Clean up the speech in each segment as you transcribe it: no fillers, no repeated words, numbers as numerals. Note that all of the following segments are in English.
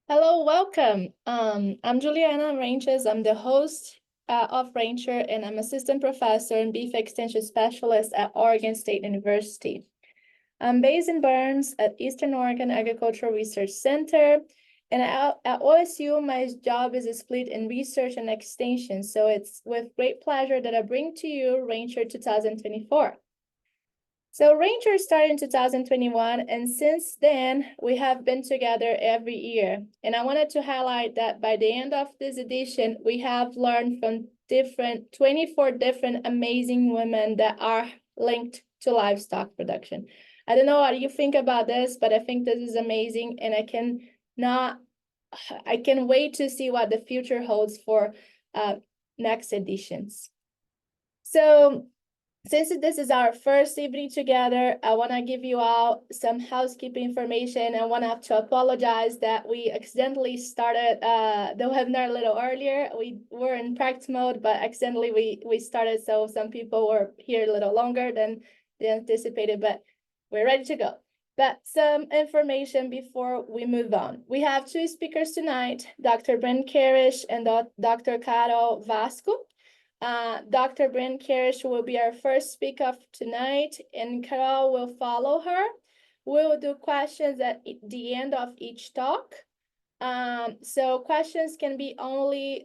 Hello, welcome. I'm Juliana Ranches. I'm the host of RancHER, and I'm assistant professor and beef extension specialist at Oregon State University. I'm based in Burns at Eastern Oregon Agricultural Research Center, and at OSU, my job is split in research and extension. So it's with great pleasure that I bring to you RancHER 2024. So RancHER started in 2021, and since then, we have been together every year. And I wanted to highlight that by the end of this edition, we have learned from 24 different amazing women that are linked to livestock production. I don't know what you think about this, but I think this is amazing, and I can wait to see what the future holds for next editions. So since this is our first evening together, I want to give you all some housekeeping information. I want to apologize that we accidentally started the webinar a little earlier. We were in practice mode, but accidentally we started, so some people were here a little longer than they anticipated, but we're ready to go. But some information before we move on. We have two speakers tonight, Dr. Brandi Karisch and Dr. Vasco. Dr. Brandi Karisch will be our first speaker of tonight, and Carol will follow her. We'll do questions at the end of each talk. So questions can be only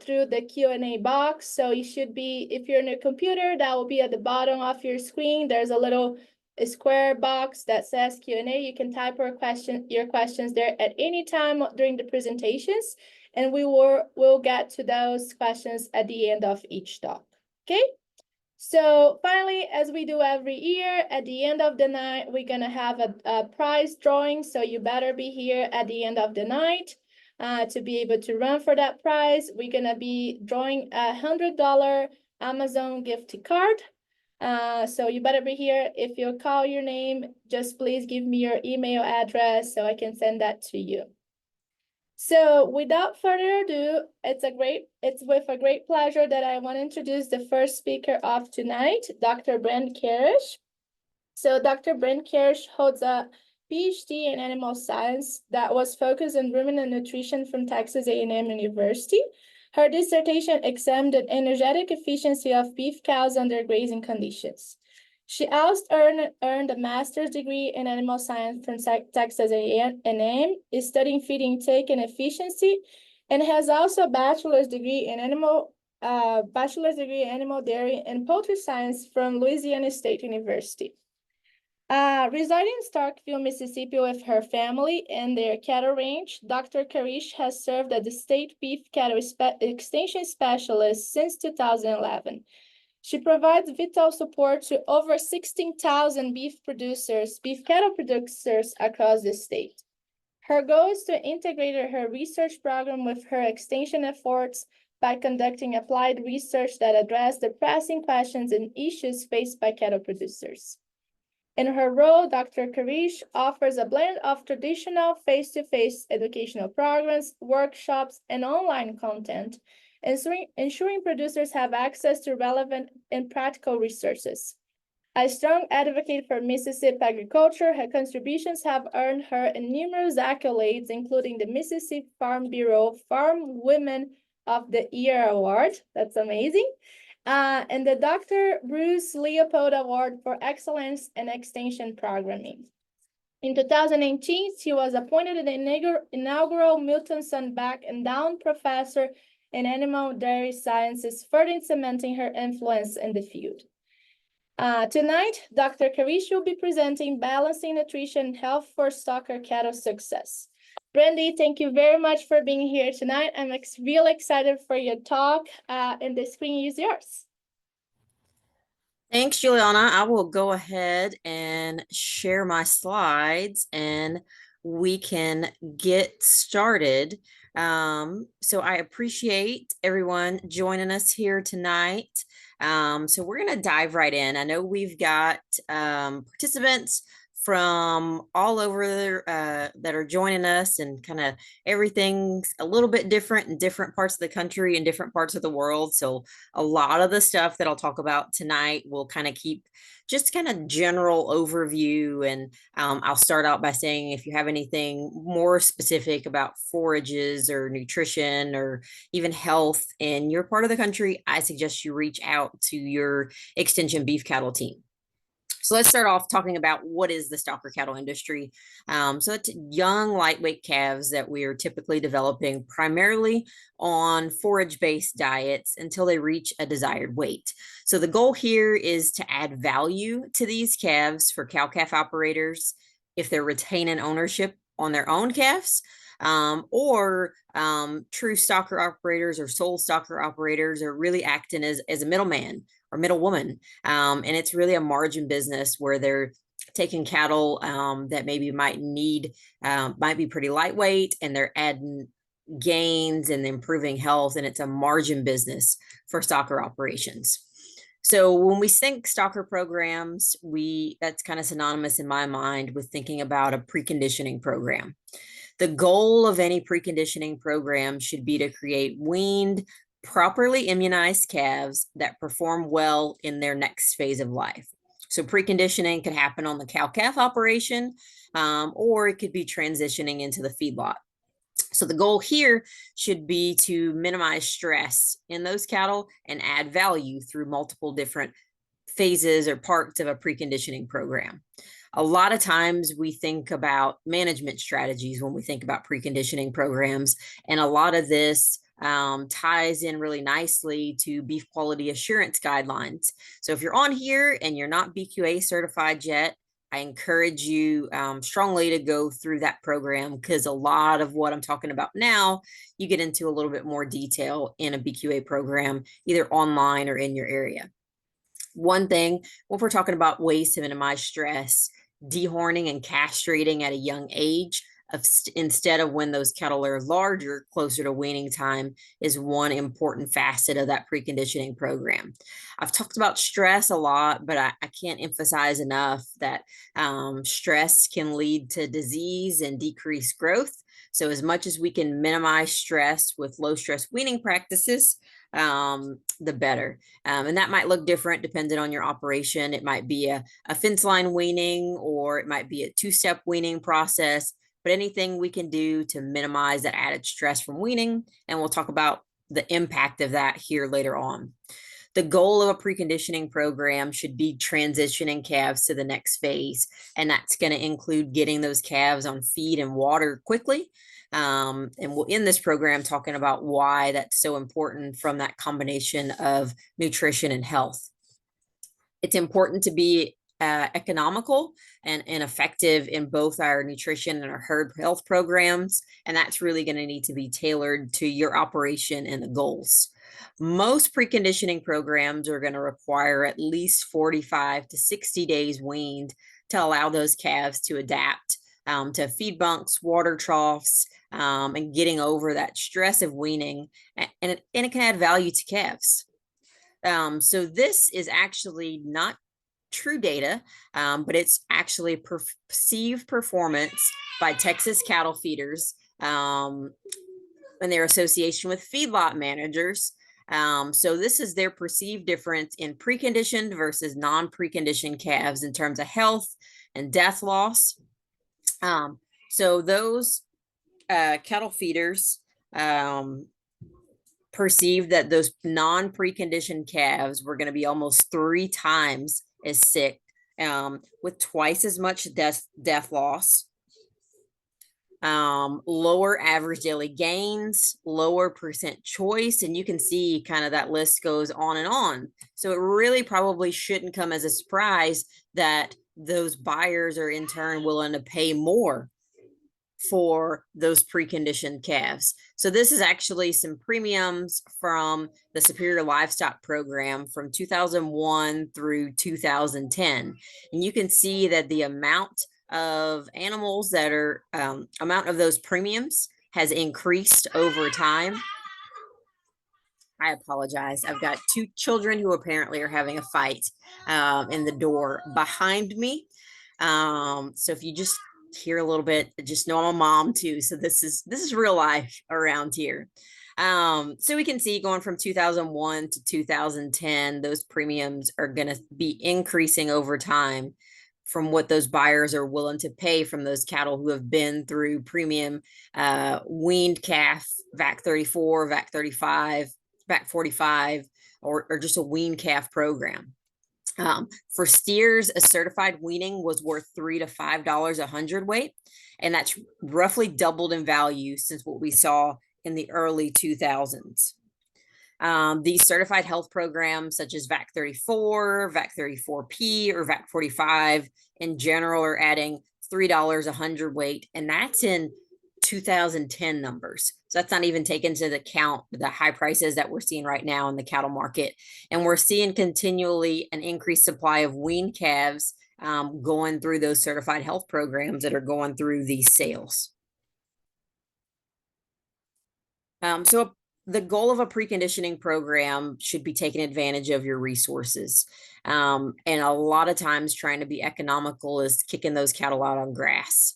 through the Q&A box. So you should be, if you're on your computer, that will be at the bottom of your screen. There's a little square box that says Q&A. You can type your questions there at any time during the presentations, and we'll get to those questions at the end of each talk. Okay? So finally, as we do every year, at the end of the night, we're gonna have a prize drawing. So you better be here at the end of the night to be able to run for that prize. We're gonna be drawing a $100 Amazon gift card. So you better be here. If you call your name, just please give me your email address so I can send that to you. So without further ado, it's with a great pleasure that I want to introduce the first speaker of tonight, Dr. Brandi Karisch. So Dr. Brandi Karisch holds a Ph.D. in animal science that was focused on ruminant nutrition from Texas A&M University. Her dissertation examined the energetic efficiency of beef cows under grazing conditions. She also earned a master's degree in animal science from Texas A&M, studying feed intake and efficiency, and has also a bachelor's degree in animal dairy and poultry science from Louisiana State University. Residing in Starkville, Mississippi with her family and their cattle ranch, Dr. Karisch has served as the state beef cattle extension specialist since 2011. She provides vital support to over 16,000 beef cattle producers across the state. Her goal is to integrate her research program with her extension efforts by conducting applied research that address the pressing questions and issues faced by cattle producers. In her role, Dr. Karisch offers a blend of traditional face-to-face educational programs, workshops, and online content, ensuring producers have access to relevant and practical resources. A strong advocate for Mississippi agriculture, her contributions have earned her numerous accolades, including the Mississippi Farm Bureau Farm Women of the Year Award. That's amazing. And the Dr. Bruce Leopold Award for Excellence in Extension Programming. In 2018, she was appointed the inaugural Milton Sundbeck Endowed Professor in Animal Dairy Sciences, further cementing her influence in the field. Tonight, Dr. Karisch will be presenting Balancing Nutrition and Health for Stocker Cattle Success. Brandi, thank you very much for being here tonight. I'm really excited for your talk, and the screen is yours. Thanks, Juliana. I will go ahead and share my slides and we can get started. So I appreciate everyone joining us here tonight. So we're going to dive right in. I know we've got participants from all over that are joining us, and kind of everything's a little bit different in different parts of the country and different parts of the world. So a lot of the stuff that I'll talk about tonight will kind of keep just kind of general overview. And I'll start out by saying, if you have anything more specific about forages or nutrition or even health in your part of the country, I suggest you reach out to your extension beef cattle team. So let's start off talking about what is the stocker cattle industry. So it's young, lightweight calves that we are typically developing primarily on forage-based diets until they reach a desired weight. So the goal here is to add value to these calves for cow-calf operators if they're retaining ownership on their own calves, or true stocker operators or sole stocker operators are really acting as a middleman or middlewoman. And it's really a margin business where they're taking cattle that maybe might be pretty lightweight, and they're adding gains and improving health. And it's a margin business for stocker operations. So when we think stocker programs, that's kind of synonymous in my mind with thinking about a preconditioning program. The goal of any preconditioning program should be to create weaned, properly immunized calves that perform well in their next phase of life. So preconditioning could happen on the cow-calf operation, or it could be transitioning into the feedlot. So the goal here should be to minimize stress in those cattle and add value through multiple different phases or parts of a preconditioning program. A lot of times we think about management strategies when we think about preconditioning programs, and a lot of this ties in really nicely to beef quality assurance guidelines. So if you're on here and you're not BQA certified yet, I encourage you strongly to go through that program, because a lot of what I'm talking about now, you get into a little bit more detail in a BQA program, either online or in your area. One thing, when we're talking about ways to minimize stress, dehorning and castrating at a young age instead of when those cattle are larger, closer to weaning time, is one important facet of that preconditioning program. I've talked about stress a lot, but I can't emphasize enough that stress can lead to disease and decreased growth. So as much as we can minimize stress with low stress weaning practices, the better. And that might look different depending on your operation. It might be a fence line weaning, or it might be a two-step weaning process, but anything we can do to minimize that added stress from weaning. And we'll talk about the impact of that here later on. The goal of a preconditioning program should be transitioning calves to the next phase. And that's going to include getting those calves on feed and water quickly. And we'll end this program talking about why that's so important from that combination of nutrition and health. It's important to be economical and effective in both our nutrition and our herd health programs. And that's really going to need to be tailored to your operation and the goals. Most preconditioning programs are going to require at least 45 to 60 days weaned to allow those calves to adapt to feed bunks, water troughs, and getting over that stress of weaning, and it can add value to calves. So this is actually not true data, but it's actually perceived performance by Texas cattle feeders and their association with feedlot managers. So this is their perceived difference in preconditioned versus non-preconditioned calves in terms of health and death loss. So those cattle feeders perceived that those non-preconditioned calves were going to be almost 3 times as sick, with twice as much death loss, lower average daily gains, lower percent choice, and you can see kind of that list goes on and on. So it really probably shouldn't come as a surprise that those buyers are in turn willing to pay more for those preconditioned calves. So this is actually some premiums from the Superior Livestock Program from 2001 through 2010. And you can see that the amount of animals that are, amount of those premiums has increased over time. I apologize. I've got 2 children who apparently are having a fight in the door behind me. So if you just hear a little bit, just know I'm a mom too. So this is real life around here. So we can see going from 2001 to 2010, those premiums are going to be increasing over time from what those buyers are willing to pay from those cattle who have been through premium weaned calf, VAC 34, VAC 35, VAC 45, or just a weaned calf program. For steers, a certified weaning was worth $3 to $5 a hundredweight, and that's roughly doubled in value since what we saw in the early 2000s. These certified health programs such as VAC 34, VAC 34P, or VAC 45 in general are adding $3 a hundredweight, and that's in 2010 numbers. So that's not even taken into account the high prices that we're seeing right now in the cattle market. And we're seeing continually an increased supply of weaned calves going through those certified health programs that are going through these sales. So the goal of a preconditioning program should be taking advantage of your resources. And a lot of times trying to be economical is kicking those cattle out on grass.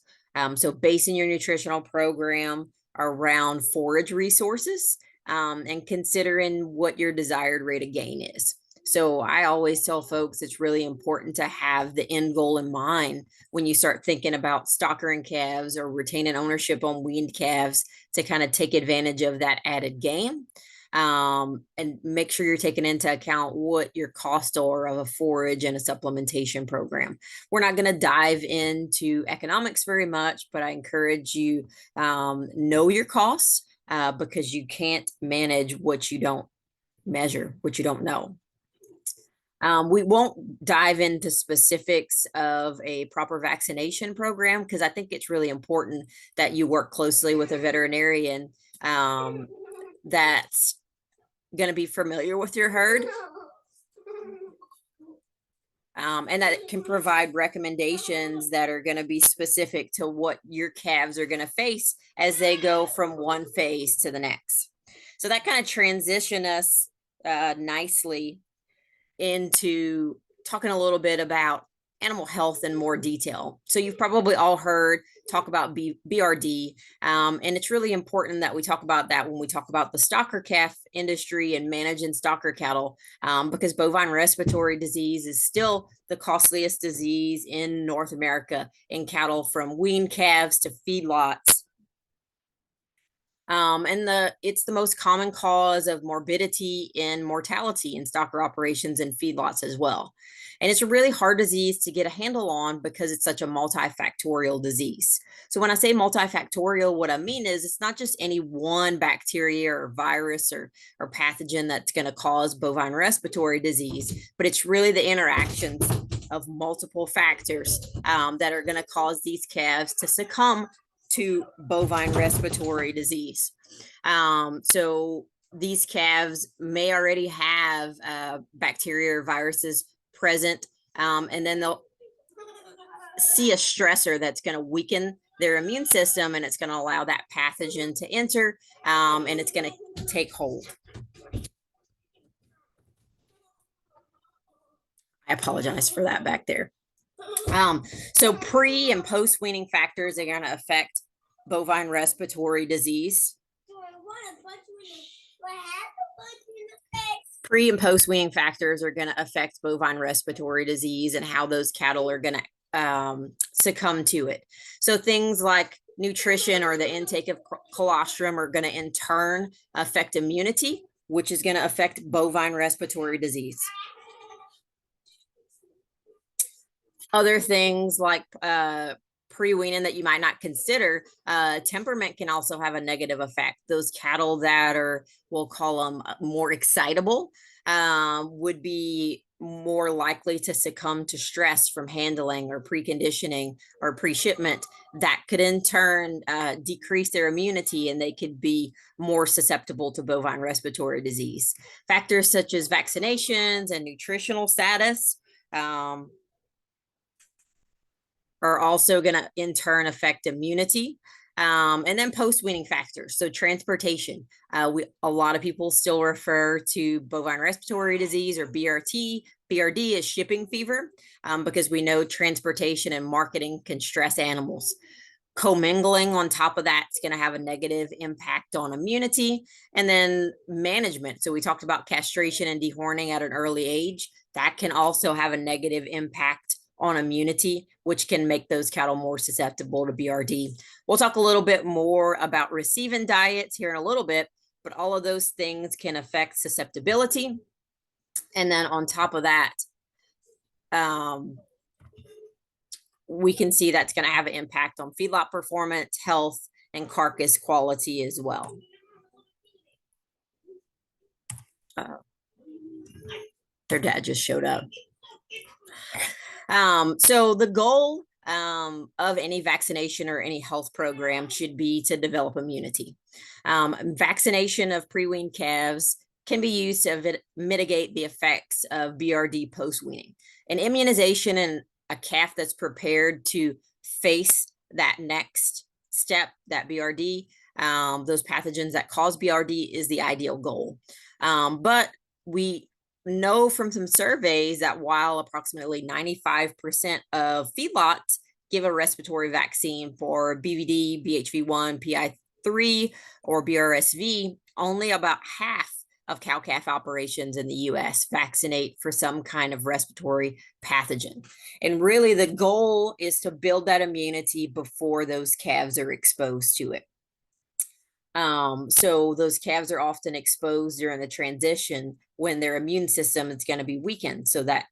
So basing your nutritional program around forage resources and considering what your desired rate of gain is. So I always tell folks it's really important to have the end goal in mind when you start thinking about stockering calves or retaining ownership on weaned calves to kind of take advantage of that added gain. And make sure you're taking into account what your costs are of a forage and a supplementation program. We're not going to dive into economics very much, but I encourage you know your costs because you can't manage what you don't measure, what you don't know. We won't dive into specifics of a proper vaccination program because I think it's really important that you work closely with a veterinarian that's going to be familiar with your herd and that can provide recommendations that are going to be specific to what your calves are going to face as they go from one phase to the next. So that kind of transition us nicely into talking a little bit about animal health in more detail. So you've probably all heard talk about BRD, and it's really important that we talk about that when we talk about the stocker calf industry and managing stocker cattle, because bovine respiratory disease is still the costliest disease in North America in cattle, from weaned calves to feedlots. And it's the most common cause of morbidity and mortality in stocker operations and feedlots as well. And it's a really hard disease to get a handle on because it's such a multifactorial disease. So when I say multifactorial, what I mean is it's not just any one bacteria or virus or pathogen that's going to cause bovine respiratory disease, but it's really the interactions of multiple factors that are going to cause these calves to succumb to bovine respiratory disease. So these calves may already have bacteria or viruses present, and then they'll see a stressor that's going to weaken their immune system, and it's going to allow that pathogen to enter, and it's going to take hold. I apologize for that back there. So pre and post weaning factors are going to affect bovine respiratory disease. Pre and post weaning factors are going to affect bovine respiratory disease and how those cattle are going to succumb to it. So things like nutrition or the intake of colostrum are going to in turn affect immunity, which is going to affect bovine respiratory disease. Other things like pre-weaning that you might not consider, temperament can also have a negative effect. Those cattle that are, we'll call them more excitable, would be more likely to succumb to stress from handling or preconditioning or pre-shipment. That could in turn decrease their immunity, and they could be more susceptible to bovine respiratory disease. Factors such as vaccinations and nutritional status are also going to in turn affect immunity. And then post-weaning factors. So transportation. A lot of people still refer to bovine respiratory disease or BRT BRD is shipping fever, because we know transportation and marketing can stress animals. Commingling on top of that is going to have a negative impact on immunity. And then management. So we talked about castration and dehorning at an early age. That can also have a negative impact on immunity, which can make those cattle more susceptible to BRD. We'll talk a little bit more about receiving diets here in a little bit, but all of those things can affect susceptibility. And then on top of that, we can see that's going to have an impact on feedlot performance, health, and carcass quality as well. Their dad just showed up. So the goal of any vaccination or any health program should be to develop immunity. Vaccination of pre-weaned calves can be used to mitigate the effects of BRD post-weaning. An immunization in a calf that's prepared to face that next step, that BRD, those pathogens that cause BRD, is the ideal goal. But we know from some surveys that while approximately 95% of feedlots give a respiratory vaccine for BVD, BHV1, PI3, or BRSV, only about half of cow-calf operations in the US vaccinate for some kind of respiratory pathogen. And really the goal is to build that immunity before those calves are exposed to it. So those calves are often exposed during the transition when their immune system is going to be weakened. So that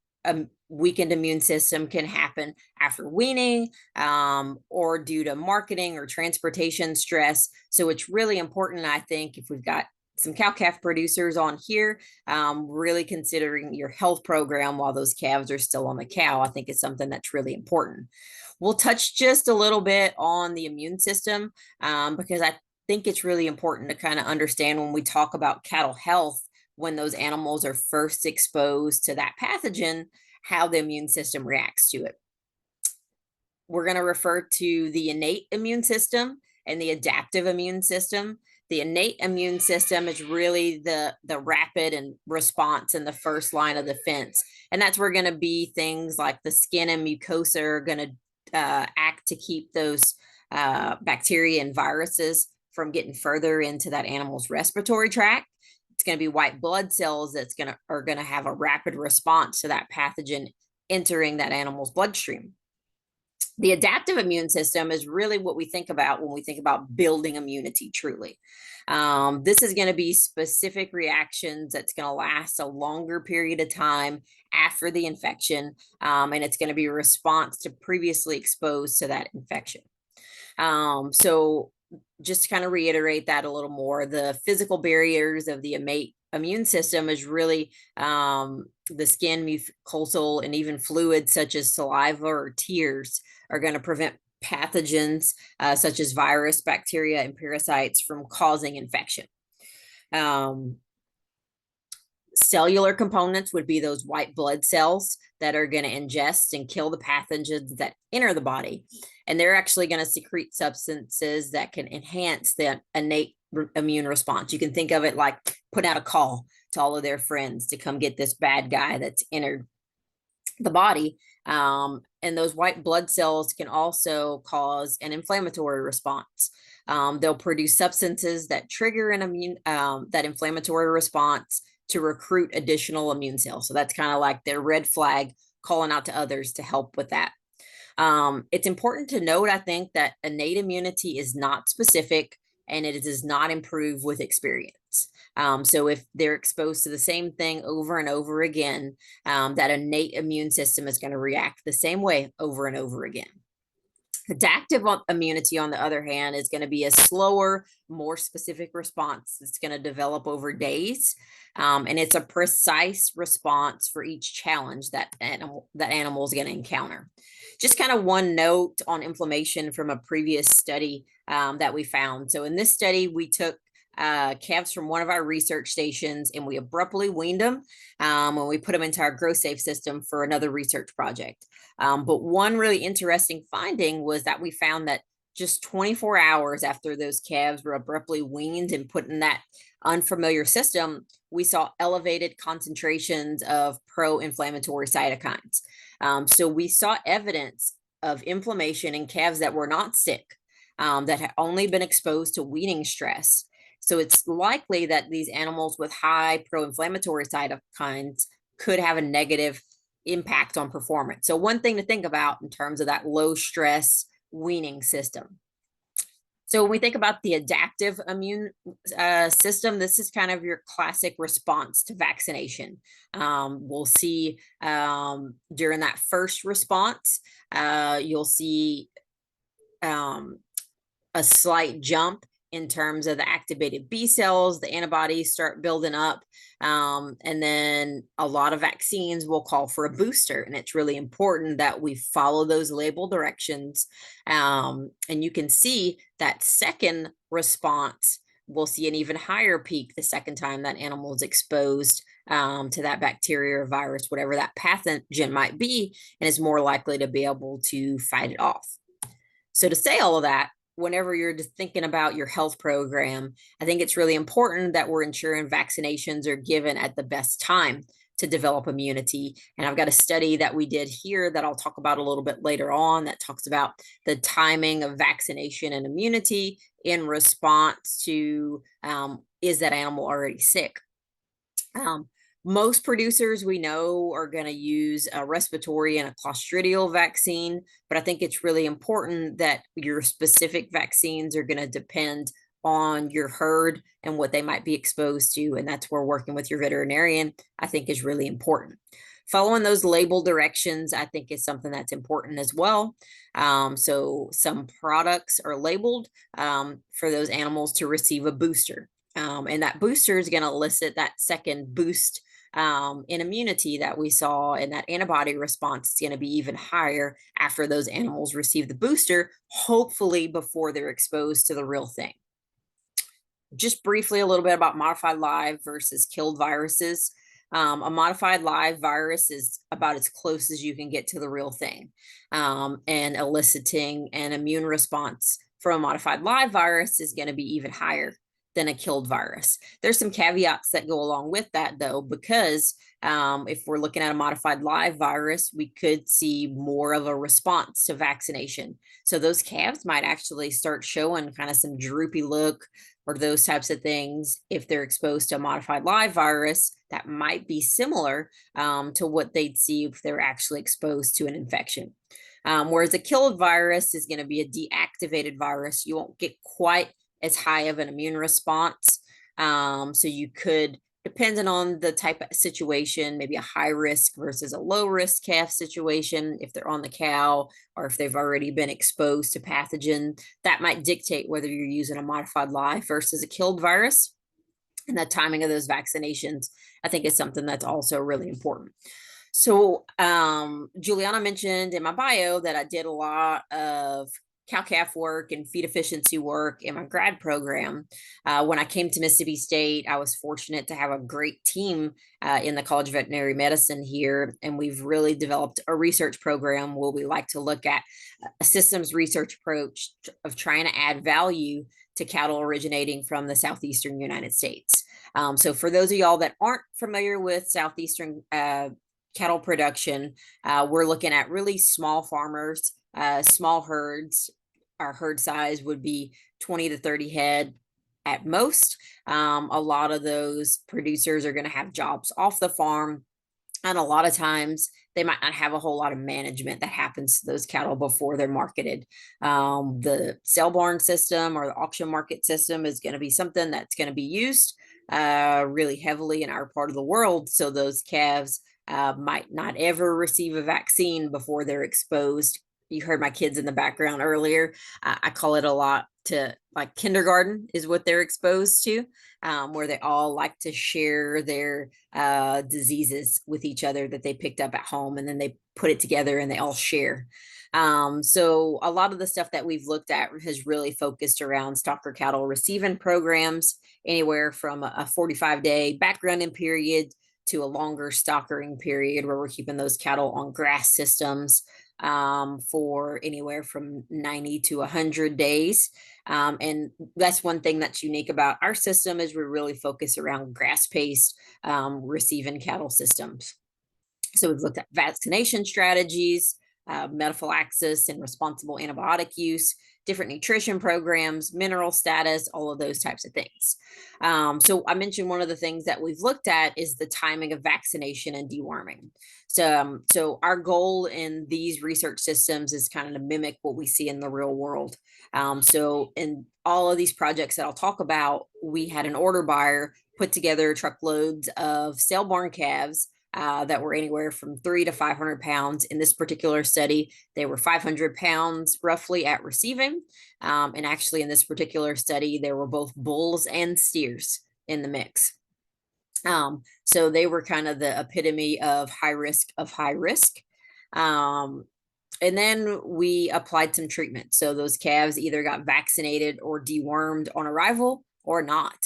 weakened immune system can happen after weaning, or due to marketing or transportation stress. So it's really important, I think, if we've got some cow-calf producers on here, really considering your health program while those calves are still on the cow, I think is something that's really important. We'll touch just a little bit on the immune system, because I think it's really important to kind of understand when we talk about cattle health, when those animals are first exposed to that pathogen, how the immune system reacts to it. We're going to refer to the innate immune system and the adaptive immune system. The innate immune system is really the rapid and response in the first line of defense. And that's where going to be things like the skin and mucosa are going to act to keep those bacteria and viruses from getting further into that animal's respiratory tract. It's going to be white blood cells are going to have a rapid response to that pathogen entering that animal's bloodstream. The adaptive immune system is really what we think about when we think about building immunity truly. This is going to be specific reactions that's going to last a longer period of time after the infection, and it's going to be a response to previously exposed to that infection. So just to kind of reiterate that a little more, the physical barriers of the innate immune system is really the skin, mucosal, and even fluids such as saliva or tears are going to prevent pathogens such as virus, bacteria, and parasites from causing infection. Cellular components would be those white blood cells that are going to ingest and kill the pathogens that enter the body. And they're actually going to secrete substances that can enhance the innate immune response. You can think of it like put out a call to all of their friends to come get this bad guy that's entered the body. And those white blood cells can also cause an inflammatory response. They'll produce substances that trigger that inflammatory response to recruit additional immune cells. So that's kind of like their red flag calling out to others to help with that. It's important to note, I think, that innate immunity is not specific and it does not improve with experience. So if they're exposed to the same thing over and over again, that innate immune system is going to react the same way over and over again. Adaptive immunity, on the other hand, is going to be a slower, more specific response. It's going to develop over days, and it's a precise response for each challenge that animal is going to encounter. Just kind of one note on inflammation from a previous study that we found. So in this study, we took calves from one of our research stations and we abruptly weaned them when we put them into our GrowSafe system for another research project. But one really interesting finding was that we found that just 24 hours after those calves were abruptly weaned and put in that unfamiliar system, we saw elevated concentrations of pro-inflammatory cytokines. So we saw evidence of inflammation in calves that were not sick, that had only been exposed to weaning stress. So it's likely that these animals with high pro-inflammatory cytokines could have a negative impact on performance. So one thing to think about in terms of that low stress weaning system. So when we think about the adaptive immune system, this is kind of your classic response to vaccination. We'll see during that first response, you'll see a slight jump in terms of the activated B cells, the antibodies start building up. And then a lot of vaccines will call for a booster. And it's really important that we follow those label directions. And you can see that second response, we'll see an even higher peak the second time that animal is exposed to that bacteria or virus, whatever that pathogen might be, and is more likely to be able to fight it off. So to say all of that, whenever you're just thinking about your health program, I think it's really important that we're ensuring vaccinations are given at the best time to develop immunity. And I've got a study that we did here that I'll talk about a little bit later on that talks about the timing of vaccination and immunity in response to, is that animal already sick? Most producers we know are going to use a respiratory and a clostridial vaccine, but I think it's really important that your specific vaccines are going to depend on your herd and what they might be exposed to. And that's where working with your veterinarian, I think, is really important. Following those label directions, I think, is something that's important as well. So some products are labeled for those animals to receive a booster. And that booster is going to elicit that second boost in immunity that we saw, and that antibody response is going to be even higher after those animals receive the booster, hopefully before they're exposed to the real thing. Just briefly, a little bit about modified live versus killed viruses. A modified live virus is about as close as you can get to the real thing, and eliciting an immune response from a modified live virus is going to be even higher than a killed virus. There's some caveats that go along with that, though, because if we're looking at a modified live virus, we could see more of a response to vaccination. So those calves might actually start showing kind of some droopy look or those types of things if they're exposed to a modified live virus that might be similar to what they'd see if they're actually exposed to an infection. Whereas a killed virus is going to be a deactivated virus. You won't get quite as high of an immune response. So you could, depending on the type of situation, maybe a high risk versus a low risk calf situation, if they're on the cow or if they've already been exposed to pathogen, that might dictate whether you're using a modified live versus a killed virus. And the timing of those vaccinations, I think, is something that's also really important. So Juliana mentioned in my bio that I did a lot of cow-calf work and feed efficiency work in my grad program. When I came to Mississippi State, I was fortunate to have a great team in the College of Veterinary Medicine here, and we've really developed a research program where we like to look at a systems research approach of trying to add value to cattle originating from the southeastern United States. So for those of y'all that aren't familiar with southeastern cattle production, we're looking at really small farmers, small herds. Our herd size would be 20 to 30 head at most. A lot of those producers are going to have jobs off the farm. And a lot of times they might not have a whole lot of management that happens to those cattle before they're marketed. The sale barn system or the auction market system is going to be something that's going to be used really heavily in our part of the world. So those calves might not ever receive a vaccine before they're exposed. You heard my kids in the background earlier. I call it a lot to like kindergarten is what they're exposed to, where they all like to share their diseases with each other that they picked up at home, and then they put it together and they all share. So a lot of the stuff that we've looked at has really focused around stocker cattle receiving programs, anywhere from a 45-day backgrounding period to a longer stockering period where we're keeping those cattle on grass systems. for anywhere from 90 to 100 days. And that's one thing that's unique about our system is we really focus around grass-paced receiving cattle systems. So we've looked at vaccination strategies, metaphylaxis and responsible antibiotic use, different nutrition programs, mineral status, all of those types of things. So I mentioned one of the things that we've looked at is the timing of vaccination and deworming. So our goal in these research systems is kind of to mimic what we see in the real world. So in all of these projects that I'll talk about, we had an order buyer put together truckloads of sale-born calves that were anywhere from 300 to 500 pounds. In this particular study, they were 500 pounds roughly at receiving. And actually in this particular study, there were both bulls and steers in the mix. So they were kind of the epitome of high risk of high risk. And then we applied some treatment. So those calves either got vaccinated or dewormed on arrival or not.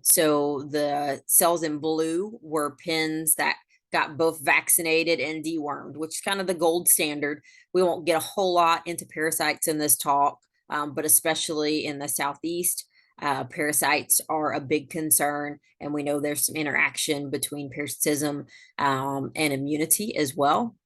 So the cells in blue were pens that got both vaccinated and dewormed, which is kind of the gold standard. We won't get a whole lot into parasites in this talk, but especially in the Southeast, parasites are a big concern. And we know there's some interaction between parasitism and immunity as well.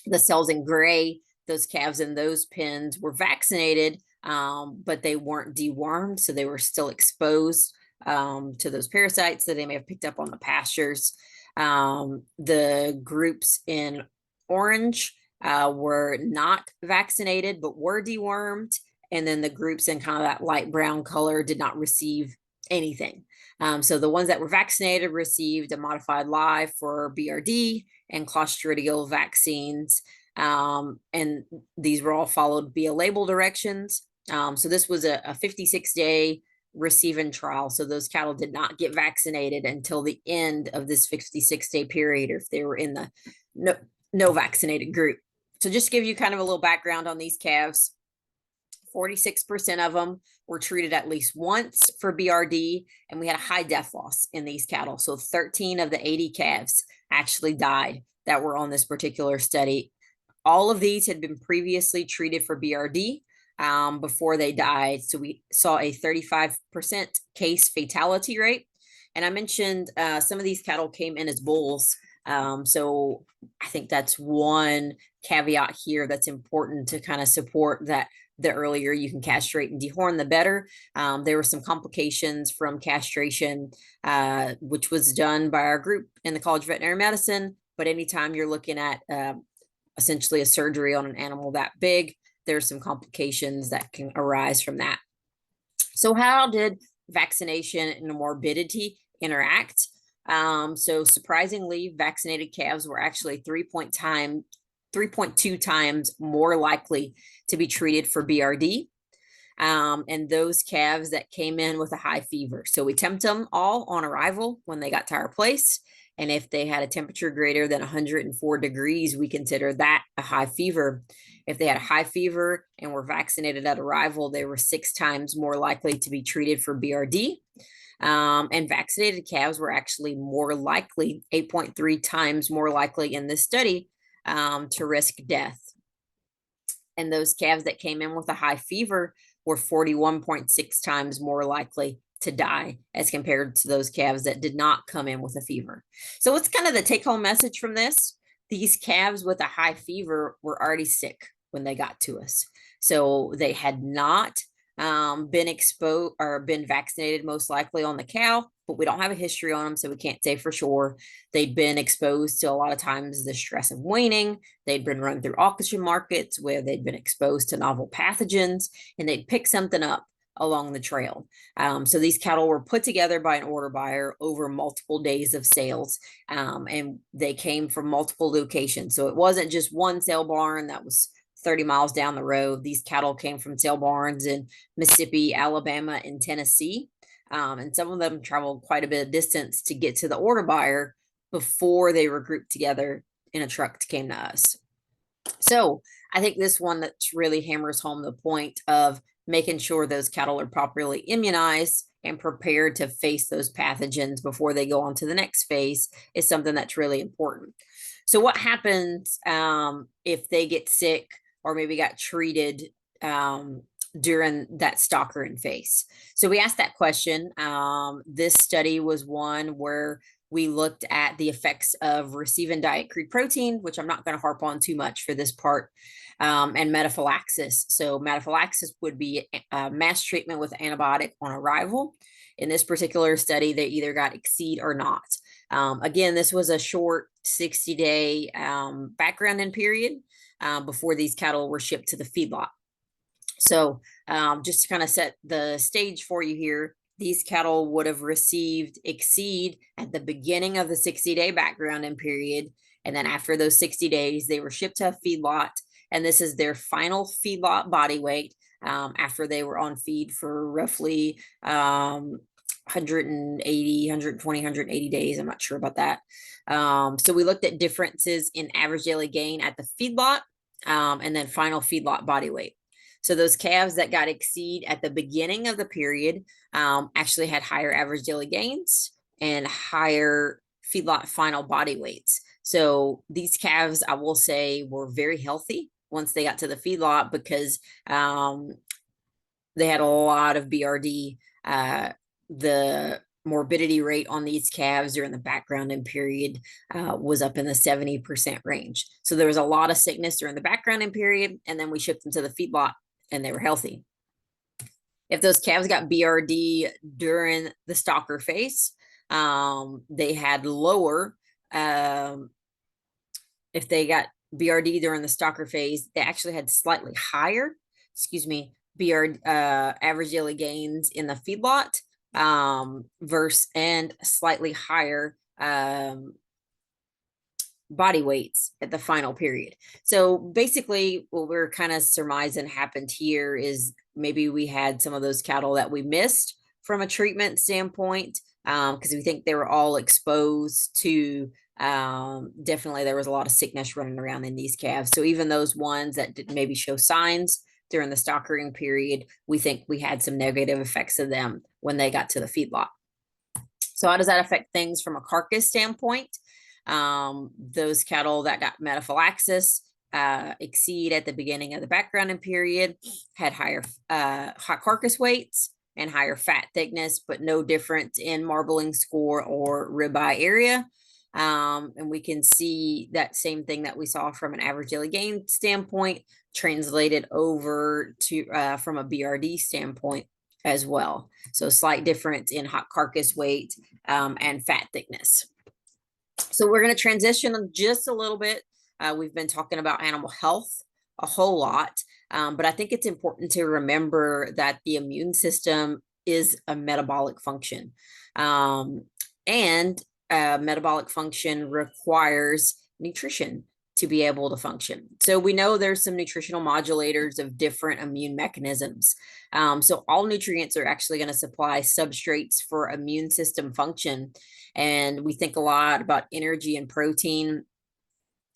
The cells in gray, those calves in those pens were vaccinated, but they weren't dewormed, so they were still exposed to those parasites that they may have picked up on the pastures. The groups in orange were not vaccinated, but were dewormed. And then the groups in kind of that light brown color did not receive anything. So the ones that were vaccinated received a modified live for BRD and clostridial vaccines. And these were all followed via label directions. So this was a 56-day receiving trial. So those cattle did not get vaccinated until the end of this 56-day period, or if they were in the no vaccinated group. So just to give you kind of a little background on these calves, 46% of them were treated at least once for BRD, and we had a high death loss in these cattle. So 13 of the 80 calves actually died that were on this particular study. All of these had been previously treated for BRD before they died. So we saw a 35% case fatality rate. And I mentioned some of these cattle came in as bulls. So I think that's one caveat here that's important to kind of support that the earlier you can castrate and dehorn, the better. There were some complications from castration, which was done by our group in the College of Veterinary Medicine. But anytime you're looking at essentially a surgery on an animal that big, there's some complications that can arise from that. So how did vaccination and morbidity interact? So surprisingly, vaccinated calves were actually 3.2 times more likely to be treated for BRD. And those calves that came in with a high fever. So we tempt them all on arrival when they got to our place. And if they had a temperature greater than 104 degrees, we consider that a high fever. If they had a high fever and were vaccinated at arrival, they were 6 times more likely to be treated for BRD. And vaccinated calves were actually more likely, 8.3 times more likely in this study to risk death. And those calves that came in with a high fever were 41.6 times more likely to die as compared to those calves that did not come in with a fever. So what's kind of the take-home message from this? These calves with a high fever were already sick when they got to us. So they had not been exposed or been vaccinated most likely on the cow, but we don't have a history on them, so we can't say for sure. They'd been exposed to a lot of times the stress of weaning. They'd been run through auction markets where they'd been exposed to novel pathogens, and they'd pick something up along the trail. So these cattle were put together by an order buyer over multiple days of sales, and they came from multiple locations. So it wasn't just one sale barn that was 30 miles down the road. These cattle came from sale barns in Mississippi, Alabama, and Tennessee. And some of them traveled quite a bit of distance to get to the order buyer before they were grouped together in a truck came to us. So I think this one that really hammers home the point of making sure those cattle are properly immunized and prepared to face those pathogens before they go on to the next phase is something that's really important. So what happens if they get sick or maybe got treated during that stockerin phase? So we asked that question. This study was one where we looked at the effects of receiving diet crude protein, which I'm not going to harp on too much for this part, and metaphylaxis. So metaphylaxis would be mass treatment with antibiotic on arrival. In this particular study, they either got exceed or not. Again, this was a short 60-day backgrounding period before these cattle were shipped to the feedlot. So just to kind of set the stage for you here, these cattle would have received exceed at the beginning of the 60-day backgrounding period. And then after those 60 days, they were shipped to a feedlot. And this is their final feedlot body weight after they were on feed for roughly 180, 120, 180 days. I'm not sure about that. So we looked at differences in average daily gain at the feedlot and then final feedlot body weight. So those calves that got exceed at the beginning of the period actually had higher average daily gains and higher feedlot final body weights. So these calves, I will say, were very healthy once they got to the feedlot because they had a lot of BRD. The morbidity rate on these calves during the backgrounding period was up in the 70% range. So there was a lot of sickness during the backgrounding period, and then we shipped them to the feedlot and they were healthy. If those calves got BRD during the stocker phase, they had lower, if they got BRD during the stocker phase, they actually had slightly higher, BRD, average daily gains in the feedlot versus and slightly higher body weights at the final period. So basically what we're kind of surmising happened here is maybe we had some of those cattle that we missed from a treatment standpoint because we think they were all exposed to definitely there was a lot of sickness running around in these calves. So even those ones that didn't maybe show signs during the stockering period, we think we had some negative effects of them when they got to the feedlot. So how does that affect things from a carcass standpoint? Those cattle that got metaphylaxis exceed at the beginning of the backgrounding period had higher hot carcass weights and higher fat thickness, but no difference in marbling score or ribeye area. And we can see that same thing that we saw from an average daily gain standpoint translated over to from a BRD standpoint as well. So slight difference in hot carcass weight and fat thickness. So we're going to transition just a little bit. We've been talking about animal health a whole lot, but I think it's important to remember that the immune system is a metabolic function. And metabolic function requires nutrition to be able to function. So we know there's some nutritional modulators of different immune mechanisms. So all nutrients are actually going to supply substrates for immune system function. And we think a lot about energy and protein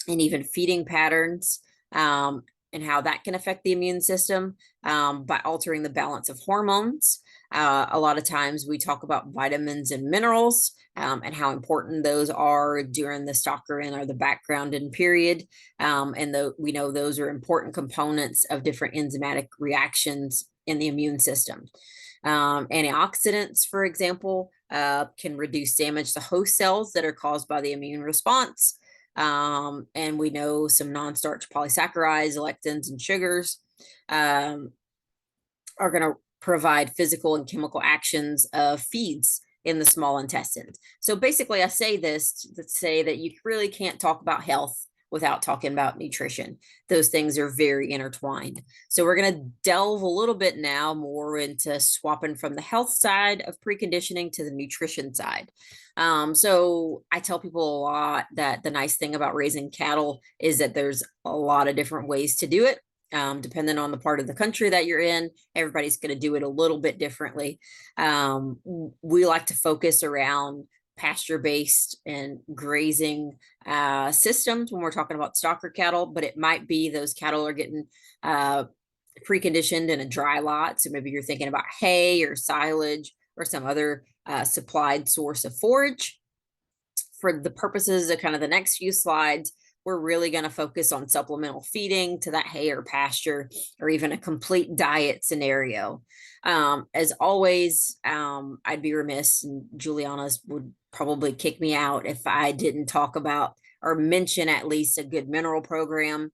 and even feeding patterns and how that can affect the immune system by altering the balance of hormones. A lot of times we talk about vitamins and minerals and how important those are during the stockering or the backgrounding period. And we know those are important components of different enzymatic reactions in the immune system. Antioxidants, for example, can reduce damage to host cells that are caused by the immune response. And we know some non-starch polysaccharides, lectins, and sugars are going to provide physical and chemical actions of feeds in the small intestine. So basically, I say this to say that you really can't talk about health without talking about nutrition. Those things are very intertwined. So we're going to delve a little bit now more into swapping from the health side of preconditioning to the nutrition side. So I tell people a lot that the nice thing about raising cattle is that there's a lot of different ways to do it. Depending on the part of the country that you're in, everybody's going to do it a little bit differently. We like to focus around pasture-based and grazing systems when we're talking about stocker cattle, but it might be those cattle are getting preconditioned in a dry lot. So maybe you're thinking about hay or silage or some other supplied source of forage. For the purposes of kind of the next few slides, we're really going to focus on supplemental feeding to that hay or pasture, or even a complete diet scenario. As always, I'd be remiss, and Juliana's would probably kick me out if I didn't talk about or mention at least a good mineral program.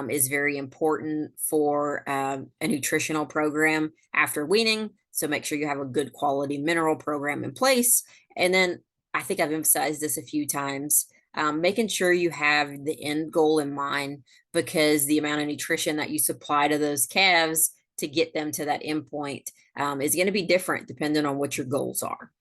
Is very important for a nutritional program after weaning. So make sure you have a good quality mineral program in place. And then I think I've emphasized this a few times, making sure you have the end goal in mind, because the amount of nutrition that you supply to those calves to get them to that end point is going to be different depending on what your goals are.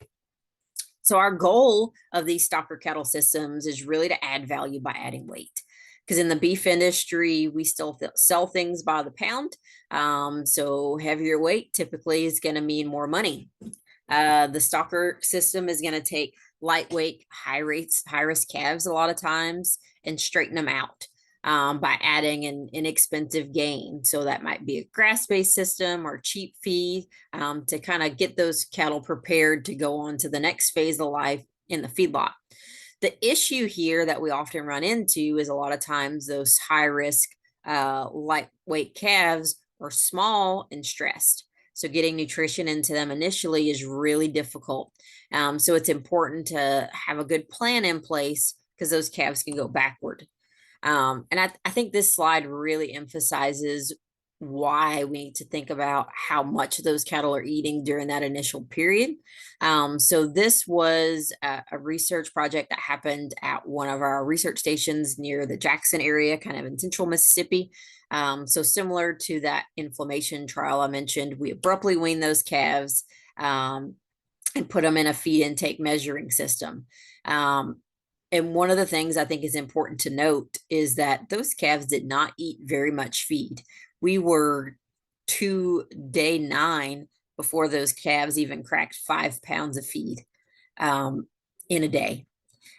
So our goal of these stocker cattle systems is really to add value by adding weight. Because in the beef industry, we still sell things by the pound. So heavier weight typically is going to mean more money. The stocker system is going to take lightweight, high risk calves a lot of times and straighten them out by adding an inexpensive gain. So that might be a grass-based system or cheap feed to kind of get those cattle prepared to go on to the next phase of life in the feedlot. The issue here that we often run into is a lot of times those high risk, lightweight calves are small and stressed. So getting nutrition into them initially is really difficult. So it's important to have a good plan in place, because those calves can go backward. And I think this slide really emphasizes why we need to think about how much those cattle are eating during that initial period. So this was a research project that happened at one of our research stations near the Jackson area, kind of in central Mississippi. So similar to that inflammation trial I mentioned, we abruptly weaned those calves and put them in a feed intake measuring system. And one of the things I think is important to note is that those calves did not eat very much feed. We were to day 9 before those calves even cracked 5 pounds of feed in a day.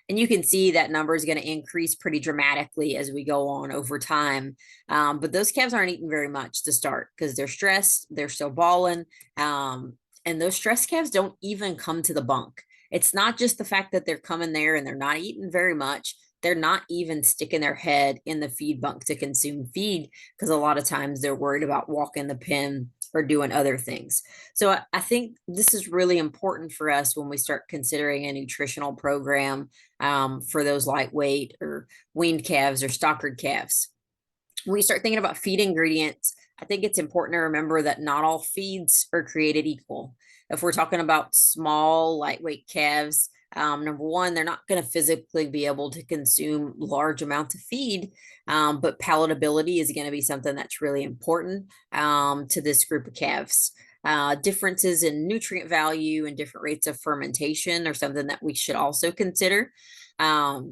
And you can see that number is going to increase pretty dramatically as we go on over time. But those calves aren't eating very much to start because they're stressed, they're still balling. And those stressed calves don't even come to the bunk. It's not just the fact that they're coming there and they're not eating very much. They're not even sticking their head in the feed bunk to consume feed, because a lot of times they're worried about walking the pen or doing other things. So I think this is really important for us when we start considering a nutritional program for those lightweight or weaned calves or stockered calves. When we start thinking about feed ingredients, I think it's important to remember that not all feeds are created equal. If we're talking about small, lightweight calves, number one, they're not going to physically be able to consume large amounts of feed, but palatability is going to be something that's really important to this group of calves. Differences in nutrient value and different rates of fermentation are something that we should also consider. A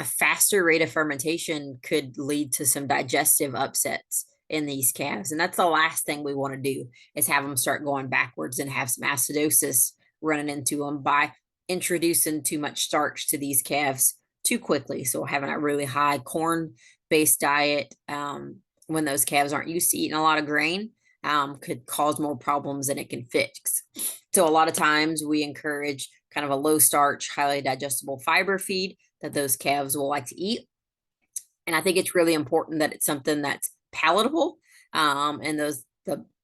faster rate of fermentation could lead to some digestive upsets in these calves. And that's the last thing we want to do, is have them start going backwards and have some acidosis running into them by introducing too much starch to these calves too quickly. So having a really high corn-based diet when those calves aren't used to eating a lot of grain could cause more problems than it can fix. So a lot of times we encourage kind of a low starch, highly digestible fiber feed that those calves will like to eat. And I think it's really important that it's something that's palatable and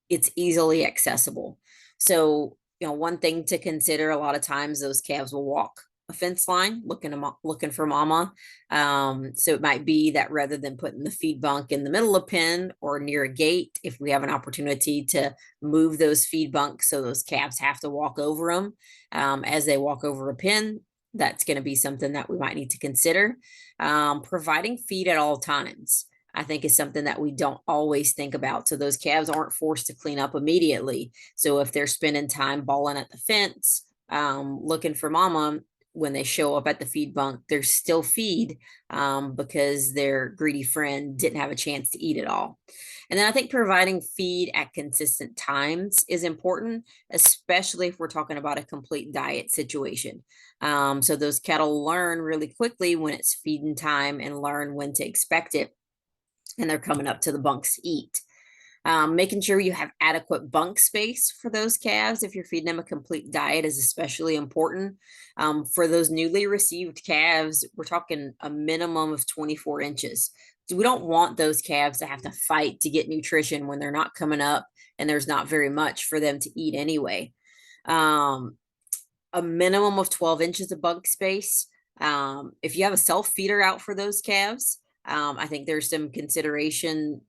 it's easily accessible. So, one thing to consider, a lot of times those calves will walk a fence line looking for mama. So it might be that rather than putting the feed bunk in the middle of pen or near a gate, if we have an opportunity to move those feed bunks so those calves have to walk over them as they walk over a pen, that's going to be something that we might need to consider. Providing feed at all times, I think, is something that we don't always think about. So those calves aren't forced to clean up immediately. So if they're spending time balling at the fence, looking for mama, when they show up at the feed bunk, there's still feed because their greedy friend didn't have a chance to eat it all. And then I think providing feed at consistent times is important, especially if we're talking about a complete diet situation. So those cattle learn really quickly when it's feeding time and learn when to expect it, and they're coming up to the bunks to eat. Making sure you have adequate bunk space for those calves if you're feeding them a complete diet is especially important. For those newly received calves, we're talking a minimum of 24 inches. So we don't want those calves to have to fight to get nutrition when they're not coming up and there's not very much for them to eat anyway. A minimum of 12 inches of bunk space. If you have a self feeder out for those calves, I think there's some consideration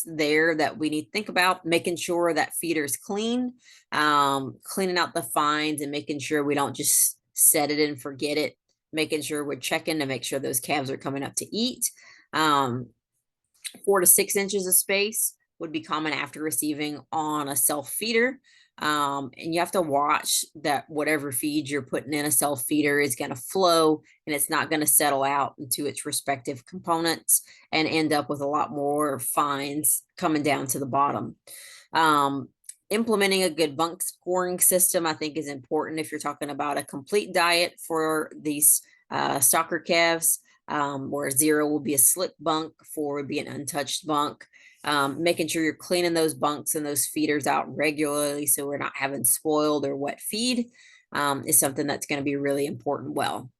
there that we need to think about, making sure that feeder is clean, cleaning out the fines and making sure we don't just set it and forget it, making sure we're checking to make sure those calves are coming up to eat. 4 to 6 inches of space would be common after receiving on a self feeder. And you have to watch that whatever feed you're putting in a self feeder is going to flow and it's not going to settle out into its respective components and end up with a lot more fines coming down to the bottom. Implementing a good bunk scoring system, I think, is important if you're talking about a complete diet for these stocker calves, where 0 will be a slick bunk, 4 would be an untouched bunk. Making sure you're cleaning those bunks and those feeders out regularly so we're not having spoiled or wet feed is something that's going to be really important. Well,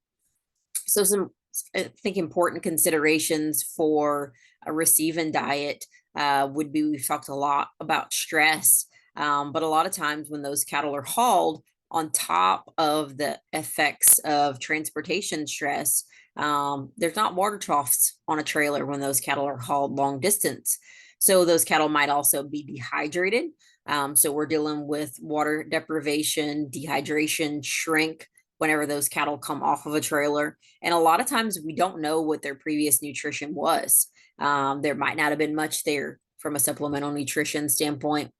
so some, I think, important considerations for a receiving diet would be, we've talked a lot about stress, but a lot of times when those cattle are hauled, on top of the effects of transportation stress, there's not water troughs on a trailer when those cattle are hauled long distance. So those cattle might also be dehydrated. So we're dealing with water deprivation, dehydration, shrink whenever those cattle come off of a trailer. And a lot of times we don't know what their previous nutrition was. There might not have been much there from a supplemental nutrition standpoint.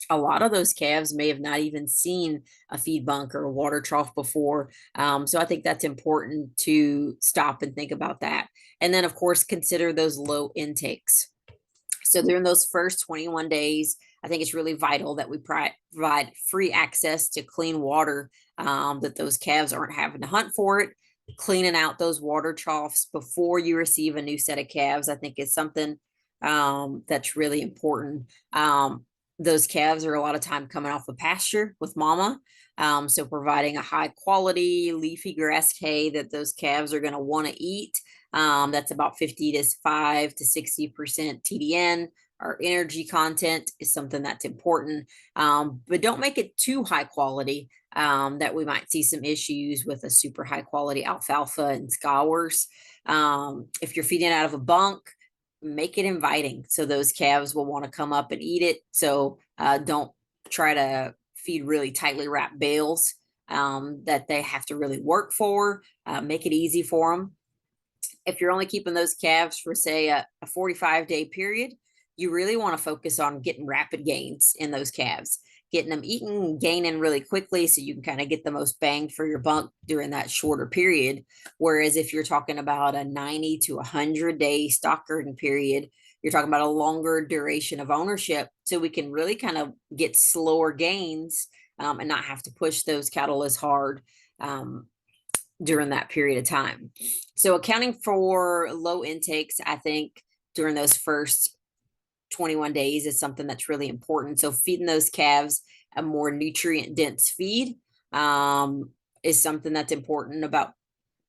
A lot of those calves may have not even seen a feed bunk or a water trough before. So I think that's important to stop and think about that. And then, of course, consider those low intakes. So during those first 21 days, I think it's really vital that we provide free access to clean water, that those calves aren't having to hunt for it. Cleaning out those water troughs before you receive a new set of calves, I think, is something that's really important. Those calves are a lot of time coming off the pasture with mama. So providing a high quality leafy grass hay that those calves are going to want to eat. That's about 55 to 60% TDN. Our energy content is something that's important, but don't make it too high quality, that we might see some issues with a super high quality alfalfa and scours. If you're feeding out of a bunk, make it inviting so those calves will want to come up and eat it. So don't try to feed really tightly wrapped bales that they have to really work for. Make it easy for them. If you're only keeping those calves for, say, a 45-day period, you really want to focus on getting rapid gains in those calves, getting them eating and gaining really quickly so you can kind of get the most bang for your buck during that shorter period. Whereas if you're talking about a 90 to 100-day stock herding period, you're talking about a longer duration of ownership. So we can really kind of get slower gains and not have to push those cattle as hard during that period of time. So accounting for low intakes, I think, during those first 21 days is something that's really important. So feeding those calves a more nutrient dense feed is something that's important. About,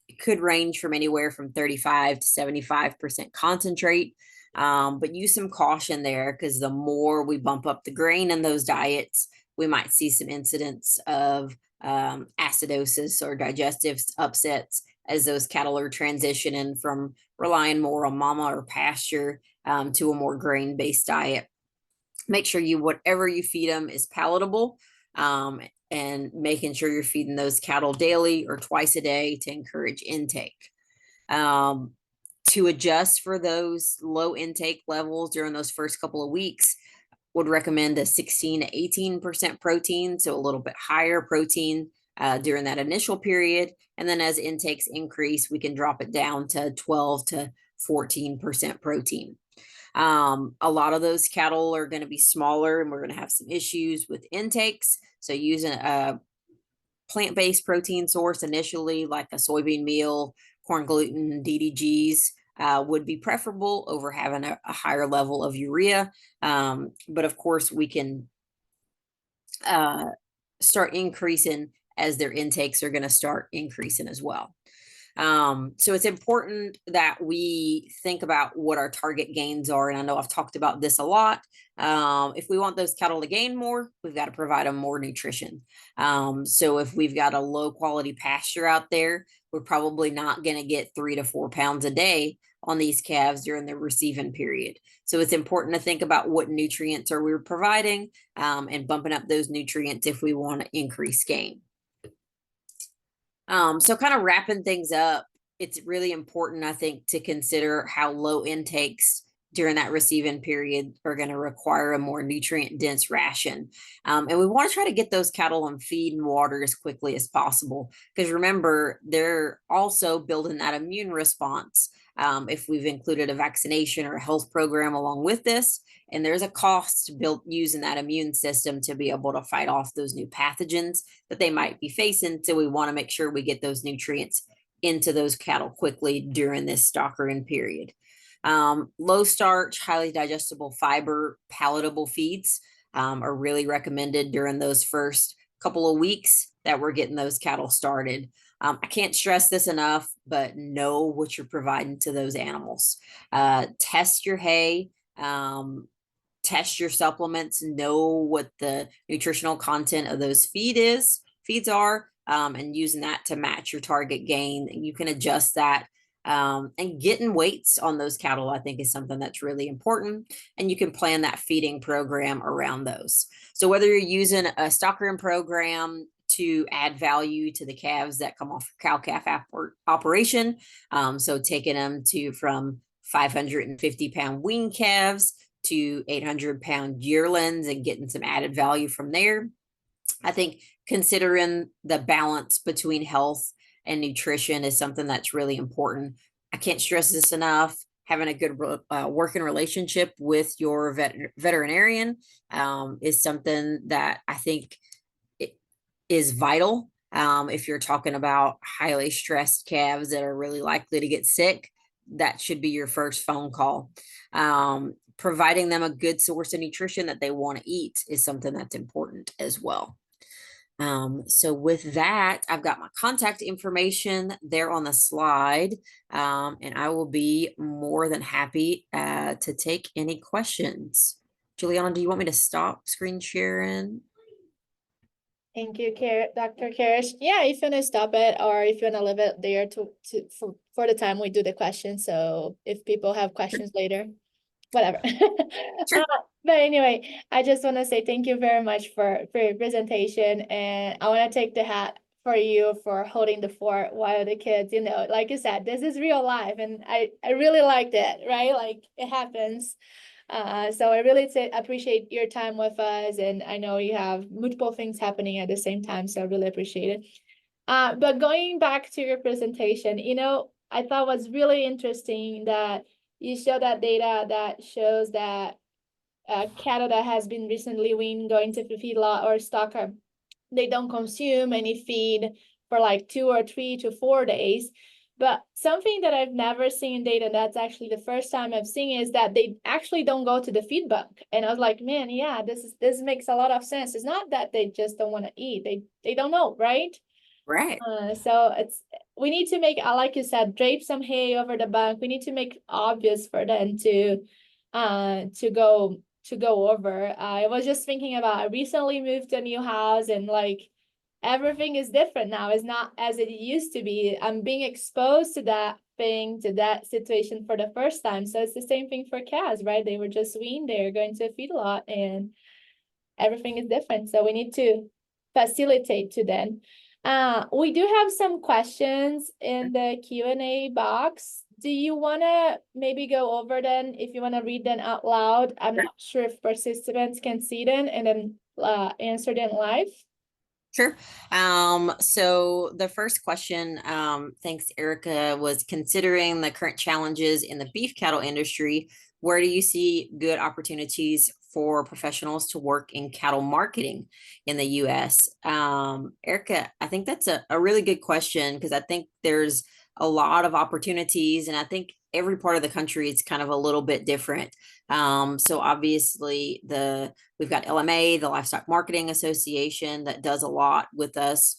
it could range from anywhere from 35 to 75% concentrate, but use some caution there, because the more we bump up the grain in those diets, we might see some incidents of acidosis or digestive upsets as those cattle are transitioning from relying more on mama or pasture to a more grain-based diet. Make sure whatever you feed them is palatable, and making sure you're feeding those cattle daily or twice a day to encourage intake. To adjust for those low intake levels during those first couple of weeks, would recommend a 16 to 18% protein, so a little bit higher protein during that initial period. And then as intakes increase, we can drop it down to 12 to 14% protein. A lot of those cattle are going to be smaller and we're going to have some issues with intakes. So using a plant-based protein source initially, like a soybean meal, corn gluten, DDGs, would be preferable over having a higher level of urea. But of course, we can start increasing as their intakes are going to start increasing as well. So it's important that we think about what our target gains are. And I know I've talked about this a lot. If we want those cattle to gain more, we've got to provide them more nutrition. So if we've got a low quality pasture out there, we're probably not going to get 3 to 4 pounds a day on these calves during the receiving period. So it's important to think about what nutrients are we providing and bumping up those nutrients if we want to increase gain. So kind of wrapping things up, it's really important, I think, to consider how low intakes during that receiving period are going to require a more nutrient dense ration. And we want to try to get those cattle on feed and water as quickly as possible, because remember, they're also building that immune response. If we've included a vaccination or a health program along with this, and there's a cost built using that immune system to be able to fight off those new pathogens that they might be facing. So we want to make sure we get those nutrients into those cattle quickly during this stockering period. Low starch, highly digestible fiber, palatable feeds are really recommended during those first couple of weeks that we're getting those cattle started. I can't stress this enough, but know what you're providing to those animals. Test your hay, test your supplements, know what the nutritional content of those feeds are, and using that to match your target gain. And you can adjust that. And getting weights on those cattle, I think, is something that's really important. And you can plan that feeding program around those. So whether you're using a stockering program to add value to the calves that come off cow-calf operation, so taking them from 550-pound wean calves to 800-pound yearlings and getting some added value from there. I think considering the balance between health and nutrition is something that's really important. I can't stress this enough. Having a good working relationship with your veterinarian is something that I think is vital. If you're talking about highly stressed calves that are really likely to get sick, that should be your first phone call. Providing them a good source of nutrition that they want to eat is something that's important as well. So with that, I've got my contact information there on the slide, and I will be more than happy to take any questions. Juliana, do you want me to stop screen sharing? Thank you, Dr. Karisch. Yeah, if you want to stop it, or if you want to leave it there for the time we do the questions. So if people have questions later, whatever. Sure. But anyway, I just want to say thank you very much for your presentation, and I want to take the hat for you for holding the fort while the kids, like you said, this is real life, and I really liked it, right? Like it happens. So I really appreciate your time with us, and I know you have multiple things happening at the same time, so I really appreciate it. But going back to your presentation, I thought was really interesting that you show that data that shows that cattle that has been recently weaned going to the feedlot or stocker, they don't consume any feed for like 2 or 3 to 4 days. But something that I've never seen in data, that's actually the first time I've seen, is that they actually don't go to the feed bank. And I was like, man, yeah, this makes a lot of sense. It's not that they just don't want to eat. They don't know, right? Right. So we need to make, like you said, drape some hay over the bank. We need to make obvious for them to go over. I was just thinking about, I recently moved to a new house, and like everything is different now. It's not as it used to be. I'm being exposed to that situation for the first time. So it's the same thing for calves, right? They were just weaned, they're going to a feedlot, and everything is different. So we need to facilitate to them. We do have some questions in the Q&A box. Do you want to maybe go over them if you want to read them out loud? I'm not sure if participants can see them and then answer them live. Sure. So the first question, thanks, Erica, was considering the current challenges in the beef cattle industry, where do you see good opportunities for professionals to work in cattle marketing in the U.S.? Erica, I think that's a really good question, because I think there's a lot of opportunities, and I think every part of the country is kind of a little bit different. So obviously we've got LMA, the Livestock Marketing Association, that does a lot with us.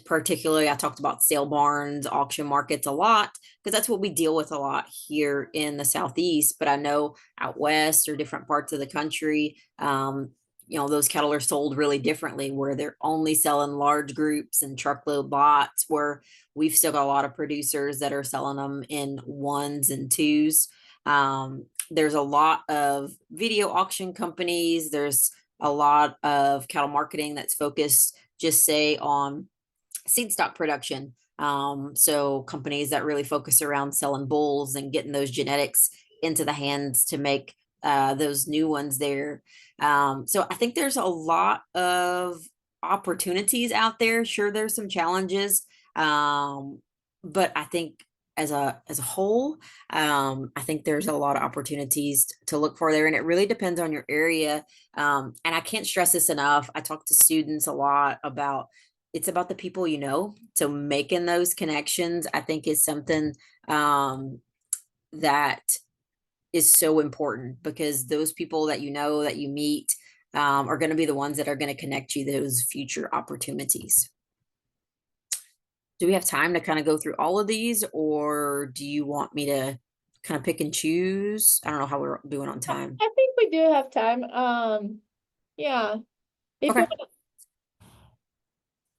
Particularly, I talked about sale barns, auction markets a lot, because that's what we deal with a lot here in the Southeast. But I know out west or different parts of the country, those cattle are sold really differently, where they're only selling large groups and truckload lots, where we've still got a lot of producers that are selling them in ones and twos. There's a lot of video auction companies. There's a lot of cattle marketing that's focused just say on seed stock production. So companies that really focus around selling bulls and getting those genetics into the hands to make those new ones there. So I think there's a lot of opportunities out there. Sure, there's some challenges, but I think as a whole, I think there's a lot of opportunities to look for there, and it really depends on your area. And I can't stress this enough. I talk to students a lot about it's about the people you know. So making those connections, I think, is something that is so important, because those people that you know, that you meet, are going to be the ones that are going to connect you those future opportunities. Do we have time to kind of go through all of these, or do you want me to kind of pick and choose? I don't know how we're doing on time. I think we do have time. Yeah. If you Okay.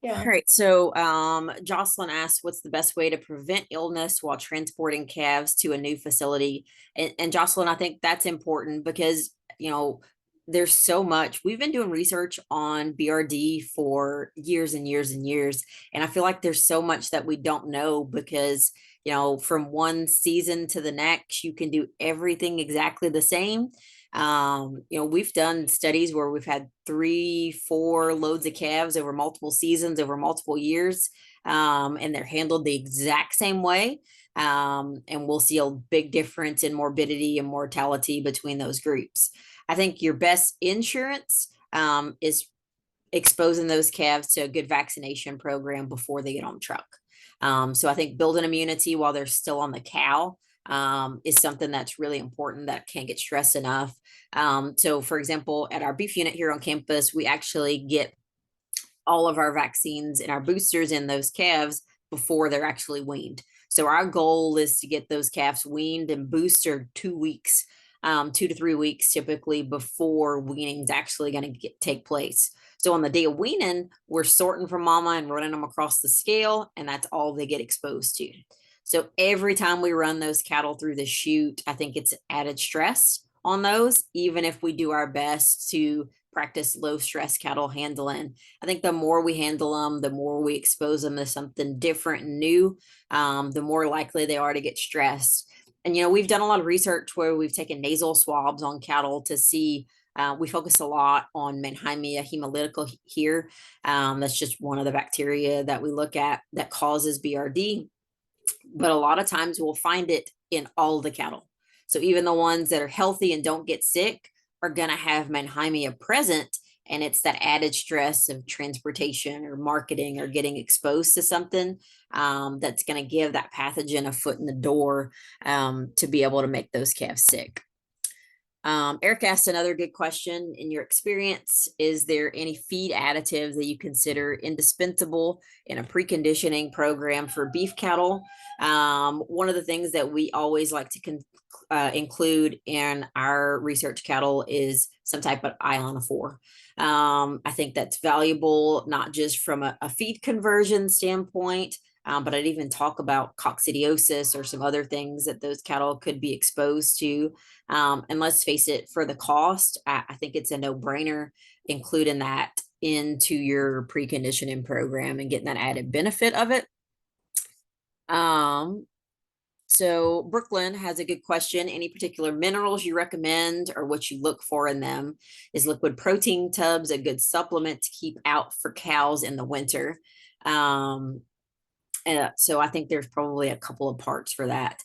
Yeah. All right. So Jocelyn asked, what's the best way to prevent illness while transporting calves to a new facility? And Jocelyn, I think that's important, because, there's so much. We've been doing research on BRD for years and years and years. And I feel like there's so much that we don't know, because, from one season to the next, you can do everything exactly the same. We've done studies where we've had 3-4 loads of calves over multiple seasons, over multiple years, and they're handled the exact same way. And we'll see a big difference in morbidity and mortality between those groups. I think your best insurance is exposing those calves to a good vaccination program before they get on the truck. So I think building immunity while they're still on the cow is something that's really important, that can't get stressed enough. So for example, at our beef unit here on campus, we actually get all of our vaccines and our boosters in those calves before they're actually weaned. So our goal is to get those calves weaned and boosted 2 weeks, 2 to 3 weeks typically, before weaning is actually going to take place. So on the day of weaning, we're sorting from mama and running them across the scale, and that's all they get exposed to. So every time we run those cattle through the chute, I think it's added stress on those, even if we do our best to practice low stress cattle handling. I think the more we handle them, the more we expose them to something different and new, the more likely they are to get stressed. And, we've done a lot of research where we've taken nasal swabs on cattle to see. We focus a lot on Mannheimia hemolytica here. That's just one of the bacteria that we look at that causes BRD. But a lot of times we'll find it in all the cattle. So even the ones that are healthy and don't get sick are going to have Mannheimia present. And it's that added stress of transportation or marketing or getting exposed to something that's going to give that pathogen a foot in the door to be able to make those calves sick. Eric asked another good question. In your experience, is there any feed additives that you consider indispensable in a preconditioning program for beef cattle? One of the things that we always like to include in our research cattle is some type of ionophore. I think that's valuable, not just from a feed conversion standpoint, but I'd even talk about coccidiosis or some other things that those cattle could be exposed to. And let's face it, for the cost, I think it's a no-brainer including that into your preconditioning program and getting that added benefit of it. So Brooklyn has a good question. Any particular minerals you recommend or what you look for in them? Is liquid protein tubs a good supplement to keep out for cows in the winter? So I think there's probably a couple of parts for that.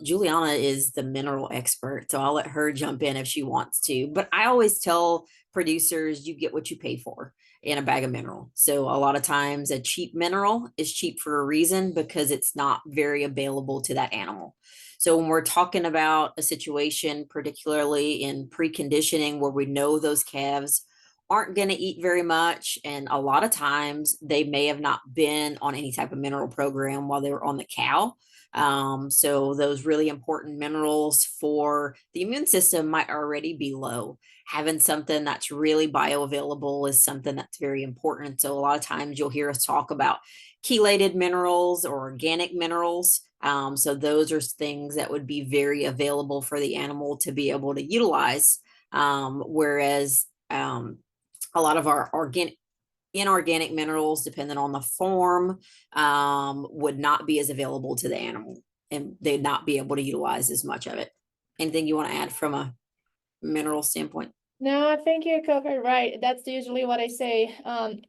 Juliana is the mineral expert, so I'll let her jump in if she wants to. But I always tell producers, you get what you pay for in a bag of mineral. So a lot of times a cheap mineral is cheap for a reason, because it's not very available to that animal. So when we're talking about a situation, particularly in preconditioning, where we know those calves aren't going to eat very much, and a lot of times they may have not been on any type of mineral program while they were on the cow. So those really important minerals for the immune system might already be low. Having something that's really bioavailable is something that's very important. So a lot of times you'll hear us talk about chelated minerals or organic minerals. So those are things that would be very available for the animal to be able to utilize. Whereas a lot of our inorganic minerals, depending on the form, would not be as available to the animal, and they'd not be able to utilize as much of it. Anything you want to add from a mineral standpoint? No, I think you covered right. That's usually what I say.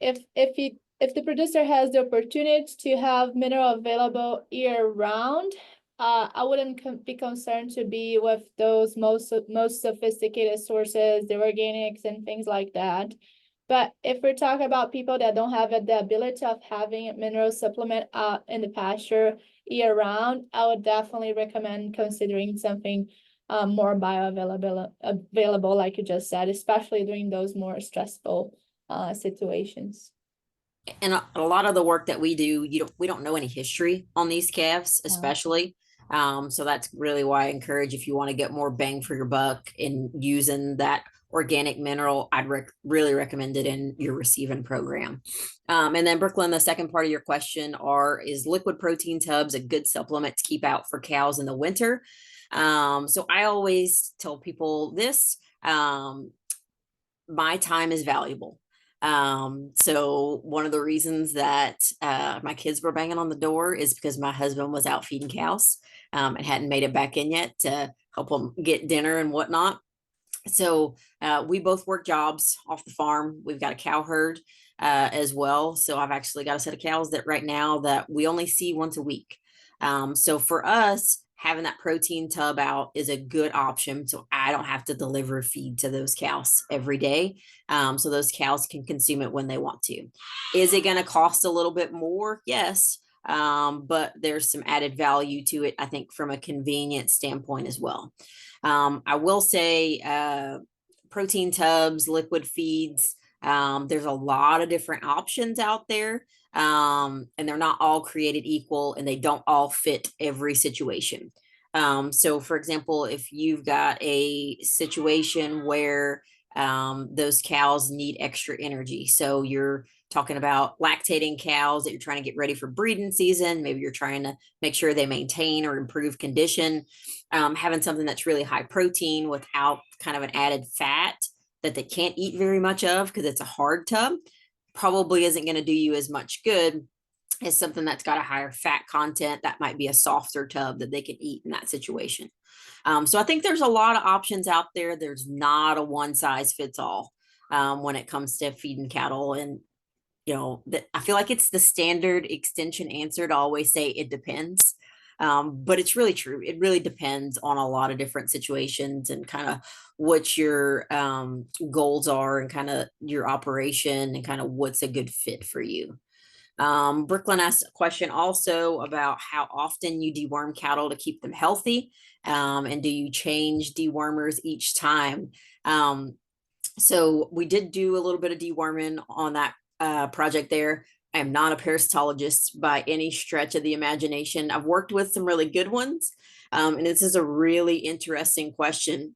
If the producer has the opportunity to have mineral available year round, I wouldn't be concerned to be with those most sophisticated sources, the organics and things like that. But if we're talking about people that don't have the ability of having a mineral supplement out in the pasture year round, I would definitely recommend considering something more available, like you just said, especially during those more stressful situations. And a lot of the work that we do, we don't know any history on these calves, especially. So that's really why I encourage, if you want to get more bang for your buck in using that organic mineral, I'd really recommend it in your receiving program. And then Brooklyn, the second part of your question is liquid protein tubs a good supplement to keep out for cows in the winter? So I always tell people this, my time is valuable. So one of the reasons that my kids were banging on the door is because my husband was out feeding cows and hadn't made it back in yet to help them get dinner and whatnot. So we both work jobs off the farm. We've got a cow herd as well. So I've actually got a set of cows that right now that we only see once a week. So for us, having that protein tub out is a good option. So I don't have to deliver feed to those cows every day. So those cows can consume it when they want to. Is it going to cost a little bit more? Yes. But there's some added value to it, I think, from a convenience standpoint as well. I will say protein tubs, liquid feeds, there's a lot of different options out there. And they're not all created equal, and they don't all fit every situation. So for example, if you've got a situation where those cows need extra energy, so you're talking about lactating cows that you're trying to get ready for breeding season, maybe you're trying to make sure they maintain or improve condition, having something that's really high protein without kind of an added fat that they can't eat very much of because it's a hard tub, probably isn't going to do you as much good as something that's got a higher fat content that might be a softer tub that they can eat in that situation. So I think there's a lot of options out there. There's not a one size fits all when it comes to feeding cattle. And I feel like it's the standard extension answer to always say it depends. But it's really true. It really depends on a lot of different situations and kind of what your goals are and kind of your operation and kind of what's a good fit for you. Brooklyn asked a question also about how often you deworm cattle to keep them healthy. And do you change dewormers each time? So we did do a little bit of deworming on that project there. I am not a parasitologist by any stretch of the imagination. I've worked with some really good ones. And this is a really interesting question.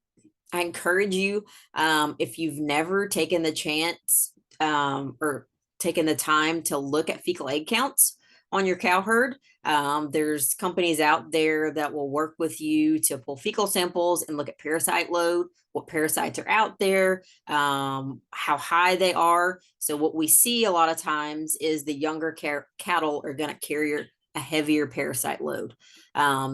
I encourage you, if you've never taken the chance or taken the time to look at fecal egg counts on your cow herd, there's companies out there that will work with you to pull fecal samples and look at parasite load, what parasites are out there, how high they are. So what we see a lot of times is the younger cattle are going to carry a heavier parasite load.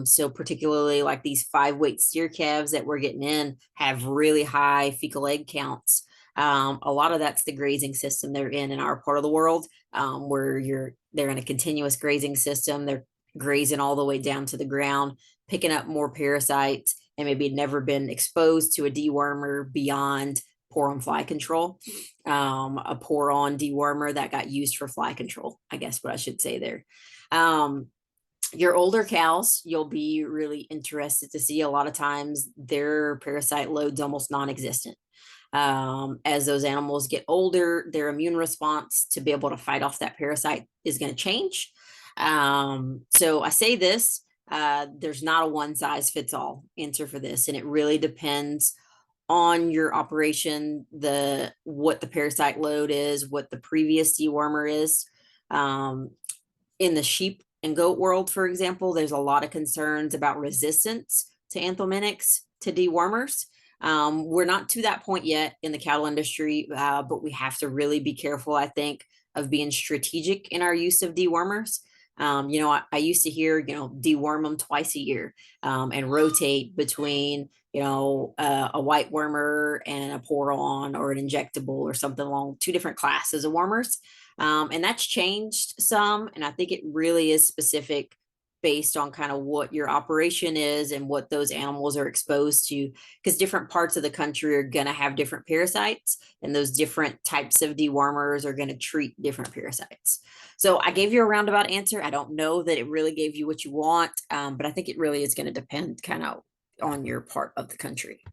So particularly like these 5-weight steer calves that we're getting in have really high fecal egg counts. A lot of that's the grazing system they're in our part of the world, where they're in a continuous grazing system. They're grazing all the way down to the ground, picking up more parasites, and maybe never been exposed to a dewormer beyond pour-on fly control, a pour-on dewormer that got used for fly control, I guess what I should say there. Your older cows, you'll be really interested to see a lot of times their parasite load's almost non-existent. As those animals get older, their immune response to be able to fight off that parasite is going to change. So I say this, there's not a one size fits all answer for this, and it really depends on your operation, what the parasite load is, what the previous dewormer is. In the sheep and goat world, for example, there's a lot of concerns about resistance to anthelmintics, to dewormers. We're not to that point yet in the cattle industry, but we have to really be careful, I think, of being strategic in our use of dewormers. I used to hear, deworm them twice a year, and rotate between, a white wormer and a pour-on or an injectable or something along two different classes of wormers. And that's changed some. And I think it really is specific based on kind of what your operation is and what those animals are exposed to, because different parts of the country are going to have different parasites, and those different types of dewormers are going to treat different parasites. So I gave you a roundabout answer. I don't know that it really gave you what you want, but I think it really is going to depend kind of on your part of the country.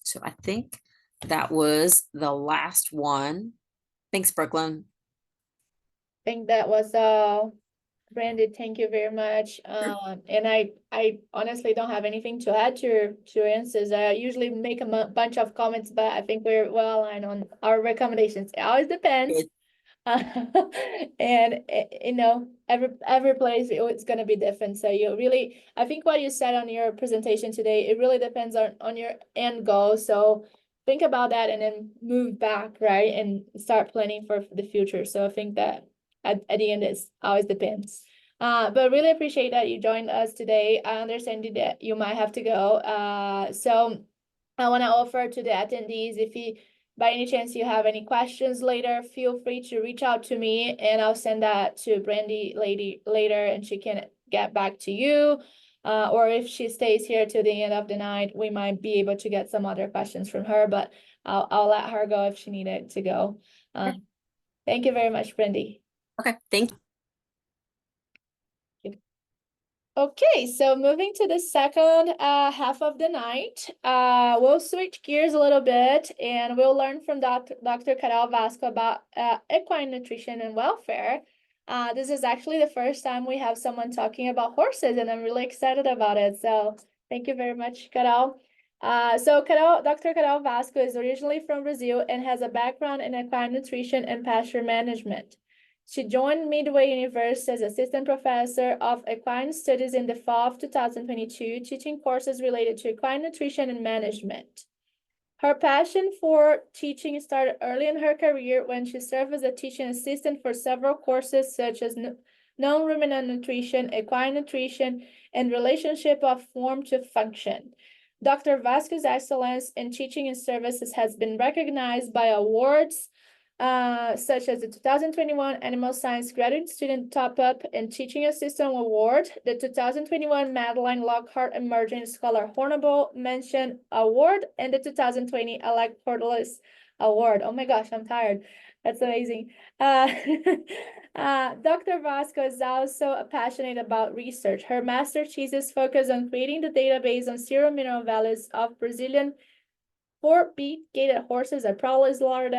So I think that was the last one. Thanks, Brooklyn. I think that was Brandi, thank you very much. And I honestly don't have anything to add to your answers. I usually make a bunch of comments, but I think we're well aligned on our recommendations. It always depends. And every place it's going to be different. So I think what you said on your presentation today, it really depends on your end goal. So think about that and then move back, right? And start planning for the future. So I think that at the end, it always depends. But really appreciate that you joined us today. I understand that you might have to go. So I want to offer to the attendees, if you, by any chance you have any questions later, feel free to reach out to me, and I'll send that to Brandi later, and she can get back to you. Or if she stays here till the end of the night, we might be able to get some other questions from her, but I'll let her go if she needed to go. Thank you very much, Brandi. Okay, thank you. Okay, so moving to the second half of the night, we'll switch gears a little bit, and we'll learn from Dr. Carol Vasco about equine nutrition and welfare. This is actually the first time we have someone talking about horses, and I'm really excited about it. So thank you very much, Carol. Dr. Carol Vasco is originally from Brazil and has a background in equine nutrition and pasture management. She joined Midway University as assistant professor of equine studies in the fall of 2022, teaching courses related to equine nutrition and management. Her passion for teaching started early in her career when she served as a teaching assistant for several courses such as non-ruminant nutrition, equine nutrition, and relationship of form to function. Dr. Vasco's excellence in teaching and services has been recognized by awards such as the 2021 Animal Science Graduate Student Top-Up and Teaching Assistant Award, the 2021 Madeline Lockhart Emerging Scholar Honorable Mention Award, and the 2020 Alec Portales Award. Oh my gosh, I'm tired. That's amazing. Dr. Vasco is also passionate about research. Her master thesis focused on creating the database on serum mineral values of Brazilian 4B gated horses. I probably slaughtered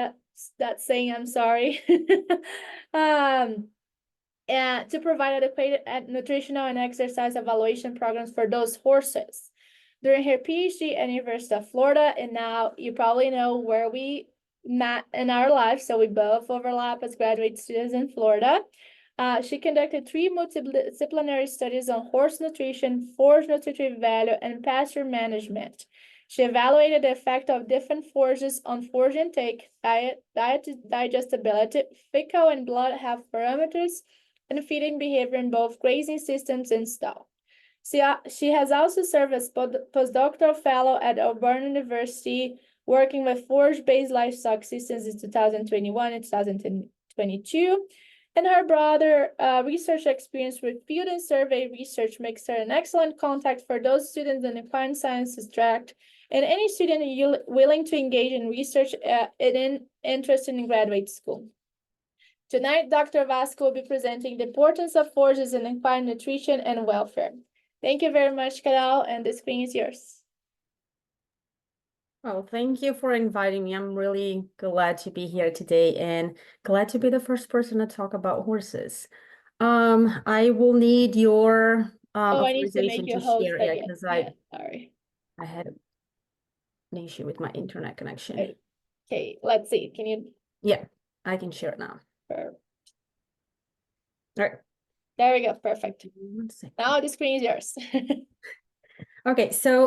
that saying, I'm sorry. And to provide adequate nutritional and exercise evaluation programs for those horses. During her Ph.D. at University of Florida, and now you probably know where we met in our lives, so we both overlap as graduate students in Florida. She conducted 3 multidisciplinary studies on horse nutrition, forage nutritive value, and pasture management. She evaluated the effect of different forages on forage intake, diet digestibility, fecal and blood health parameters, and feeding behavior in both grazing systems and stall. She has also served as postdoctoral fellow at Auburn University, working with forage-based livestock systems in 2021 and 2022. And her broader research experience with field and survey research makes her an excellent contact for those students in the equine sciences track and any student willing to engage in research and interested in graduate school. Tonight, Dr. Vasco will be presenting the importance of forages in equine nutrition and welfare. Thank you very much, Carol, and the screen is yours. Well, thank you for inviting me. I'm really glad to be here today and glad to be the first person to talk about horses. I will need your I need to make authorization you to host share it again. because Sorry. I had an issue with my internet connection. Okay, let's see. Can you? Yeah, I can share it now. Perfect. All right. There we go. Perfect. 1 second. Now the screen is yours. Okay, so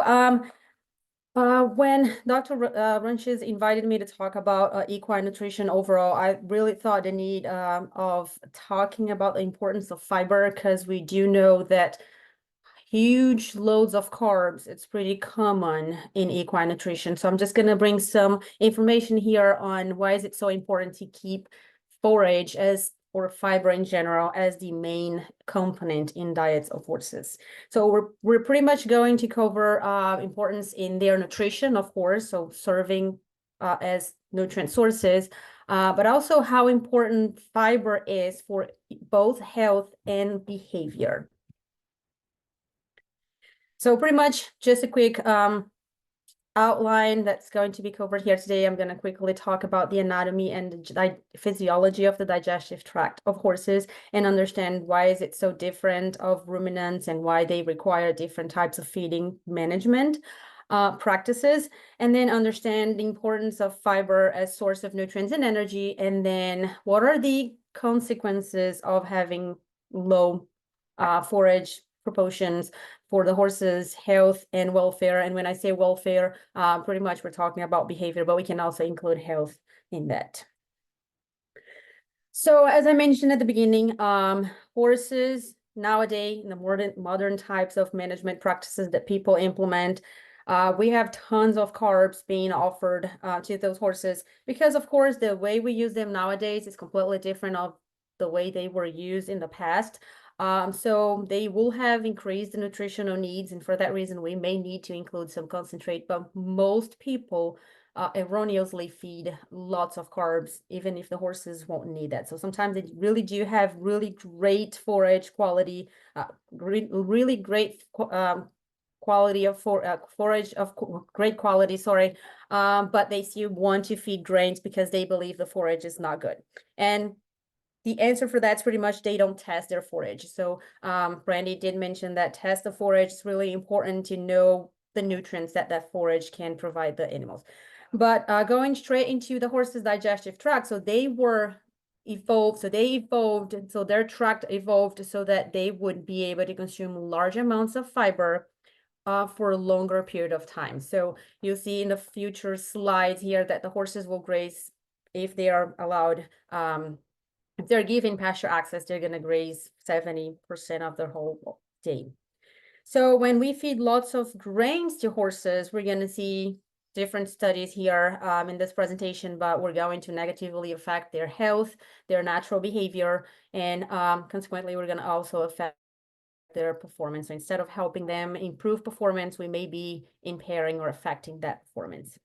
when Dr. RancHER invited me to talk about equine nutrition overall, I really thought the need of talking about the importance of fiber, because we do know that huge loads of carbs, it's pretty common in equine nutrition. So I'm just going to bring some information here on why is it so important to keep forage or fiber in general as the main component in diets of horses. So we're pretty much going to cover importance in their nutrition, of course, so serving as nutrient sources, but also how important fiber is for both health and behavior. So pretty much just a quick outline that's going to be covered here today. I'm going to quickly talk about the anatomy and the physiology of the digestive tract of horses and understand why is it so different of ruminants and why they require different types of feeding management practices, and then understand the importance of fiber as source of nutrients and energy, and then what are the consequences of having low forage proportions for the horse's health and welfare. And when I say welfare, pretty much we're talking about behavior, but we can also include health in that. So as I mentioned at the beginning, horses nowadays, in the modern types of management practices that people implement, we have tons of carbs being offered to those horses because, of course, the way we use them nowadays is completely different of the way they were used in the past. So they will have increased nutritional needs, and for that reason, we may need to include some concentrate, but most people erroneously feed lots of carbs, even if the horses won't need that. So sometimes they really do have really great forage quality, really great quality of forage of great quality, sorry, but they still want to feed grains because they believe the forage is not good. And the answer for that's pretty much they don't test their forage. So Brandi did mention that test the forage is really important to know the nutrients that forage can provide the animals. But going straight into the horse's digestive tract, so they were evolved, so their tract evolved so that they would be able to consume large amounts of fiber for a longer period of time. So you'll see in the future slides here that the horses will graze if they are allowed. If they're given pasture access, they're going to graze 70% of their whole day. So when we feed lots of grains to horses, we're going to see different studies here in this presentation, but we're going to negatively affect their health, their natural behavior, and consequently, we're going to also affect their performance. So instead of helping them improve performance, we may be impairing or affecting that performance.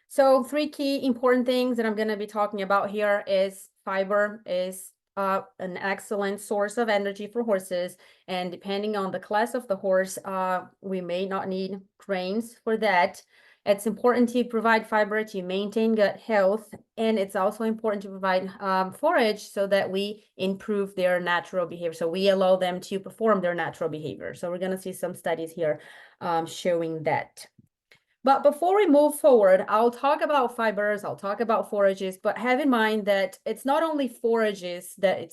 So 3 key important things that I'm going to be talking about here is fiber is an excellent source of energy for horses. And depending on the class of the horse, we may not need grains for that. It's important to provide fiber to maintain gut health. And it's also important to provide forage so that we improve their natural behavior. So we allow them to perform their natural behavior. So we're going to see some studies here showing that. But before we move forward, I'll talk about fibers, I'll talk about forages, but have in mind that it's not only forages that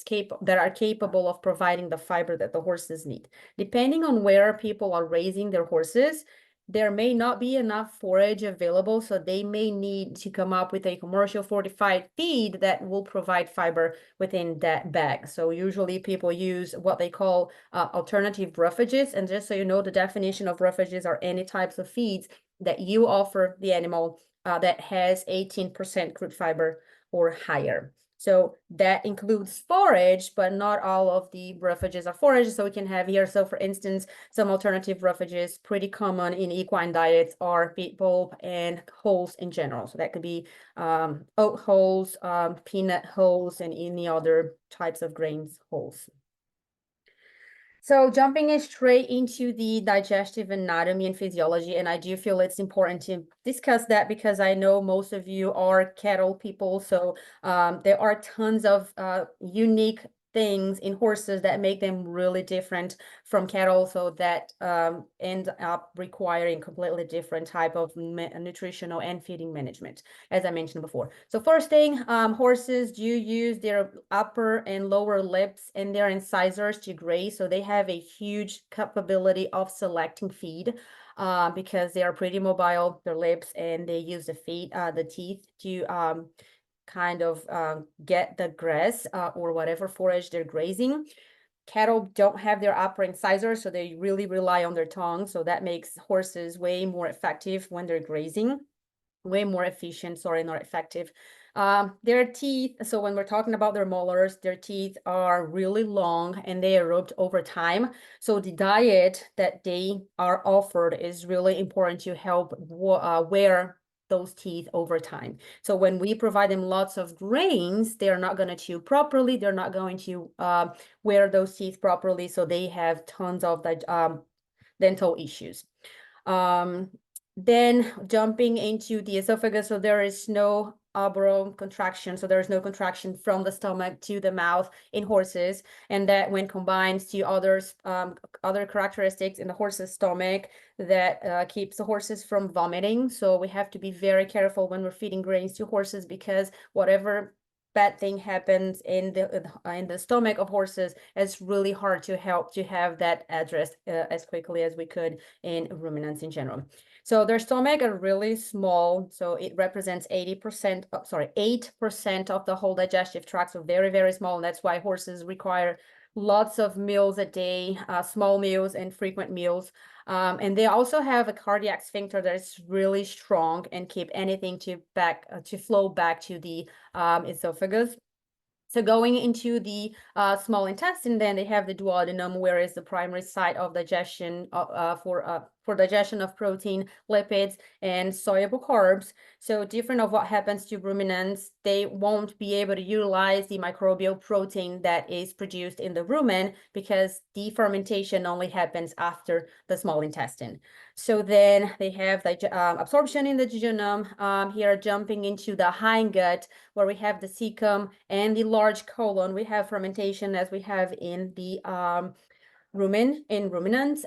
are capable of providing the fiber that the horses need. Depending on where people are raising their horses, there may not be enough forage available, so they may need to come up with a commercial fortified feed that will provide fiber within that bag. So usually people use what they call alternative roughages, and just so you know, the definition of roughages are any types of feeds that you offer the animal that has 18% crude fiber or higher. So that includes forage, but not all of the roughages are forages. So we can have here, so for instance, some alternative roughages pretty common in equine diets are beet bulb and hulls in general. So that could be oat hulls, peanut hulls, and any other types of grains hulls. So jumping in straight into the digestive anatomy and physiology, and I do feel it's important to discuss that because I know most of you are cattle people. So there are tons of unique things in horses that make them really different from cattle, so that end up requiring completely different type of nutritional and feeding management, as I mentioned before. So first thing, horses do use their upper and lower lips and their incisors to graze, so they have a huge capability of selecting feed because they are pretty mobile, their lips, and they use the teeth to kind of get the grass or whatever forage they're grazing. Cattle don't have their upper incisors, so they really rely on their tongue. So that makes horses way more effective when they're grazing, way more efficient, sorry, not effective. Their teeth, so when we're talking about their molars, their teeth are really long and they erupt over time. So the diet that they are offered is really important to help wear those teeth over time. So when we provide them lots of grains, they're not going to chew properly. They're not going to wear those teeth properly. So they have tons of dental issues. Then jumping into the esophagus, so there is no abdominal contraction, so there is no contraction from the stomach to the mouth in horses, and that when combined to other characteristics in the horse's stomach, that keeps the horses from vomiting. So we have to be very careful when we're feeding grains to horses, because whatever bad thing happens in the stomach of horses, it's really hard to help to have that addressed as quickly as we could in ruminants in general. So their stomach are really small, so it represents 8% of the whole digestive tract, so very, very small, and that's why horses require lots of meals a day, small meals and frequent meals. And they also have a cardiac sphincter that is really strong and keep anything to flow back to the esophagus. So going into the small intestine, then they have the duodenum, where is the primary site of digestion for digestion of protein, lipids, and soluble carbs. So different of what happens to ruminants, they won't be able to utilize the microbial protein that is produced in the rumen because the fermentation only happens after the small intestine. So then they have the absorption in the jejunum. Here jumping into the hindgut, where we have the cecum and the large colon. We have fermentation as we have in the ruminants.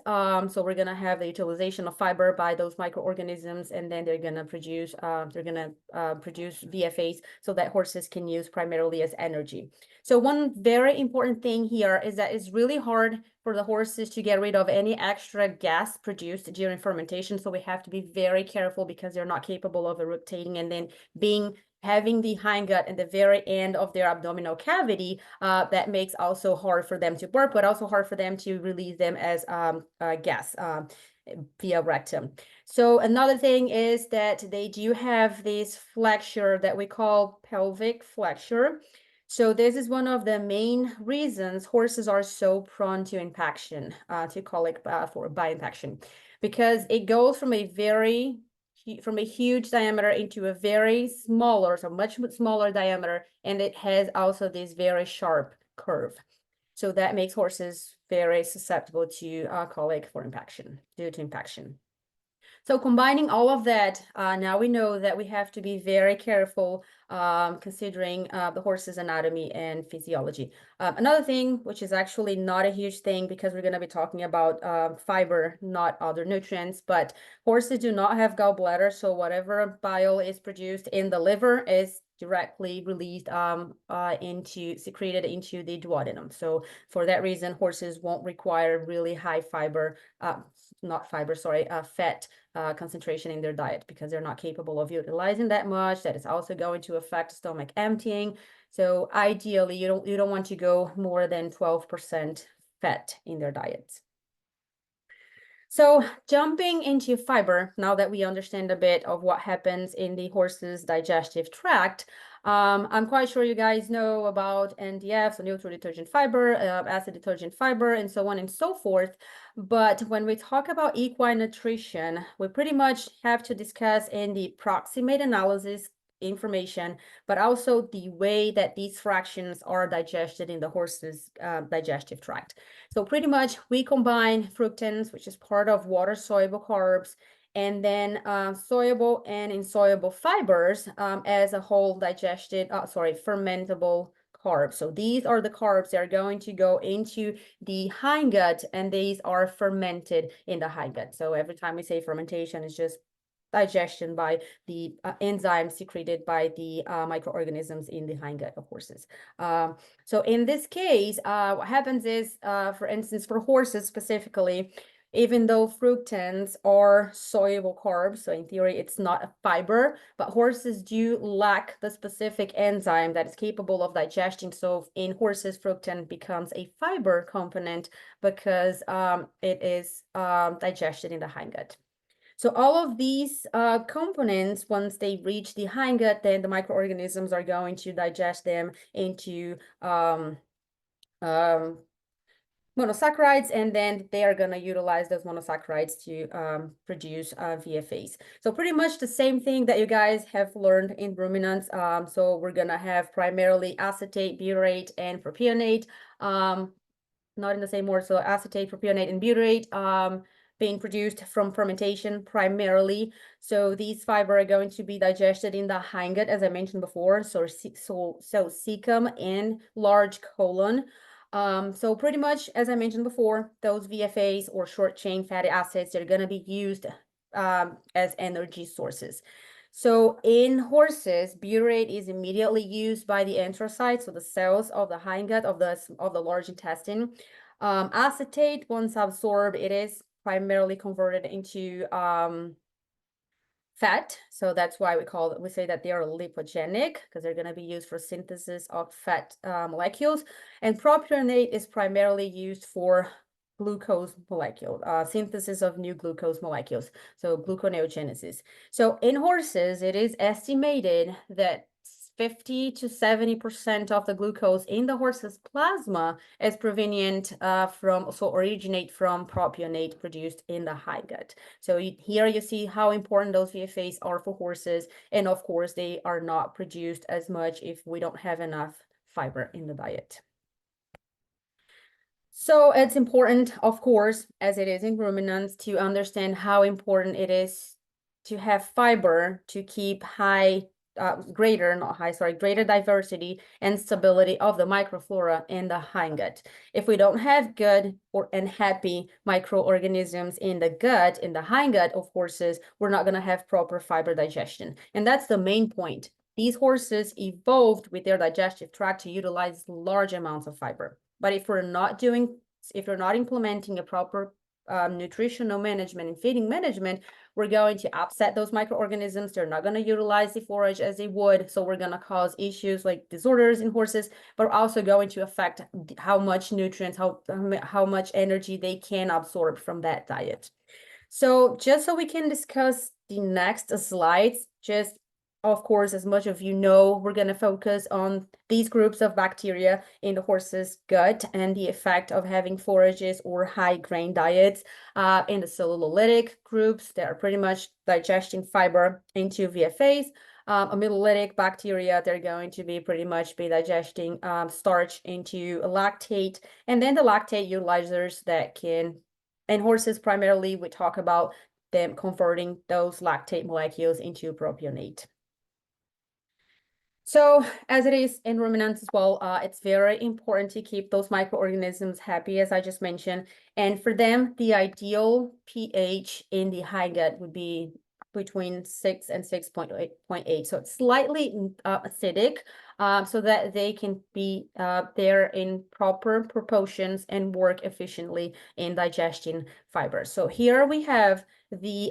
So we're gonna have the utilization of fiber by those microorganisms, and then they're gonna produce VFAs so that horses can use primarily as energy. So one very important thing here is that it's really hard for the horses to get rid of any extra gas produced during fermentation. So we have to be very careful because they're not capable of eructating and then having the hindgut at the very end of their abdominal cavity, that makes also hard for them to burp, but also hard for them to release them as gas via rectum. So another thing is that they do have this flexure that we call pelvic flexure. So this is one of the main reasons horses are so prone to impaction, to colic by impaction, because it goes from a huge diameter into a very smaller, so much smaller diameter, and it has also this very sharp curve. So that makes horses very susceptible to colic due to impaction. So combining all of that, now we know that we have to be very careful considering the horse's anatomy and physiology. Another thing, which is actually not a huge thing because we're going to be talking about fiber, not other nutrients, but horses do not have gallbladder, so whatever bile is produced in the liver is directly released secreted into the duodenum. So for that reason, horses won't require really high fiber, fat concentration in their diet because they're not capable of utilizing that much. That is also going to affect stomach emptying. So ideally, you don't want to go more than 12% fat in their diets. So jumping into fiber, now that we understand a bit of what happens in the horse's digestive tract, I'm quite sure you guys know about NDF, so neutral detergent fiber, acid detergent fiber, and so on and so forth. But when we talk about equine nutrition, we pretty much have to discuss in the proximate analysis information, but also the way that these fractions are digested in the horse's digestive tract. So pretty much we combine fructans, which is part of water-soluble carbs, and then soluble and insoluble fibers as a whole digested, fermentable carbs. So these are the carbs that are going to go into the hindgut, and these are fermented in the hindgut. So every time we say fermentation, it's just digestion by the enzymes secreted by the microorganisms in the hindgut of horses. So in this case, what happens is, for instance, for horses specifically, even though fructans are soluble carbs, so in theory it's not a fiber, but horses do lack the specific enzyme that is capable of digesting. So in horses, fructan becomes a fiber component because it is digested in the hindgut. So all of these components, once they reach the hindgut, then the microorganisms are going to digest them into monosaccharides, and then they are going to utilize those monosaccharides to produce VFAs. So pretty much the same thing that you guys have learned in ruminants. So we're going to have primarily acetate, butyrate, and propionate. Not in the same order, so acetate, propionate, and butyrate being produced from fermentation primarily. So these fiber are going to be digested in the hindgut, as I mentioned before, so cecum and large colon. So pretty much, as I mentioned before, those VFAs or short chain fatty acids are going to be used as energy sources. So in horses, butyrate is immediately used by the enterocytes, so the cells of the hindgut of the large intestine. Acetate, once absorbed, it is primarily converted into fat. So that's why we say that they are lipogenic, because they're going to be used for synthesis of fat molecules. And propionate is primarily used for glucose molecule, synthesis of new glucose molecules, so gluconeogenesis. So in horses, it is estimated that 50 to 70% of the glucose in the horse's plasma is originate from propionate produced in the hindgut. So here you see how important those VFAs are for horses, and of course they are not produced as much if we don't have enough fiber in the diet. So it's important, of course, as it is in ruminants, to understand how important it is to have fiber to keep greater diversity and stability of the microflora in the hindgut. If we don't have good and happy microorganisms in the gut, in the hindgut of horses, we're not going to have proper fiber digestion. And that's the main point. These horses evolved with their digestive tract to utilize large amounts of fiber. But if we're not implementing a proper nutritional management and feeding management, we're going to upset those microorganisms. They're not going to utilize the forage as they would. So we're going to cause issues like disorders in horses, but we're also going to affect how much nutrients, how much energy they can absorb from that diet. So just so we can discuss the next slides, of course, as much of you know, we're going to focus on these groups of bacteria in the horse's gut and the effect of having forages or high grain diets in the cellulolytic groups that are pretty much digesting fiber into VFAs. Amylolytic bacteria, they're going to be pretty much digesting starch into lactate, and then the lactate utilizers that can, in horses primarily, we talk about them converting those lactate molecules into propionate. So as it is in ruminants as well, it's very important to keep those microorganisms happy, as I just mentioned. And for them, the ideal pH in the hindgut would be between 6 and 6.8. So it's slightly acidic, so that they can be there in proper proportions and work efficiently in digesting fiber. So here we have the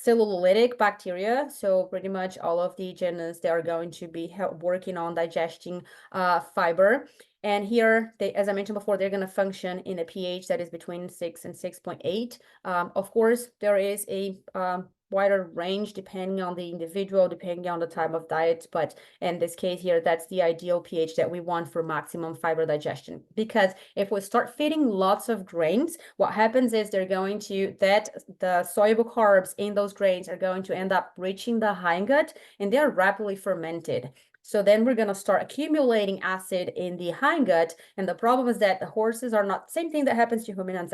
cellulolytic bacteria. So pretty much all of the genus, they are going to be working on digesting fiber. And here, they, as I mentioned before, they're going to function in a pH that is between 6 and 6.8. Of course, there is a wider range depending on the individual, depending on the type of diet. But in this case here, that's the ideal pH that we want for maximum fiber digestion. Because if we start feeding lots of grains, what happens is they're going to, the soluble carbs in those grains are going to end up reaching the hindgut, and they're rapidly fermented. So then we're going to start accumulating acid in the hindgut. And the problem is that the horses are not, same thing that happens to ruminants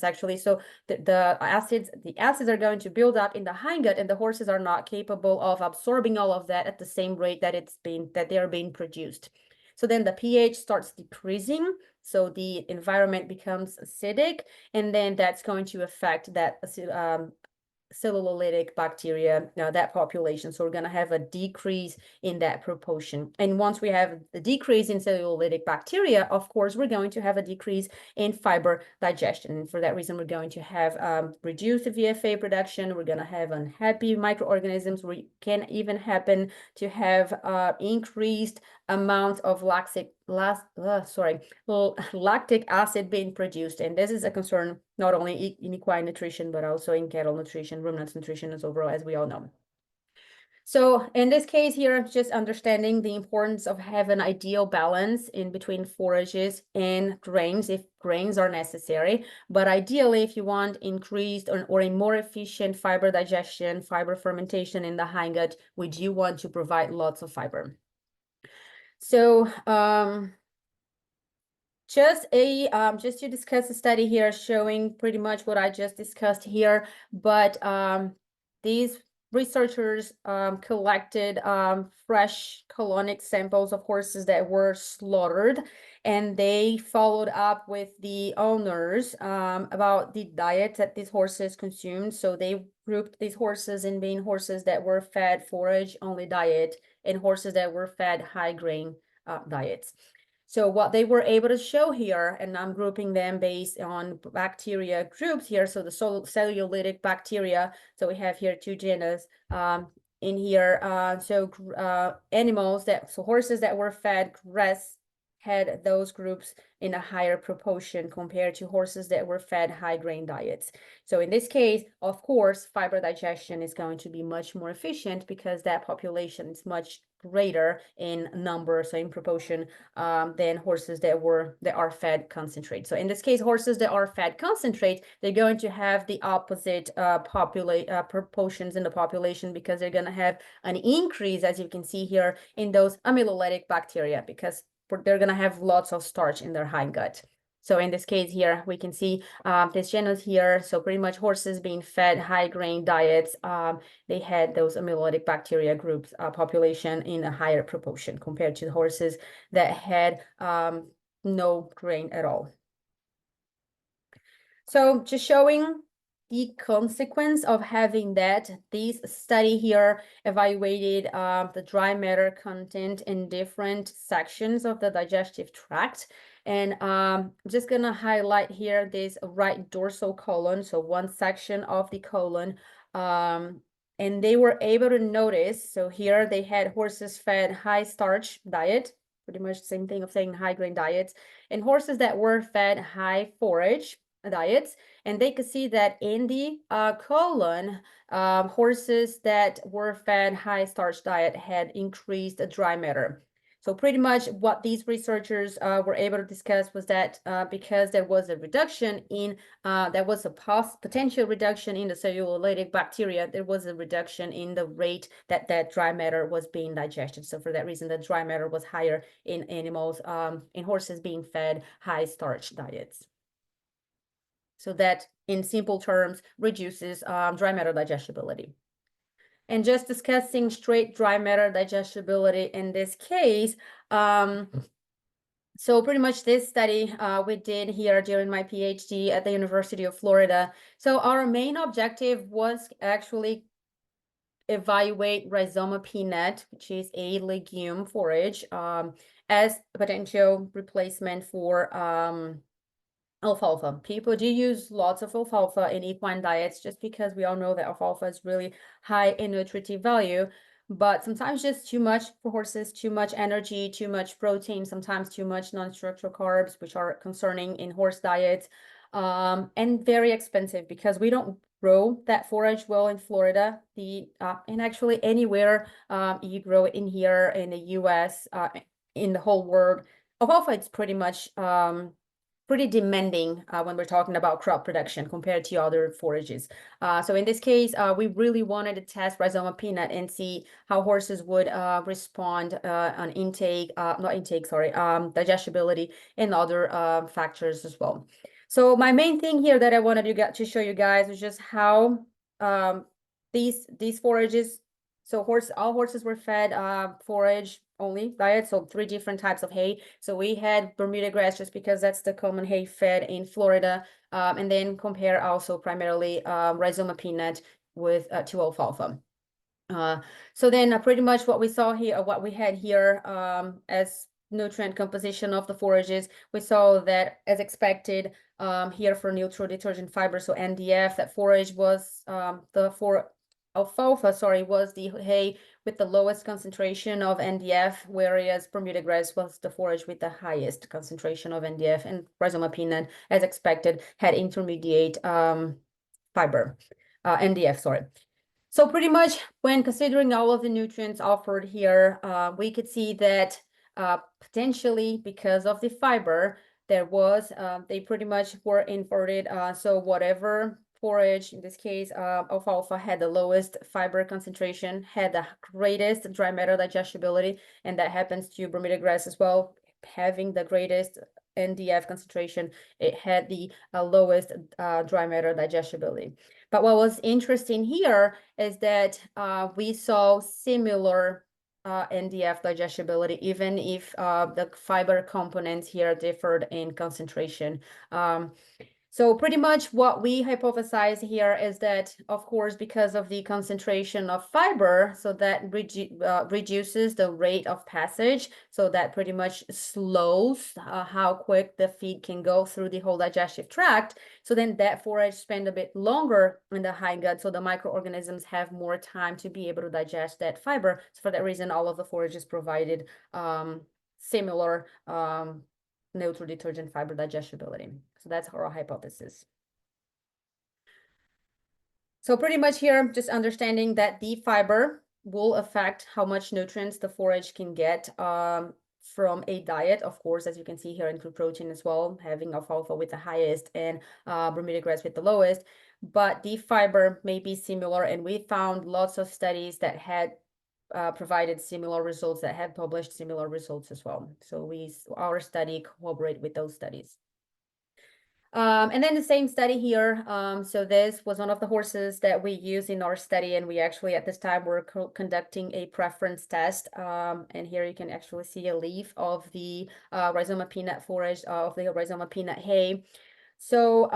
actually. So the acids are going to build up in the hindgut, and the horses are not capable of absorbing all of that at the same rate that they are being produced. So then the pH starts decreasing. So the environment becomes acidic, and then that's going to affect that cellulolytic bacteria, that population. So we're going to have a decrease in that proportion. And once we have the decrease in cellulolytic bacteria, of course, we're going to have a decrease in fiber digestion. And for that reason, we're going to have reduced VFA production. We're going to have unhappy microorganisms. We can even happen to have increased amount of lactic acid being produced. And this is a concern not only in equine nutrition, but also in cattle nutrition, ruminants nutrition as overall, as we all know. So in this case here, just understanding the importance of having an ideal balance in between forages and grains, if grains are necessary. But ideally, if you want increased or a more efficient fiber digestion, fiber fermentation in the hindgut, we do want to provide lots of fiber. So just to discuss a study here showing pretty much what I just discussed here, but these researchers collected fresh colonic samples of horses that were slaughtered, and they followed up with the owners about the diet that these horses consumed. So they grouped these horses in being horses that were fed forage only diet and horses that were fed high grain diets. So what they were able to show here, and I'm grouping them based on bacteria groups here. So the cellulolytic bacteria. So we have here two genus in here. Horses that were fed grass had those groups in a higher proportion compared to horses that were fed high grain diets. So in this case, of course, fiber digestion is going to be much more efficient because that population is much greater in number, so in proportion, than horses that are fed concentrate. So in this case, horses that are fed concentrate, they're going to have the opposite proportions in the population, because they're going to have an increase, as you can see here, in those amylolytic bacteria, because they're going to have lots of starch in their hindgut. So in this case here, we can see this genus here. So pretty much horses being fed high grain diets, they had those amylolytic bacteria groups population in a higher proportion compared to the horses that had no grain at all. So just showing the consequence of having that, this study here evaluated the dry matter content in different sections of the digestive tract. And I'm just gonna highlight here this right dorsal colon, so one section of the colon. And they were able to notice, so here they had horses fed high starch diet, pretty much the same thing of saying high grain diets, and horses that were fed high forage diets. And they could see that in the colon, horses that were fed high starch diet had increased dry matter. So pretty much what these researchers were able to discuss was that because there was a reduction in, there was a potential reduction in the cellulolytic bacteria, there was a reduction in the rate that dry matter was being digested. So for that reason, the dry matter was higher in animals, in horses being fed high starch diets. So that, in simple terms, reduces dry matter digestibility. And just discussing straight dry matter digestibility in this case, so pretty much this study we did here during my PhD at the University of Florida. So our main objective was actually evaluate rhizoma peanut, which is a legume forage, as a potential replacement for Alfalfa. People do use lots of alfalfa in equine diets just because we all know that alfalfa is really high in nutritive value, but sometimes just too much for horses, too much energy, too much protein, sometimes too much non-structural carbs, which are concerning in horse diets, and very expensive because we don't grow that forage well in Florida, and actually anywhere you grow it in here in the US, in the whole world. Alfalfa, it's pretty much pretty demanding when we're talking about crop production compared to other forages. So in this case, we really wanted to test rhizoma peanut and see how horses would respond on intake, not intake, sorry, digestibility and other factors as well. So my main thing here that I wanted to show you guys is just how these forages, so all horses were fed forage only diet, so 3 different types of hay. So we had Bermuda grass just because that's the common hay fed in Florida, and then compare also primarily rhizoma peanut with to alfalfa. So then pretty much what we saw here, what we had here as nutrient composition of the forages, we saw that as expected here for neutral detergent fiber, so NDF, that forage was alfalfa, sorry, was the hay with the lowest concentration of NDF, whereas Bermuda grass was the forage with the highest concentration of NDF, and rhizoma peanut, as expected, had intermediate fiber, NDF, sorry. So pretty much when considering all of the nutrients offered here, we could see that potentially because of the fiber, there was, they pretty much were inverted. So whatever forage, in this case, alfalfa had the lowest fiber concentration, had the greatest dry matter digestibility, and that happens to Bermuda grass as well, having the greatest NDF concentration. It had the lowest dry matter digestibility. But what was interesting here is that we saw similar NDF digestibility, even if the fiber components here differed in concentration. So pretty much what we hypothesize here is that, of course, because of the concentration of fiber, so that reduces the rate of passage, so that pretty much slows how quick the feed can go through the whole digestive tract. So then that forage spend a bit longer in the hindgut, so the microorganisms have more time to be able to digest that fiber. So for that reason, all of the forages provided similar neutral detergent fiber digestibility. So that's our hypothesis. So pretty much here, just understanding that the fiber will affect how much nutrients the forage can get from a diet. Of course, as you can see here, include protein as well, having alfalfa with the highest and Bermuda grass with the lowest. But the fiber may be similar, and we found lots of studies that had provided similar results, that have published similar results as well. So our study corroborate with those studies. And then the same study here. So this was one of the horses that we use in our study, and we actually at this time were conducting a preference test. And here you can actually see a leaf of the rhizoma peanut forage, of the rhizoma peanut hay. So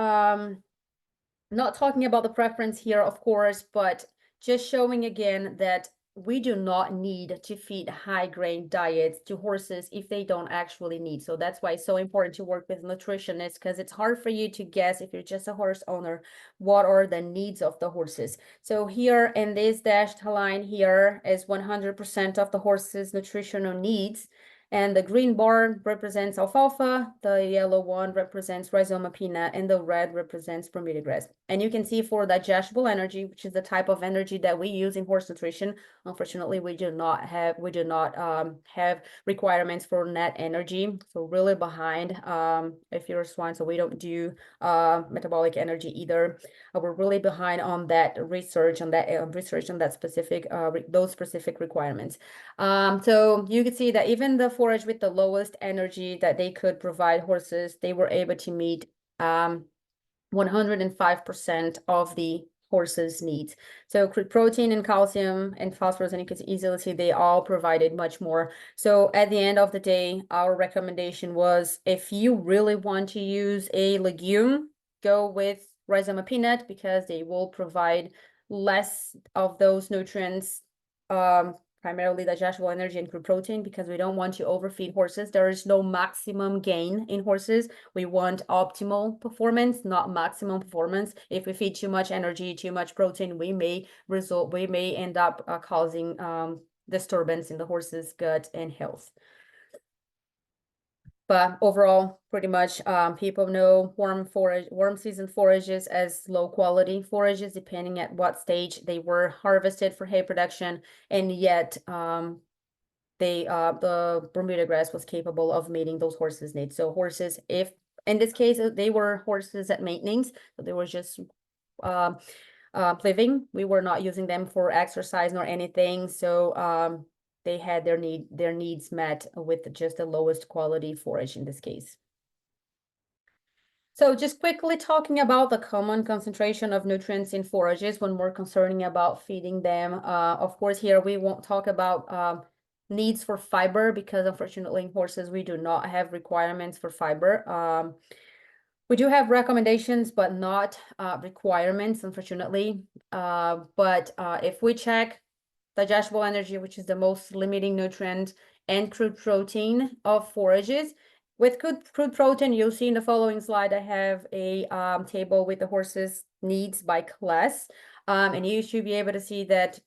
not talking about the preference here, of course, but just showing again that we do not need to feed high grain diets to horses if they don't actually need. So that's why it's so important to work with nutritionists, because it's hard for you to guess, if you're just a horse owner, what are the needs of the horses. So here in this dashed line here is 100% of the horse's nutritional needs. And the green bar represents alfalfa, the yellow one represents rhizoma peanut, and the red represents Bermuda grass. And you can see for digestible energy, which is the type of energy that we use in horse nutrition, unfortunately, we do not have requirements for net energy. So really behind if you're a swine, so we don't do metabolic energy either. We're really behind on that research, on that specific those specific requirements. So you can see that even the forage with the lowest energy that they could provide horses, they were able to meet 105% of the horses' needs. So protein and calcium and phosphorus, and you can easily see they all provided much more. So at the end of the day, our recommendation was, if you really want to use a legume, go with rhizoma peanut, because they will provide less of those nutrients primarily digestible energy and crude protein, because we don't want to overfeed horses. There is no maximum gain in horses. We want optimal performance, not maximum performance. If we feed too much energy, too much protein, we may end up causing disturbance in the horse's gut and health. But overall, pretty much people know warm season forages as low quality forages, depending at what stage they were harvested for hay production, and yet the Bermuda grass was capable of meeting those horses' needs. So horses, if in this case they were horses at maintenance, so they were just living. We were not using them for exercise nor anything. So they had their needs met with just the lowest quality forage in this case. So just quickly talking about the common concentration of nutrients in forages when we're concerning about feeding them. Of course, here we won't talk about needs for fiber, because unfortunately in horses we do not have requirements for fiber. We do have recommendations, but not requirements, unfortunately. But if we check digestible energy, which is the most limiting nutrient, and crude protein of forages. With crude protein, you'll see in the following slide, I have a table with the horse's needs by class. And you should be able to see that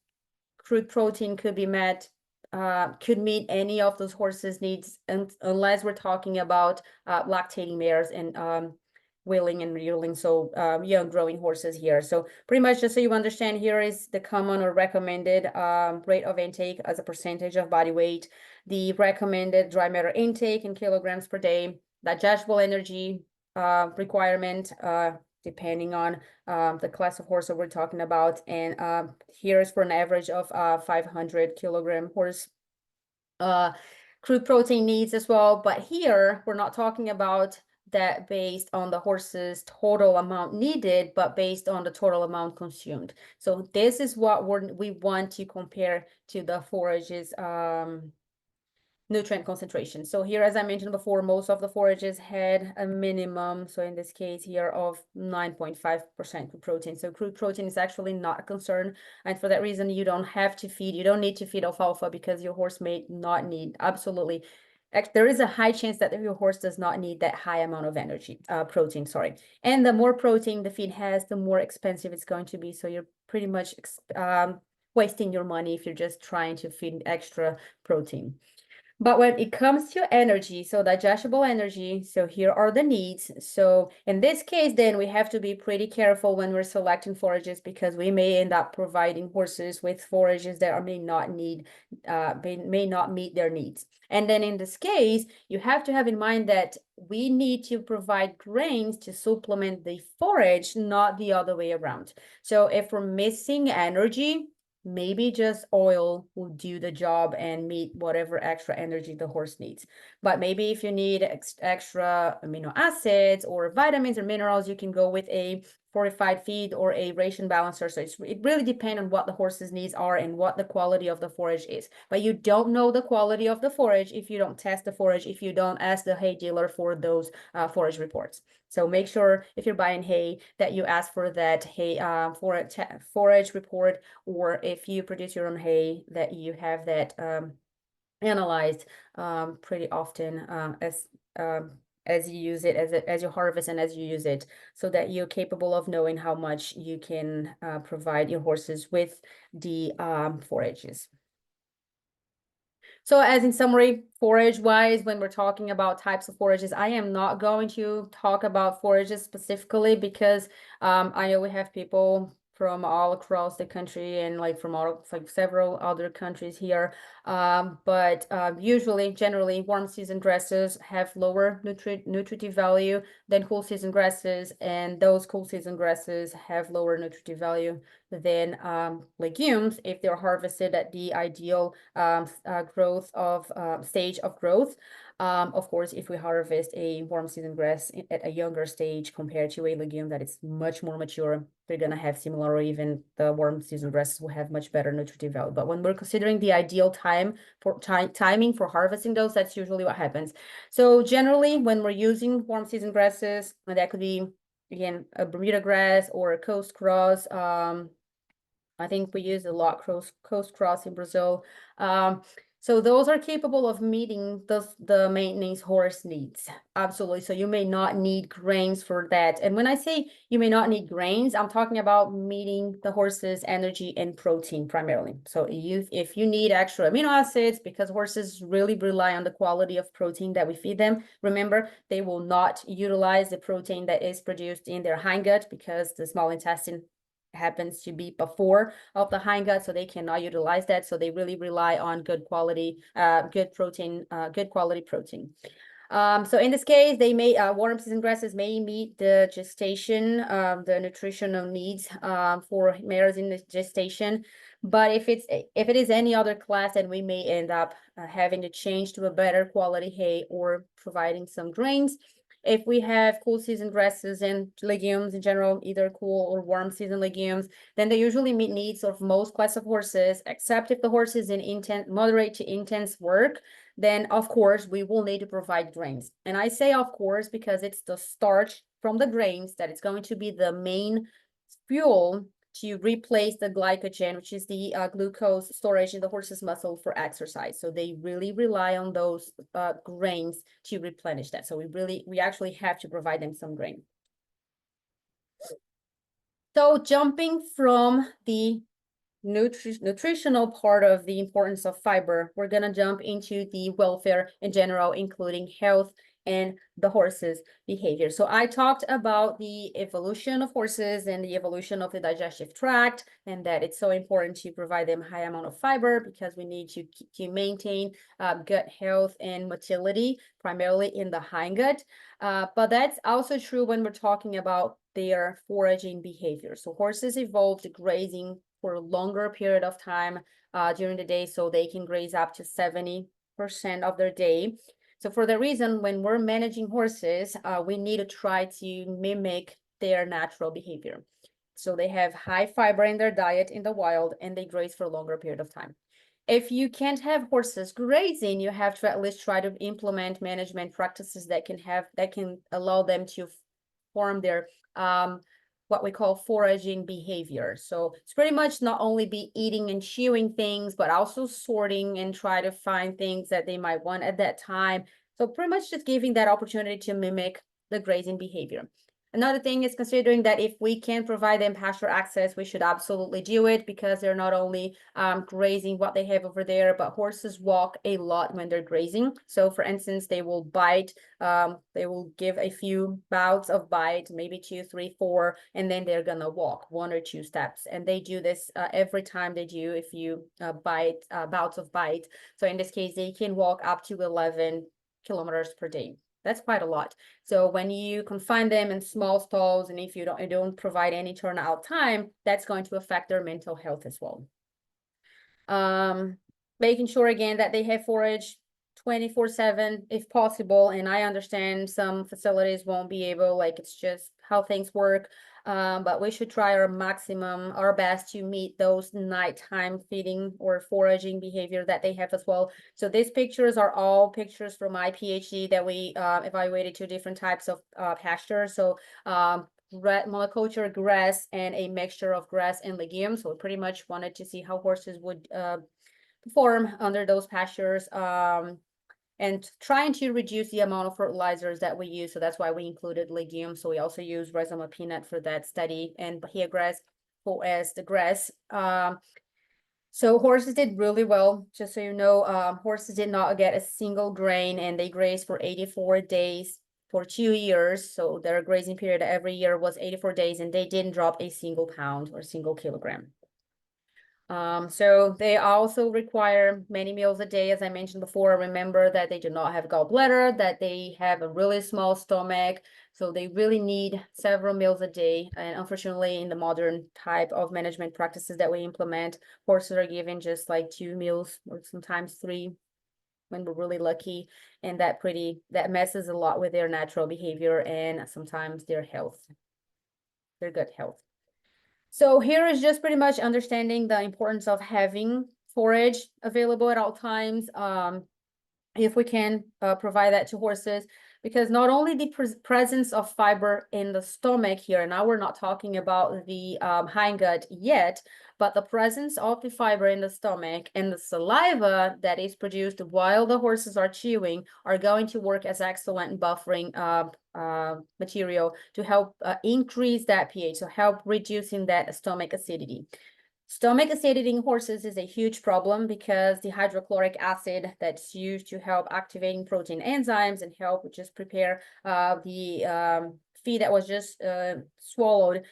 crude protein could be met, could meet any of those horses' needs, unless we're talking about lactating mares and wheeling and reeling, so young growing horses here. So pretty much just so you understand, here is the common or recommended rate of intake as a percentage of body weight, the recommended dry matter intake in kilograms per day, digestible energy requirement depending on the class of horse that we're talking about, and here's for an average of 500 kilogram horse. Crude protein needs as well, but here we're not talking about that based on the horse's total amount needed, but based on the total amount consumed. So this is what we want to compare to the forages nutrient concentration. So here, as I mentioned before, most of the forages had a minimum, so in this case here, of 9.5% crude protein. So crude protein is actually not a concern, and for that reason you don't need to feed alfalfa, because your horse may not need, absolutely, there is a high chance that your horse does not need that high amount of protein, sorry. And the more protein the feed has, the more expensive it's going to be. So you're pretty much wasting your money if you're just trying to feed extra protein. But when it comes to energy, so digestible energy, so here are the needs. So in this case, then we have to be pretty careful when we're selecting forages, because we may end up providing horses with forages that may not meet their needs. And then in this case, you have to have in mind that we need to provide grains to supplement the forage, not the other way around. So if we're missing energy, maybe just oil will do the job and meet whatever extra energy the horse needs. But maybe if you need extra amino acids or vitamins or minerals, you can go with a fortified feed or a ration balancer. So it really depends on what the horse's needs are and what the quality of the forage is. But you don't know the quality of the forage if you don't test the forage, if you don't ask the hay dealer for those forage reports. So make sure if you're buying hay that you ask for that hay forage report, or if you produce your own hay, that you have that analyzed pretty often as you use it, as you harvest and as you use it, so that you're capable of knowing how much you can provide your horses with the forages. So as in summary, forage wise, when we're talking about types of forages, I am not going to talk about forages specifically, because I know we have people from all across the country and from several other countries here. But generally, warm season grasses have lower nutritive value than cool season grasses, and those cool season grasses have lower nutritive value than legumes if they're harvested at the ideal growth of stage of growth. Of course, if we harvest a warm season grass at a younger stage compared to a legume that is much more mature, they're gonna have similar, or even the warm season grasses will have much better nutritive value. But when we're considering the ideal timing for harvesting those, that's usually what happens. So generally, when we're using warm season grasses, and that could be, again, a Bermuda grass or a coast cross, I think we use a lot coast cross in Brazil. So those are capable of meeting the maintenance horse needs. Absolutely. So you may not need grains for that. And when I say you may not need grains, I'm talking about meeting the horse's energy and protein primarily. So if you need extra amino acids, because horses really rely on the quality of protein that we feed them, remember, they will not utilize the protein that is produced in their hindgut because the small intestine happens to be before of the hindgut, so they cannot utilize that. So they really rely on good quality, good quality protein. So in this case, they may warm season grasses may meet the gestation, the nutritional needs for mares in the gestation. But if it is any other class, then we may end up having to change to a better quality hay or providing some grains. If we have cool season grasses and legumes in general, either cool or warm season legumes, then they usually meet needs of most class of horses, except if the horse is in moderate to intense work, then of course we will need to provide grains. And I say of course because it's the starch from the grains that is going to be the main fuel to replace the glycogen, which is the glucose storage in the horse's muscle for exercise. So they really rely on those grains to replenish that. So we actually have to provide them some grain. So jumping from the nutritional part of the importance of fiber, we're going to jump into the welfare in general, including health and the horse's behavior. So I talked about the evolution of horses and the evolution of the digestive tract, and that it's so important to provide them high amount of fiber because we need to maintain gut health and motility, primarily in the hindgut. But that's also true when we're talking about their foraging behavior. So horses evolved grazing for a longer period of time during the day, so they can graze up to 70% of their day. So for the reason, when we're managing horses, we need to try to mimic their natural behavior. So they have high fiber in their diet in the wild, and they graze for a longer period of time. If you can't have horses grazing, you have to at least try to implement management practices that can allow them to form their what we call foraging behavior. So it's pretty much not only be eating and chewing things, but also sorting and try to find things that they might want at that time. So pretty much just giving that opportunity to mimic the grazing behavior. Another thing is considering that if we can provide them pasture access, we should absolutely do it because they're not only grazing what they have over there, but horses walk a lot when they're grazing. So for instance, they will bite, they will give a few bouts of bite, maybe 2, 3, 4, and then they're gonna walk 1 or 2 steps. And they do this every time they do a few bouts of bite. So in this case, they can walk up to 11 kilometers per day. That's quite a lot. So when you confine them in small stalls, and if you don't provide any turnout time, that's going to affect their mental health as well. Making sure again that they have forage 24/7 if possible. And I understand some facilities won't be able, like it's just how things work. But we should try our best to meet those nighttime feeding or foraging behavior that they have as well. So these pictures are all pictures from my PhD that we evaluated 2 different types of pasture. So monoculture grass and a mixture of grass and legumes. So we pretty much wanted to see how horses would perform under those pastures. And trying to reduce the amount of fertilizers that we use. So that's why we included legumes. So we also use rhizoma peanut for that study and bahia grass as the grass. So horses did really well. Just so you know, horses did not get a single grain and they grazed for 84 days for 2 years. So their grazing period every year was 84 days and they didn't drop a single pound or single kilogram. So they also require many meals a day, as I mentioned before. Remember that they do not have gallbladder, that they have a really small stomach, so they really need several meals a day. And unfortunately, in the modern type of management practices that we implement, horses are given just like 2 meals or sometimes 3 when we're really lucky, and that messes a lot with their natural behavior and sometimes their health, their gut health. So here is just pretty much understanding the importance of having forage available at all times. If we can provide that to horses. because not only the presence of fiber in the stomach here, now we're not talking about the hindgut yet, but the presence of the fiber in the stomach and the saliva that is produced while the horses are chewing are going to work as excellent buffering material to help increase that pH, so help reducing that stomach acidity. Stomach acidity in horses is a huge problem because the hydrochloric acid that's used to help activating protein enzymes and help just prepare the feed that was just swallowed,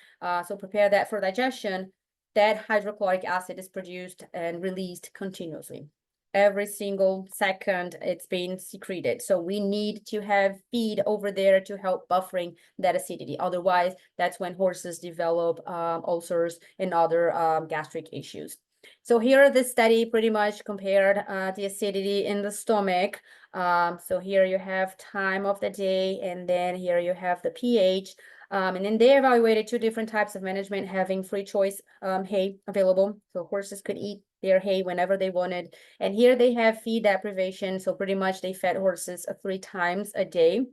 so prepare that for digestion, that hydrochloric acid is produced and released continuously. Every single second it's being secreted. So we need to have feed over there to help buffering that acidity. Otherwise, that's when horses develop ulcers and other gastric issues. So here this study pretty much compared the acidity in the stomach. So here you have time of the day, and then here you have the pH. And then they evaluated 2 different types of management, having free choice hay available. So horses could eat their hay whenever they wanted. And here they have feed deprivation. So pretty much they fed horses 3 times a day.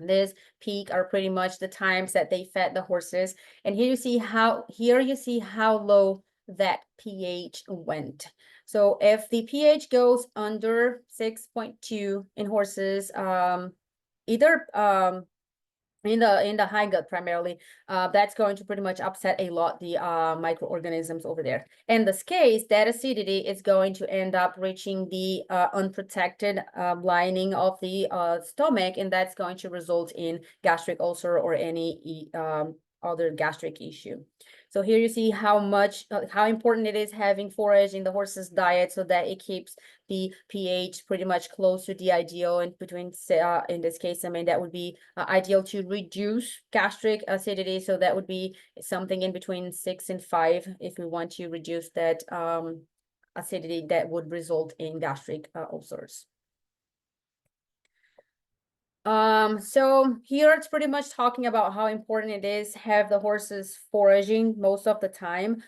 This peak are pretty much the times that they fed the horses. And here you see how low that pH went. So if the pH goes under 6.2 in horses, either in the hindgut primarily, that's going to pretty much upset a lot the microorganisms over there. In this case, that acidity is going to end up reaching the unprotected lining of the stomach, and that's going to result in gastric ulcer or any other gastric issue. So here you see how important it is having forage in the horse's diet so that it keeps the pH pretty much close to the ideal, and between in this case, I mean, that would be ideal to reduce gastric acidity. So that would be something in between 6 and 5 if we want to reduce that acidity that would result in gastric ulcers. So here it's pretty much talking about how important it is have the horses foraging most of the time.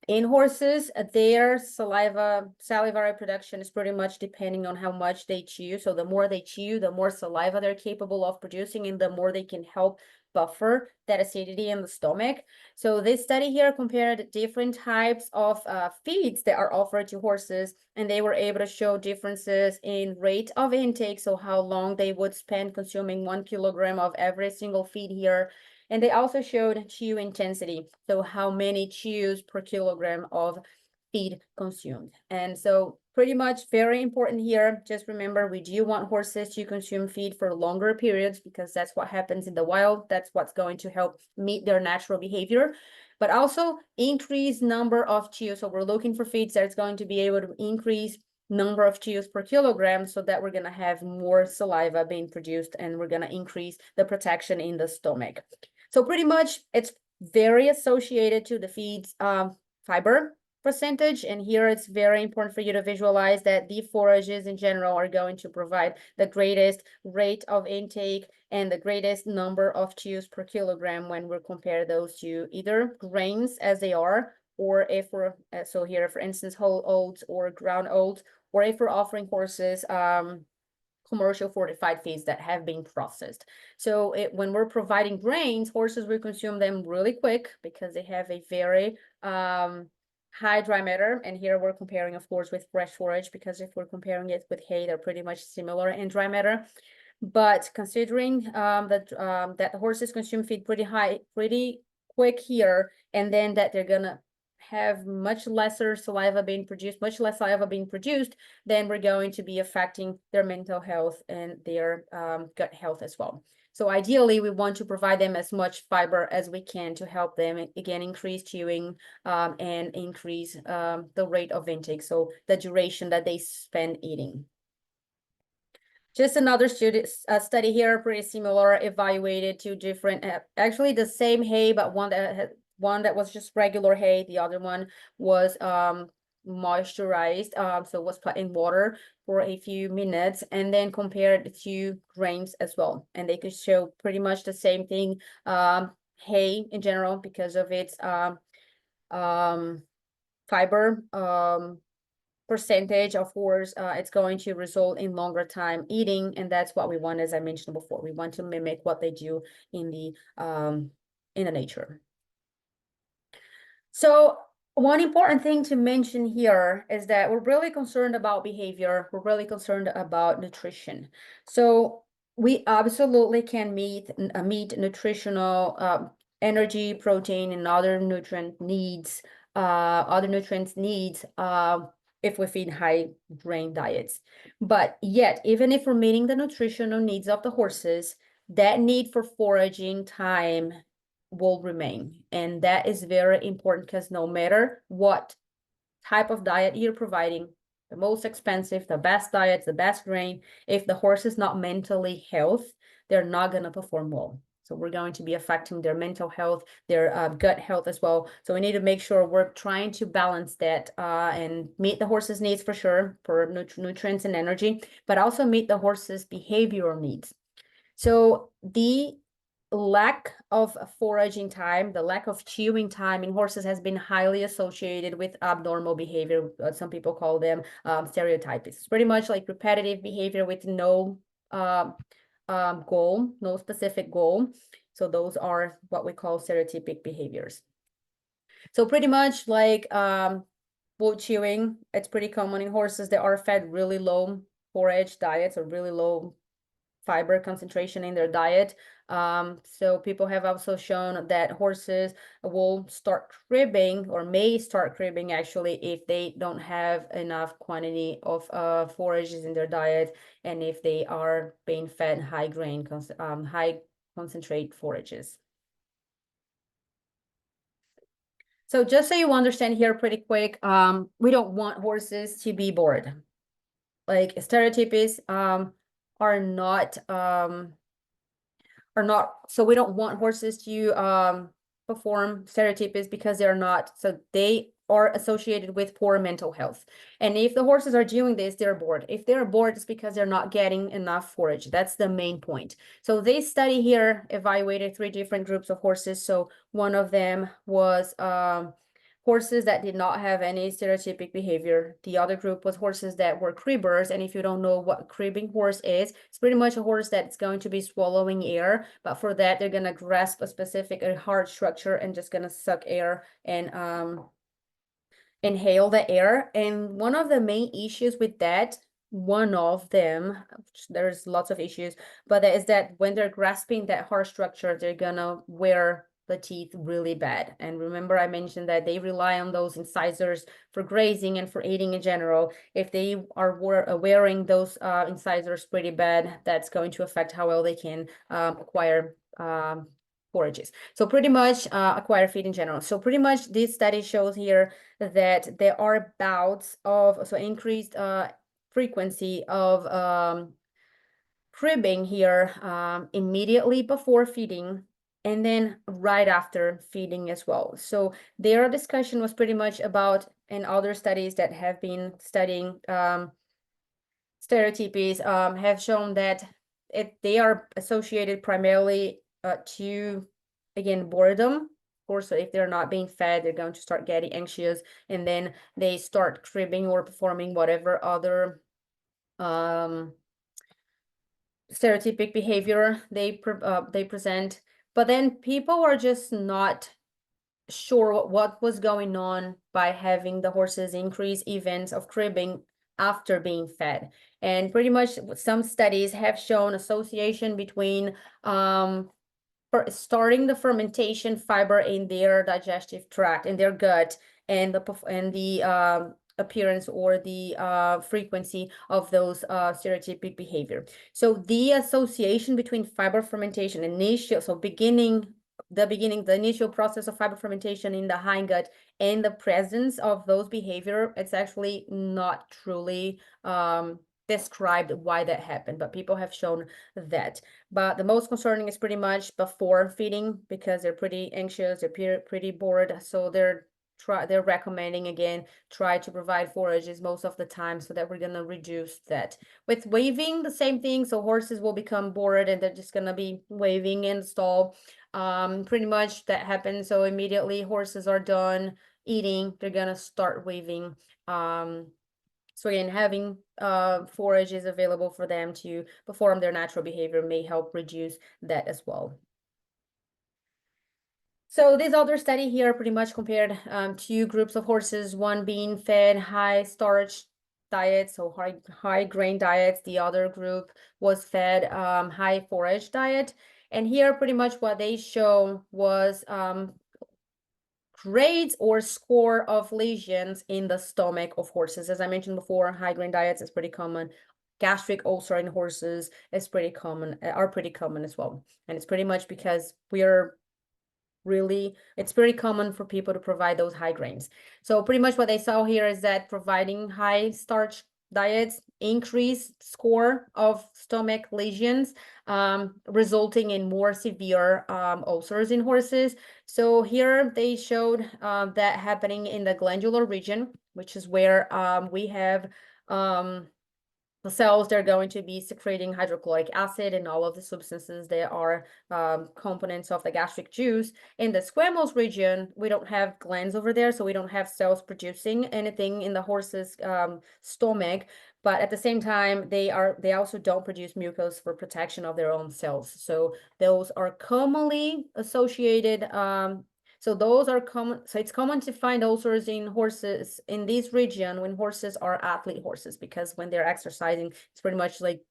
In horses, their salivary production is pretty much depending on how much they chew. So the more they chew, the more saliva they're capable of producing, and the more they can help buffer that acidity in the stomach. So this study here compared different types of feeds that are offered to horses, and they were able to show differences in rate of intake, so how long they would spend consuming 1 kilogram of every single feed here. And they also showed chew intensity, so how many chews per kilogram of feed consumed. And so pretty much very important here. Just remember, we do want horses to consume feed for longer periods because that's what happens in the wild. That's what's going to help meet their natural behavior, but also increase number of chews. So we're looking for feeds that's going to be able to increase number of chews per kilogram so that we're going to have more saliva being produced, and we're going to increase the protection in the stomach. So pretty much it's very associated to the feed's fiber percentage. And here it's very important for you to visualize that the forages in general are going to provide the greatest rate of intake and the greatest number of chews per kilogram when we compare those to either grains as they are, or if we're, so here, for instance, whole oats or ground oats, or if we're offering horses commercial fortified feeds that have been processed. So when we're providing grains, horses will consume them really quick because they have a very high dry matter. And here we're comparing, of course, with fresh forage, because if we're comparing it with hay, they're pretty much similar in dry matter. But considering that the horses consume feed pretty quick here, and then that they're gonna have much less saliva being produced, then we're going to be affecting their mental health and their gut health as well. So ideally, we want to provide them as much fiber as we can to help them, again, increase chewing and increase the rate of intake, so the duration that they spend eating. Just another study here, pretty similar, evaluated 2 different, actually the same hay, but one that was just regular hay. The other one was moisturized, so was put in water for a few minutes, and then compared to grains as well. And they could show pretty much the same thing. Hay in general, because of its fiber percentage of horse, it's going to result in longer time eating, and that's what we want. As I mentioned before, we want to mimic what they do in the nature. So one important thing to mention here is that we're really concerned about behavior. We're really concerned about nutrition. So we absolutely can meet nutritional energy, protein, and other nutrients needs if we feed high grain diets. But yet, even if we're meeting the nutritional needs of the horses, that need for foraging time will remain. And that is very important because no matter what type of diet you're providing, the most expensive, the best diets, the best grain, if the horse is not mentally healthy, they're not going to perform well. So we're going to be affecting their mental health, their gut health as well. So we need to make sure we're trying to balance that and meet the horse's needs for sure, for nutrients and energy, but also meet the horse's behavioral needs. So the lack of foraging time, the lack of chewing time in horses has been highly associated with abnormal behavior. Some people call them stereotypes. It's pretty much like repetitive behavior with no goal, no specific goal. So those are what we call stereotypic behaviors. So pretty much like wood chewing, it's pretty common in horses that are fed really low forage diets or really low fiber concentration in their diet. So people have also shown that horses will start cribbing or may start cribbing actually if they don't have enough quantity of forages in their diet and if they are being fed high grain, high concentrate forages. So just so you understand here pretty quick, we don't want horses to be bored. Like stereotypes are not so we don't want horses to perform stereotypes because they're not, so they are associated with poor mental health. And if the horses are doing this, they're bored. If they're bored, it's because they're not getting enough forage. That's the main point. So this study here evaluated 3 different groups of horses. So one of them was horses that did not have any stereotypic behavior. The other group was horses that were cribbers. And if you don't know what a cribbing horse is, it's pretty much a horse that's going to be swallowing air. But for that, they're going to grasp a specific hard structure and just going to suck air and inhale the air. And one of the main issues with that, one of them, there's lots of issues, but is that when they're grasping that hard structure, they're going to wear the teeth really bad. And remember, I mentioned that they rely on those incisors for grazing and for eating in general. If they are wearing those incisors pretty bad, that's going to affect how well they can acquire forages. So pretty much acquire feed in general. So pretty much this study shows here that there are bouts of increased frequency of cribbing here immediately before feeding and then right after feeding as well. So their discussion was pretty much about, and other studies that have been studying stereotypes have shown that they are associated primarily to, again, boredom. Of course, so if they're not being fed, they're going to start getting anxious, and then they start cribbing or performing whatever other stereotypic behavior they present. But then people are just not sure what was going on by having the horses increase events of cribbing after being fed. And pretty much some studies have shown association between starting the fermentation fiber in their digestive tract, in their gut, and the appearance or the frequency of those stereotypic behavior. So the association between fiber fermentation initial, so the initial process of fiber fermentation in the hindgut and the presence of those behavior, it's actually not truly described why that happened, but people have shown that. But the most concerning is pretty much before feeding, because they're pretty anxious, they're pretty bored, so they're recommending, again, try to provide forages most of the time so that we're going to reduce that. With waving, the same thing. So horses will become bored and they're just going to be waving in the stall. Pretty much that happens. So immediately horses are done eating, they're going to start waving. So again, having forages available for them to perform their natural behavior may help reduce that as well. So this other study here pretty much compared two groups of horses, one being fed high starch diets, so high grain diets. The other group was fed high forage diet. And here pretty much what they show was grades or score of lesions in the stomach of horses. As I mentioned before, high grain diets is pretty common. Gastric ulcer in horses is pretty common, are pretty common as well. And it's pretty much because it's very common for people to provide those high grains. So pretty much what they saw here is that providing high starch diets increase score of stomach lesions, resulting in more severe ulcers in horses. So here they showed that happening in the glandular region, which is where we have the cells, they're going to be secreting hydrochloric acid and all of the substances that are components of the gastric juice. In the squamous region, we don't have glands over there, so we don't have cells producing anything in the horse's stomach. But at the same time, they also don't produce mucus for protection of their own cells. So those are commonly associated. So those are common. So it's common to find ulcers in horses in this region when horses are athlete horses, because when they're exercising, it's pretty much like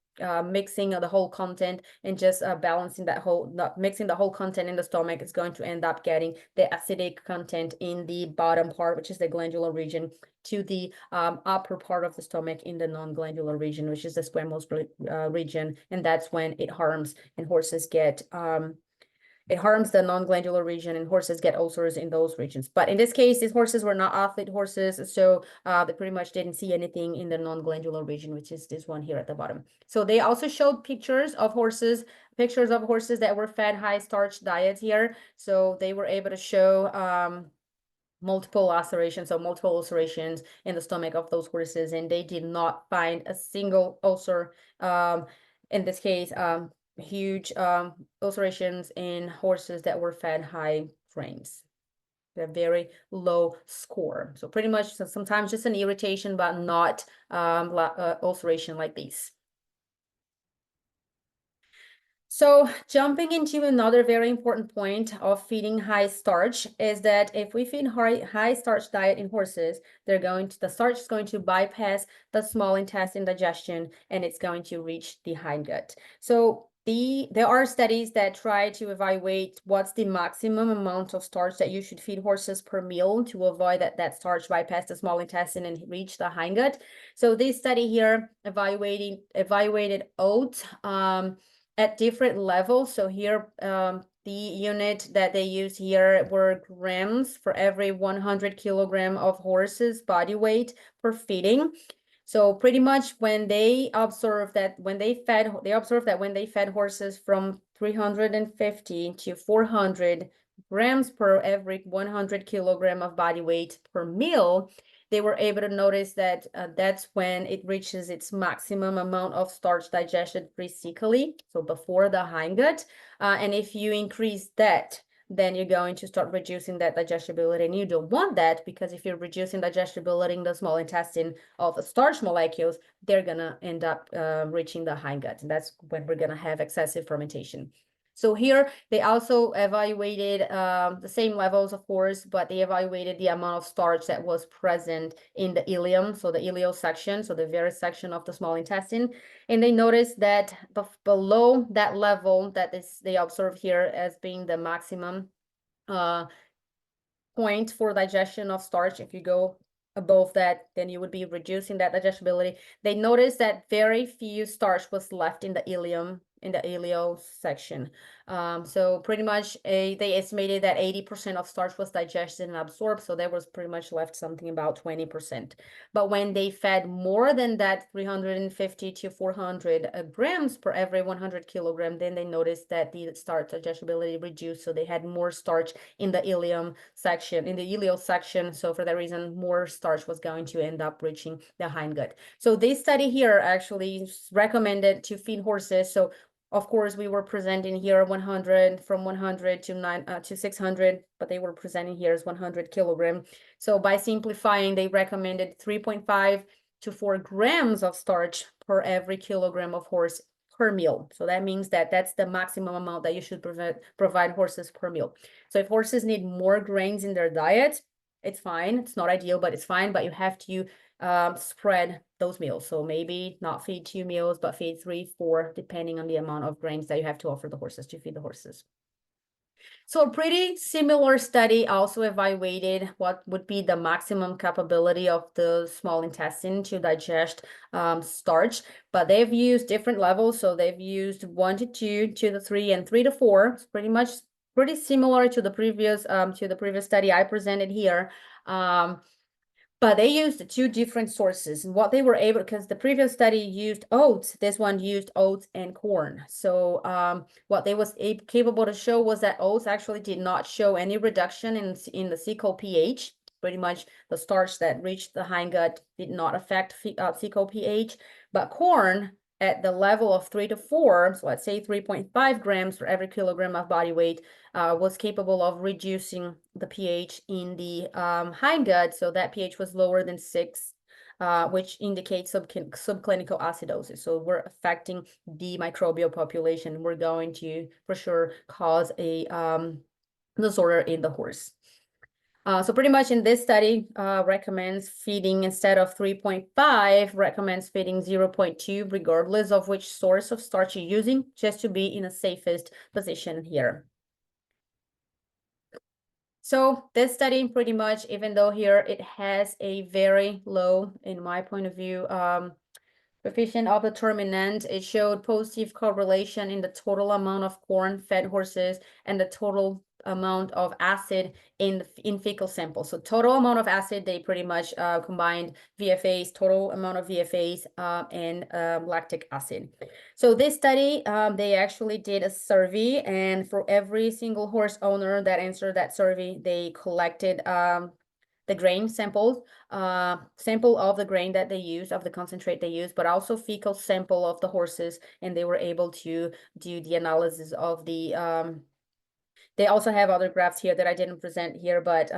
mixing the whole content and just balancing that whole, not mixing the whole content in the stomach is going to end up getting the acidic content in the bottom part, which is the glandular region, to the upper part of the stomach in the non-glandular region, which is the squamous region. And that's when it harms and horses get it harms the non-glandular region and horses get ulcers in those regions. But in this case, these horses were not athlete horses, so they pretty much didn't see anything in the non-glandular region, which is this one here at the bottom. So they also showed pictures of horses that were fed high starch diets here. So they were able to show multiple lacerations, so multiple ulcerations in the stomach of those horses, and they did not find a single ulcer. In this case, huge ulcerations in horses that were fed high grains. A very low score. So pretty much sometimes just an irritation, but not ulceration like these. So jumping into another very important point of feeding high starch is that if we feed high starch diet in horses, the starch is going to bypass the small intestine digestion and it's going to reach the hindgut. So there are studies that try to evaluate what's the maximum amount of starch that you should feed horses per meal to avoid that starch bypass the small intestine and reach the hindgut. So this study here evaluated oats at different levels. So here, the unit that they use here were grams for every 100 kilogram of horse's body weight per feeding. So pretty much when they observed that when they fed horses from 350 to 400 grams per every 100 kilogram of body weight per meal, they were able to notice that that's when it reaches its maximum amount of starch digestion pre-cecally, so before the hindgut. And if you increase that, then you're going to start reducing that digestibility. And you don't want that, because if you're reducing digestibility in the small intestine of the starch molecules, they're going to end up reaching the hindgut. And that's when we're going to have excessive fermentation. So here they also evaluated the same levels, of course, but they evaluated the amount of starch that was present in the ileum, so the ileal section, so the very section of the small intestine. And they noticed that below that level that they observed here as being the maximum point for digestion of starch, if you go above that, then you would be reducing that digestibility. They noticed that very few starch was left in the ileum, in the ileal section. So pretty much they estimated that 80% of starch was digested and absorbed, so there was pretty much left something about 20%. But when they fed more than that 350 to 400 grams per every 100 kilogram, then they noticed that the starch digestibility reduced, so they had more starch in the ileum section, in the ileal section. So for that reason, more starch was going to end up reaching the hindgut. So this study here actually recommended to feed horses. So of course, we were presenting here 100 from 100 to 600, but they were presenting here as 100 kilogram. So by simplifying, they recommended 3.5 to 4 grams of starch per every kilogram of horse per meal. So that means that that's the maximum amount that you should provide horses per meal. So if horses need more grains in their diet, it's fine. It's not ideal, but it's fine. But you have to spread those meals. So maybe not feed 2 meals, but feed 3, 4, depending on the amount of grains that you have to offer the horses to feed the horses. So a pretty similar study also evaluated what would be the maximum capability of the small intestine to digest starch, but they've used different levels. So they've used 1 to 2, 2 to 3, and 3 to 4. It's pretty similar to the previous study I presented here. But they used 2 different sources, and what they were able, because the previous study used oats, this one used oats and corn. So what they was capable to show was that oats actually did not show any reduction in the fecal pH. Pretty much the starch that reached the hindgut did not affect fecal pH, but corn at the level of 3 to 4, so let's say 3.5 grams for every kilogram of body weight, was capable of reducing the pH in the hindgut, so that pH was lower than 6, which indicates subclinical acidosis. So we're affecting the microbial population. We're going to, for sure, cause a disorder in the horse. So pretty much in this study, recommends feeding instead of 3.5, recommends feeding 0.2, regardless of which source of starch you're using, just to be in the safest position here. So this study pretty much, even though here it has a very low, in my point of view, coefficient of determinant, it showed positive correlation in the total amount of corn fed horses and the total amount of acid in fecal samples. So total amount of acid, they pretty much combined VFAs, total amount of VFAs and lactic acid. So this study, they actually did a survey, and for every single horse owner that answered that survey, they collected the grain sample of the grain that they use, of the concentrate they use, but also fecal sample of the horses, and they were able to do the analysis of the they also have other graphs here that I didn't present here, but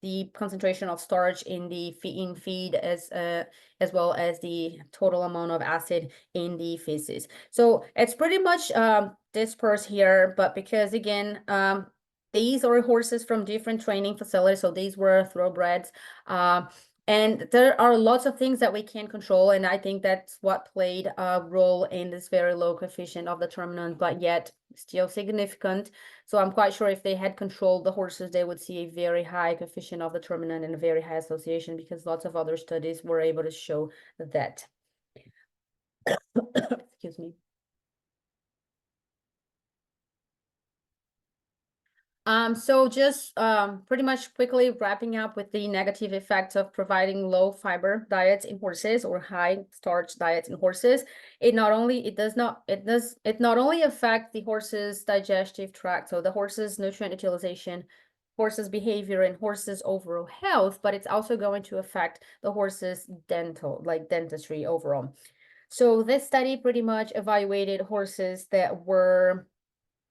the concentration of starch in the feed as well as the total amount of acid in the feces. So it's pretty much dispersed here, but because again, these are horses from different training facilities, so these were thoroughbreds. And there are lots of things that we can control, and I think that's what played a role in this very low coefficient of determinant, but yet still significant. So I'm quite sure if they had controlled the horses, they would see a very high coefficient of determinant and a very high association, because lots of other studies were able to show that. Excuse me. So just pretty much quickly wrapping up with the negative effects of providing low fiber diets in horses or high starch diets in horses. It not only affects the horse's digestive tract, so the horse's nutrient utilization, horse's behavior, and horse's overall health, but it's also going to affect the horse's dentistry overall. So this study pretty much evaluated horses that were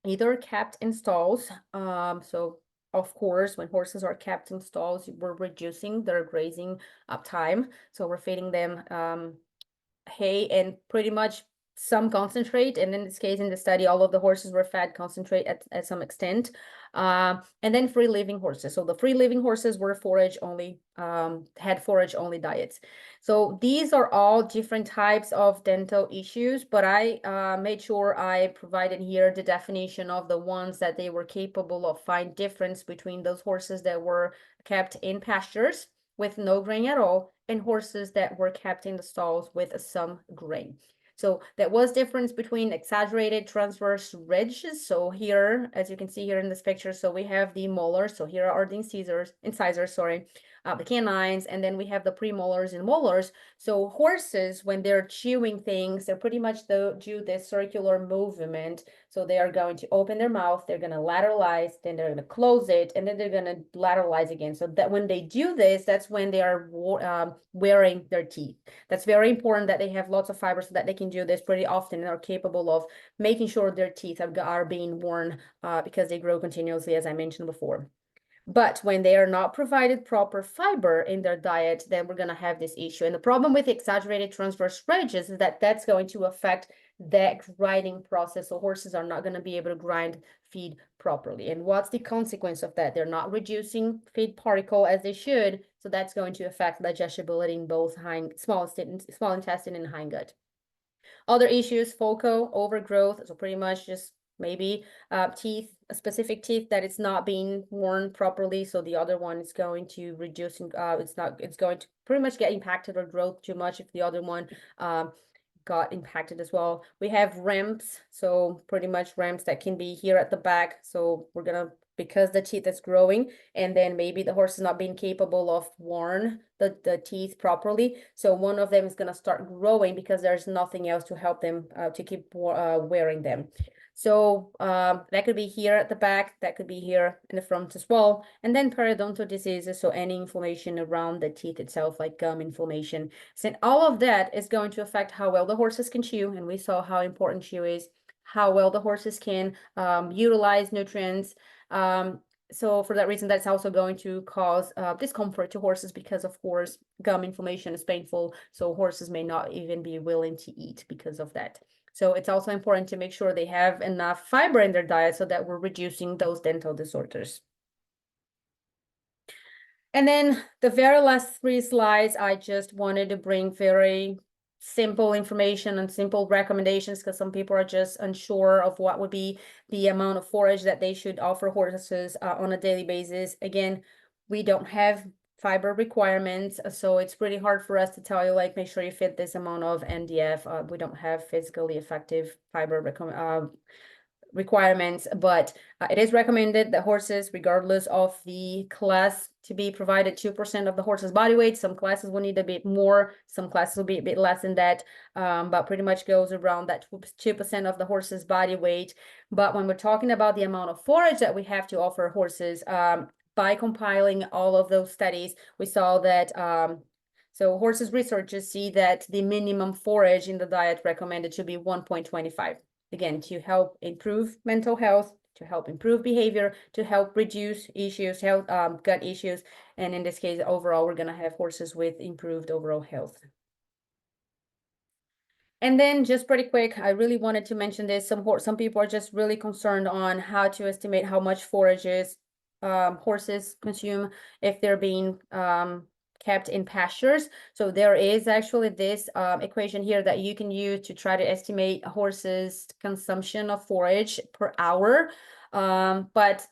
either kept in stalls. So of course, when horses are kept in stalls, we're reducing their grazing time. So we're feeding them hay and pretty much some concentrate. And in this case, in the study, all of the horses were fed concentrate at some extent. And then free living horses. So the free living horses were forage only, had forage only diets. So these are all different types of dental issues, but I made sure I provided here the definition of the ones that they were capable of find difference between those horses that were kept in pastures with no grain at all, and horses that were kept in the stalls with some grain. So there was difference between exaggerated transverse ridges. So here, as you can see here in this picture, so we have the molars. So here are the incisors, the canines, and then we have the premolars and molars. So horses, when they're chewing things, they're pretty much do this circular movement. So they are going to open their mouth, they're going to lateralize, then they're going to close it, and then they're going to lateralize again. So that when they do this, that's when they are wearing their teeth. That's very important that they have lots of fiber so that they can do this pretty often and are capable of making sure their teeth are being worn because they grow continuously, as I mentioned before. But when they are not provided proper fiber in their diet, then we're going to have this issue. And the problem with exaggerated transverse ridges is that that's going to affect that grinding process. So horses are not going to be able to grind feed properly. And what's the consequence of that? They're not reducing feed particle as they should. So that's going to affect digestibility in both small intestine and hindgut. Other issues, focal overgrowth, so pretty much just maybe teeth, a specific teeth that it's not being worn properly, so the other one is going to reduce, it's going to pretty much get impacted or growth too much if the other one got impacted as well. We have ramps, so pretty much ramps that can be here at the back, so we're gonna, because the teeth is growing, and then maybe the horse is not being capable of worn the teeth properly. So one of them is going to start growing because there's nothing else to help them to keep wearing them. So that could be here at the back, that could be here in the front as well. And then periodontal diseases, so any inflammation around the teeth itself, like gum inflammation. So all of that is going to affect how well the horses can chew. And we saw how important chew is, how well the horses can utilize nutrients. So for that reason, that's also going to cause discomfort to horses because, of course, gum inflammation is painful. So horses may not even be willing to eat because of that. So it's also important to make sure they have enough fiber in their diet so that we're reducing those dental disorders. And then the very last 3 slides, I just wanted to bring very simple information and simple recommendations because some people are just unsure of what would be the amount of forage that they should offer horses on a daily basis. Again, we don't have fiber requirements, so it's pretty hard for us to tell you, like, make sure you fit this amount of NDF. We don't have physically effective fiber requirements, but it is recommended that horses, regardless of the class, to be provided 2% of the horse's body weight. Some classes will need a bit more, some classes will be a bit less than that, but pretty much goes around that 2% of the horse's body weight. But when we're talking about the amount of forage that we have to offer horses, by compiling all of those studies, we saw that so horses researchers see that the minimum forage in the diet recommended should be 1.25. Again, to help improve mental health, to help improve behavior, to help reduce issues, health, gut issues. And in this case, overall, we're going to have horses with improved overall health. And then just pretty quick, I really wanted to mention this. Some people are just really concerned on how to estimate how much forages horses consume if they're being kept in pastures. So there is actually this equation here that you can use to try to estimate a horse's consumption of forage per hour. But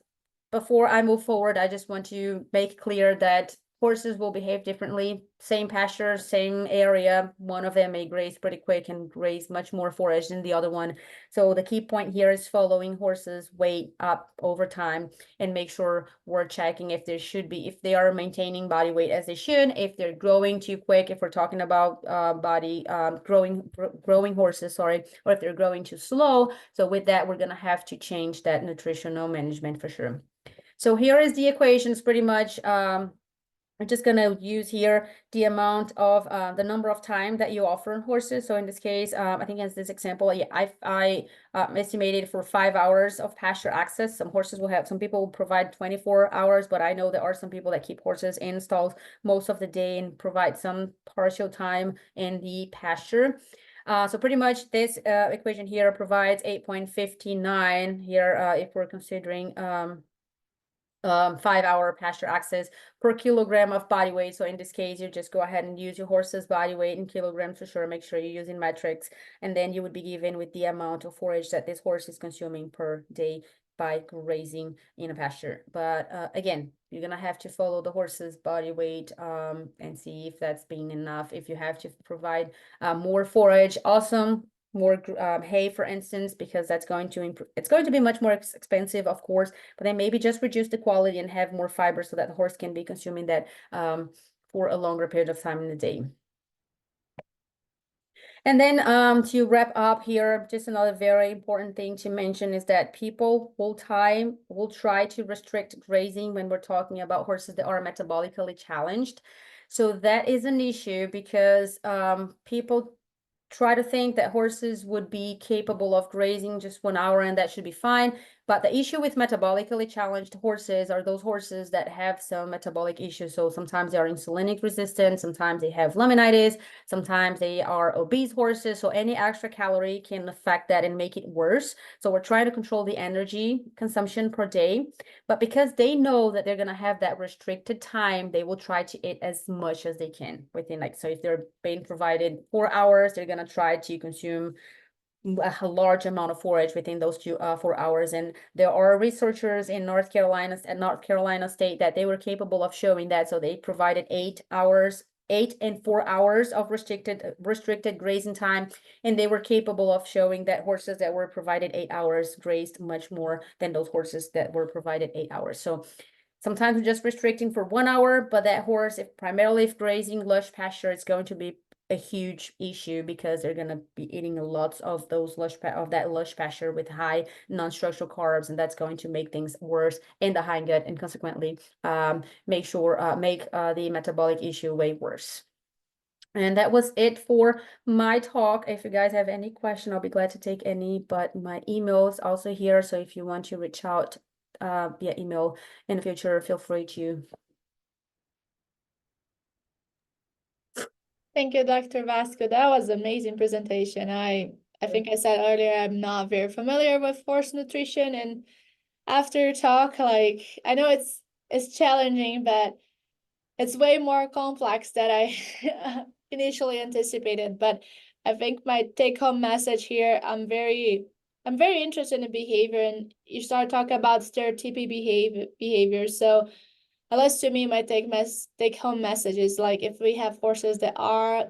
before I move forward, I just want to make clear that horses will behave differently. Same pasture, same area. One of them may graze pretty quick and graze much more forage than the other one. So the key point here is following horses' weight up over time and make sure we're checking if there should be, if they are maintaining body weight as they should, if they're growing too quick, if we're talking about growing horses, sorry, or if they're growing too slow. So with that, we're gonna have to change that nutritional management for sure. So here is the equations pretty much. I'm just going to use here the amount of the number of time that you offer horses. So in this case, I think as this example, yeah, I estimated for 5 hours of pasture access. Some horses will have, some people will provide 24 hours, but I know there are some people that keep horses in stalls most of the day and provide some partial time in the pasture. So pretty much this equation here provides 8.59 here if we're considering 5-hour pasture access per kilogram of body weight. So in this case, you just go ahead and use your horse's body weight in kilograms for sure. Make sure you're using metrics, and then you would be given with the amount of forage that this horse is consuming per day by grazing in a pasture. But again, you're gonna have to follow the horse's body weight and see if that's being enough. If you have to provide more forage, awesome. More hay, for instance, because that's going to improve. It's going to be much more expensive, of course, but then maybe just reduce the quality and have more fiber so that the horse can be consuming that for a longer period of time in the day. And then to wrap up here, just another very important thing to mention is that people will try to restrict grazing when we're talking about horses that are metabolically challenged. So that is an issue because people try to think that horses would be capable of grazing just 1 hour and that should be fine. But the issue with metabolically challenged horses are those horses that have some metabolic issues. So sometimes they are insulinic resistant, sometimes they have laminitis, sometimes they are obese horses. So any extra calorie can affect that and make it worse. So we're trying to control the energy consumption per day. But because they know that they're going to have that restricted time, they will try to eat as much as they can within, like, so if they're being provided 4 hours, they're going to try to consume a large amount of forage within those 4 hours. And there are researchers in North Carolina State that they were capable of showing that. So they provided 8 and 4 hours of restricted grazing time, and they were capable of showing that horses that were provided 8 hours grazed much more than those horses that were provided 8 hours. So sometimes we're just restricting for 1 hour, but that horse, if grazing lush pasture, it's going to be a huge issue because they're going to be eating lots of those lush pasture with high non-structural carbs, and that's going to make things worse in the hindgut, and consequently make the metabolic issue way worse. And that was it for my talk. If you guys have any question, I'll be glad to take any, but my email is also here, so if you want to reach out via email in the future, feel free to. Thank you, Dr. Vasco. That was an amazing presentation. I think I said earlier, I'm not very familiar with horse nutrition, and after your talk, like, I know it's challenging, but it's way more complex than I initially anticipated. But I think my take-home message here, I'm very interested in behavior, and you start talking about stereotypic behavior. So at least to me, my take-home message is, like, if we have horses that are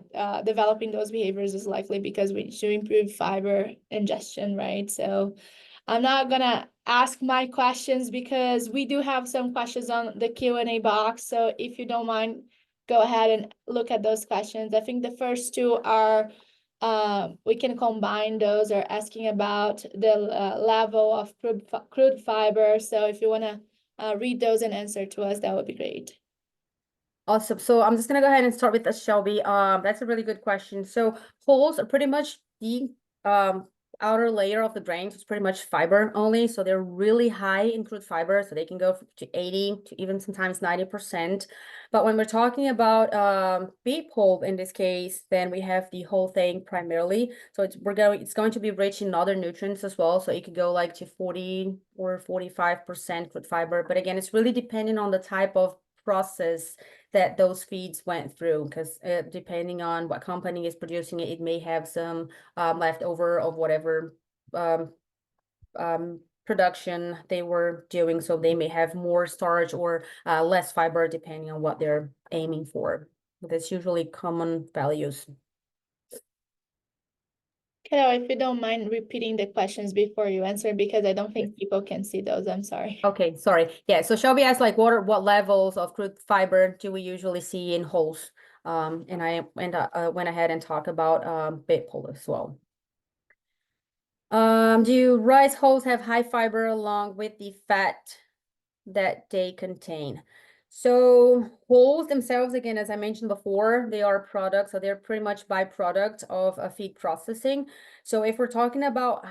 developing those behaviors, is likely because we need to improve fiber ingestion, right? So I'm not gonna ask my questions because we do have some questions on the Q&A box. So if you don't mind, go ahead and look at those questions. I think the first two are, we can combine those, or asking about the level of crude fiber. So if you wanna read those and answer to us, that would be great. Awesome. So I'm just gonna go ahead and start with the Shelby. That's a really good question. So holes are pretty much the outer layer of the grains. It's pretty much fiber only. So they're really high in crude fiber. So they can go to 80 to even sometimes 90%. But when we're talking about beet pulp in this case, then we have the whole thing primarily. So it's going to be rich in other nutrients as well. So it could go like to 40 or 45% crude fiber. But again, it's really depending on the type of process that those feeds went through, because depending on what company is producing it, it may have some leftover of whatever production they were doing. So they may have more starch or less fiber depending on what they're aiming for. But that's usually common values. Carol, if you don't mind repeating the questions before you answer, because I don't think people can see those. I'm sorry. Okay, sorry. Yeah, so Shelby asked, like, what levels of crude fiber do we usually see in holes? And I went ahead and talked about beet pulp as well. Do rice hulls have high fiber along with the fat that they contain? So hulls themselves, again, as I mentioned before, they are products, so they're pretty much byproduct of a feed processing. So if we're talking about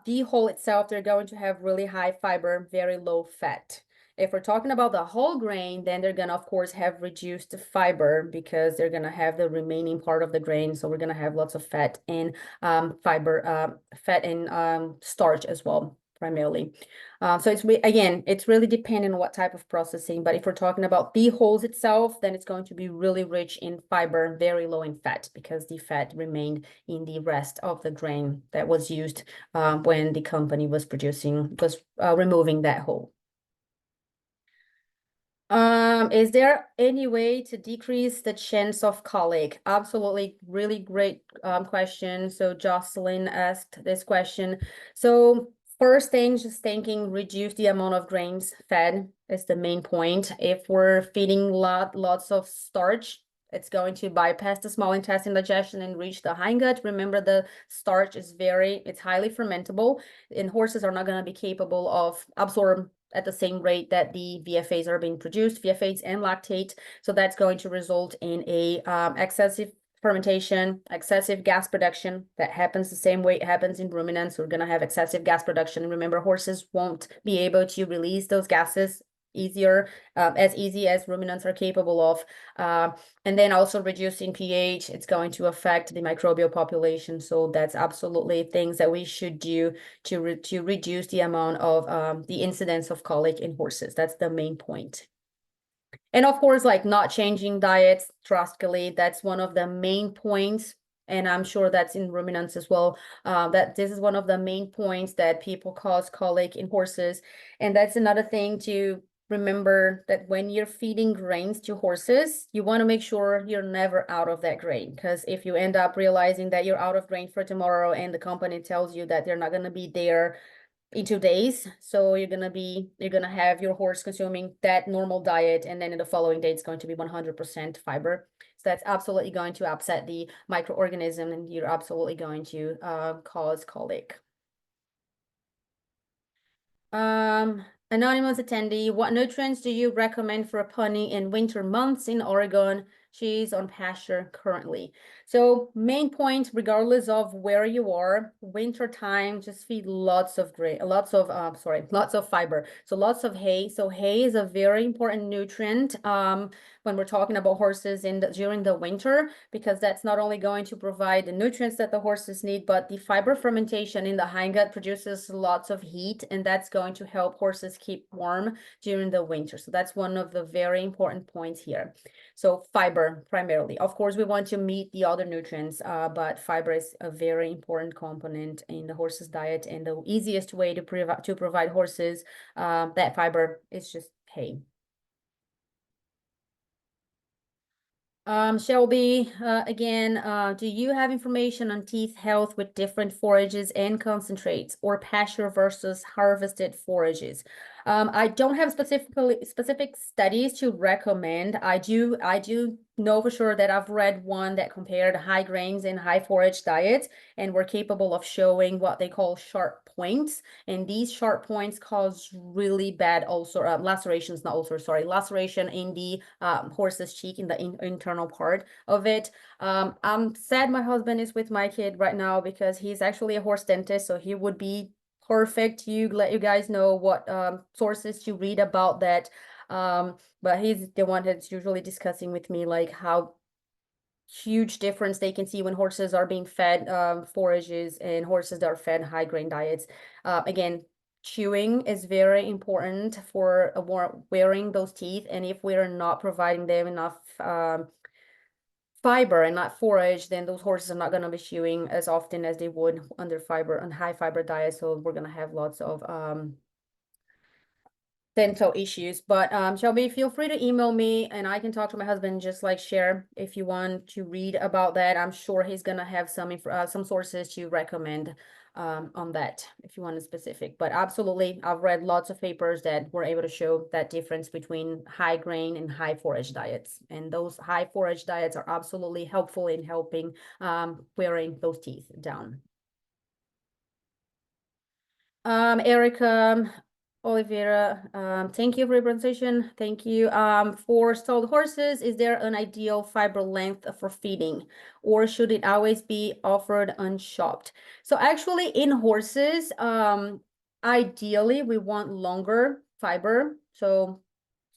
the hull itself, they're going to have really high fiber, very low fat. If we're talking about the whole grain, then they're gonna, of course, have reduced fiber because they're gonna have the remaining part of the grain. So we're gonna have lots of fat and fat and starch as well, primarily. So it's really dependent on what type of processing. But if we're talking about the hulls itself, then it's going to be really rich in fiber, very low in fat, because the fat remained in the rest of the grain that was used when the company was removing that hull. Is there any way to decrease the chance of colic? Absolutely, really great question. So Jocelyn asked this question. So first thing, just thinking, reduce the amount of grains fed is the main point. If we're feeding lots of starch, it's going to bypass the small intestine digestion and reach the hindgut. Remember, the starch is it's highly fermentable, and horses are not going to be capable of absorb at the same rate that the VFAs are being produced, VFAs and lactate. So that's going to result in a excessive fermentation, excessive gas production. That happens the same way it happens in ruminants. We're gonna have excessive gas production. Remember, horses won't be able to release those gases as easy as ruminants are capable of. And then also reducing pH, it's going to affect the microbial population. So that's absolutely things that we should do to reduce the amount of the incidence of colic in horses. That's the main point. And of course, like not changing diets drastically, that's one of the main points. And I'm sure that's in ruminants as well. That this is one of the main points that people cause colic in horses. And that's another thing to remember, that when you're feeding grains to horses, you want to make sure you're never out of that grain. Because if you end up realizing that you're out of grain for tomorrow and the company tells you that they're not going to be there in 2 days, so you're gonna have your horse consuming that normal diet, and then in the following day it's going to be 100% fiber. So that's absolutely going to upset the microorganism, and you're absolutely going to cause colic. Anonymous attendee, what nutrients do you recommend for a pony in winter months in Oregon? She's on pasture currently. So main point, regardless of where you are, winter time, just feed lots of lots of fiber. So lots of hay. So hay is a very important nutrient when we're talking about horses during the winter, because that's not only going to provide the nutrients that the horses need, but the fiber fermentation in the hindgut produces lots of heat, and that's going to help horses keep warm during the winter. So that's one of the very important points here. So fiber primarily. Of course, we want to meet the other nutrients, but fiber is a very important component in the horse's diet, and the easiest way to provide horses that fiber is just hay. Shelby, again, do you have information on teeth health with different forages and concentrates, or pasture versus harvested forages? I don't have specific studies to recommend. I do know for sure that I've read one that compared high grains and high forage diets, and were capable of showing what they call sharp points. And these sharp points cause really bad lacerations in the horse's cheek, in the internal part of it. I'm sad my husband is with my kid right now, because he's actually a horse dentist, so he would be perfect to let you guys know what sources to read about that. But he's the one that's usually discussing with me like how huge difference they can see when horses are being fed forages and horses that are fed high grain diets. Again, chewing is very important for wearing those teeth, and if we're not providing them enough fiber and not forage, then those horses are not going to be chewing as often as they would under fiber and high fiber diet. So we're going to have lots of dental issues. But Shelby, feel free to email me, and I can talk to my husband, just like share if you want to read about that. I'm sure he's going to have some sources to recommend on that if you want a specific. But absolutely, I've read lots of papers that were able to show that difference between high grain and high forage diets, and those high forage diets are absolutely helpful in helping wearing those teeth down. Erica Oliveira, thank you for your presentation. Thank you. For stalled horses, is there an ideal fiber length for feeding, or should it always be offered unchopped? So actually in horses, ideally we want longer fiber, so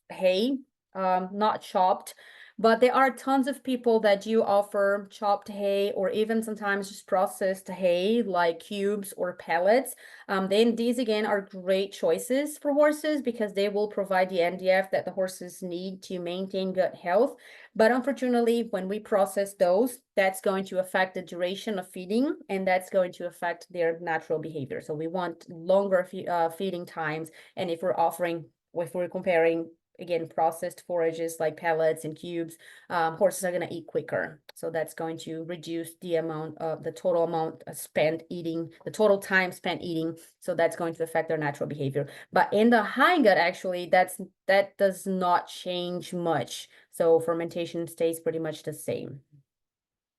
hay, not chopped. But there are tons of people that do offer chopped hay, or even sometimes just processed hay like cubes or pellets. Then these again are great choices for horses, because they will provide the MDF that the horses need to maintain gut health. But unfortunately, when we process those, that's going to affect the duration of feeding, and that's going to affect their natural behavior. So we want longer feeding times. And if we're comparing, again, processed forages like pellets and cubes, horses are going to eat quicker. So that's going to reduce the total amount spent eating, the total time spent eating. So that's going to affect their natural behavior. But in the hindgut, actually, that does not change much. So fermentation stays pretty much the same.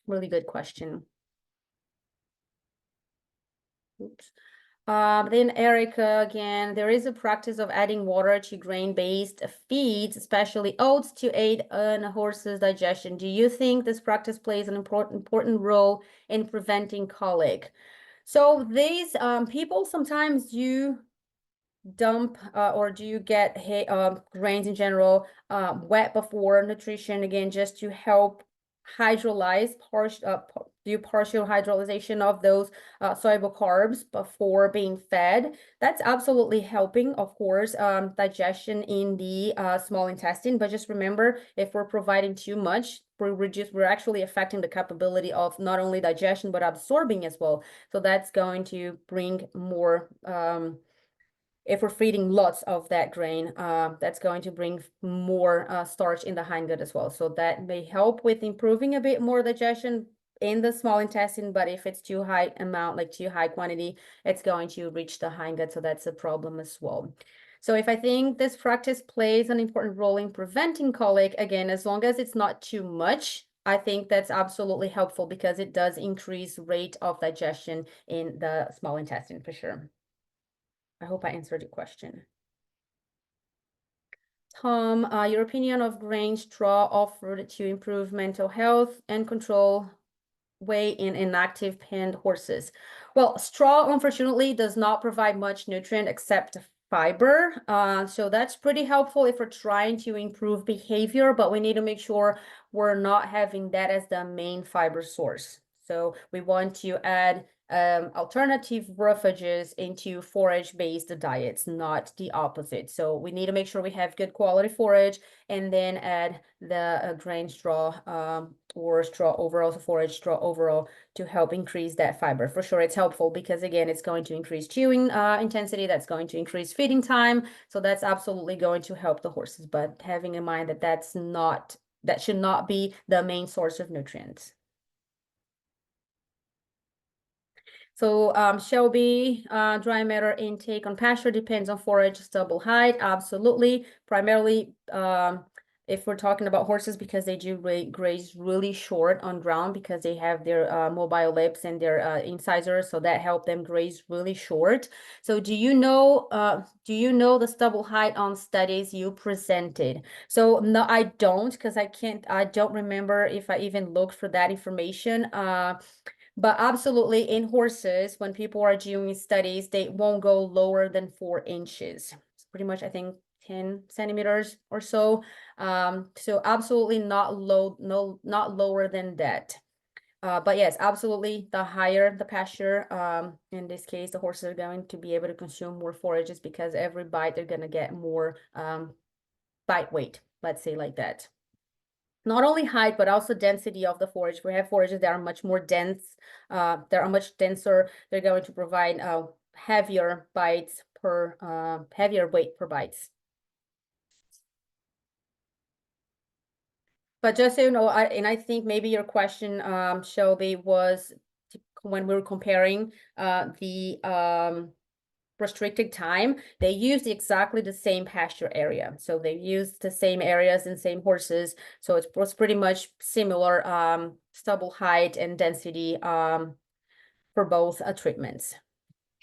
Really good question. Oops. Then Erica, again, there is a practice of adding water to grain-based feeds, especially oats, to aid in a horse's digestion. Do you think this practice plays an important role in preventing colic? So these people sometimes do dump or do you get grains in general wet before nutrition, again, just to help hydrolyze, do partial hydrolyzation of those soluble carbs before being fed. That's absolutely helping, of course, digestion in the small intestine. But just remember, if we're providing too much, we're actually affecting the capability of not only digestion but absorbing as well. So that's going to bring more if we're feeding lots of that grain, that's going to bring more starch in the hindgut as well. So that may help with improving a bit more digestion in the small intestine, but if it's too high amount, like too high quantity, it's going to reach the hindgut. So that's a problem as well. So if I think this practice plays an important role in preventing colic, again, as long as it's not too much, I think that's absolutely helpful because it does increase rate of digestion in the small intestine for sure. I hope I answered your question. Tom, your opinion of grain straw offered to improve mental health and control weight in inactive penned horses. Well, straw unfortunately does not provide much nutrient except fiber. So that's pretty helpful if we're trying to improve behavior, but we need to make sure we're not having that as the main fiber source. So we want to add alternative roughages into forage-based diets, not the opposite. So we need to make sure we have good quality forage and then add the grain straw or straw overall, so forage straw overall to help increase that fiber. For sure, it's helpful because again, it's going to increase chewing intensity, that's going to increase feeding time. So that's absolutely going to help the horses, but having in mind that that should not be the main source of nutrients. So Shelby, dry matter intake on pasture depends on forage stubble height. Absolutely. Primarily, if we're talking about horses, because they do graze really short on ground because they have their mobile lips and their incisors, so that help them graze really short. So do you know the stubble height on studies you presented? So no, I don't, because I don't remember if I even looked for that information. But absolutely in horses, when people are doing studies, they won't go lower than 4 inches. It's pretty much, I think, 10 centimeters or so. So absolutely not lower than that. But yes, absolutely, the higher the pasture, in this case, the horses are going to be able to consume more forages because every bite they're going to get more bite weight, let's say like that. Not only height, but also density of the forage. We have forages that are much more dense. They are much denser. They're going to provide heavier bites per heavier weight per bites. But just so you know, I think maybe your question, Shelby, was when we were comparing the restricted time, they used exactly the same pasture area. So they used the same areas and same horses. So it was pretty much similar stubble height and density for both treatments.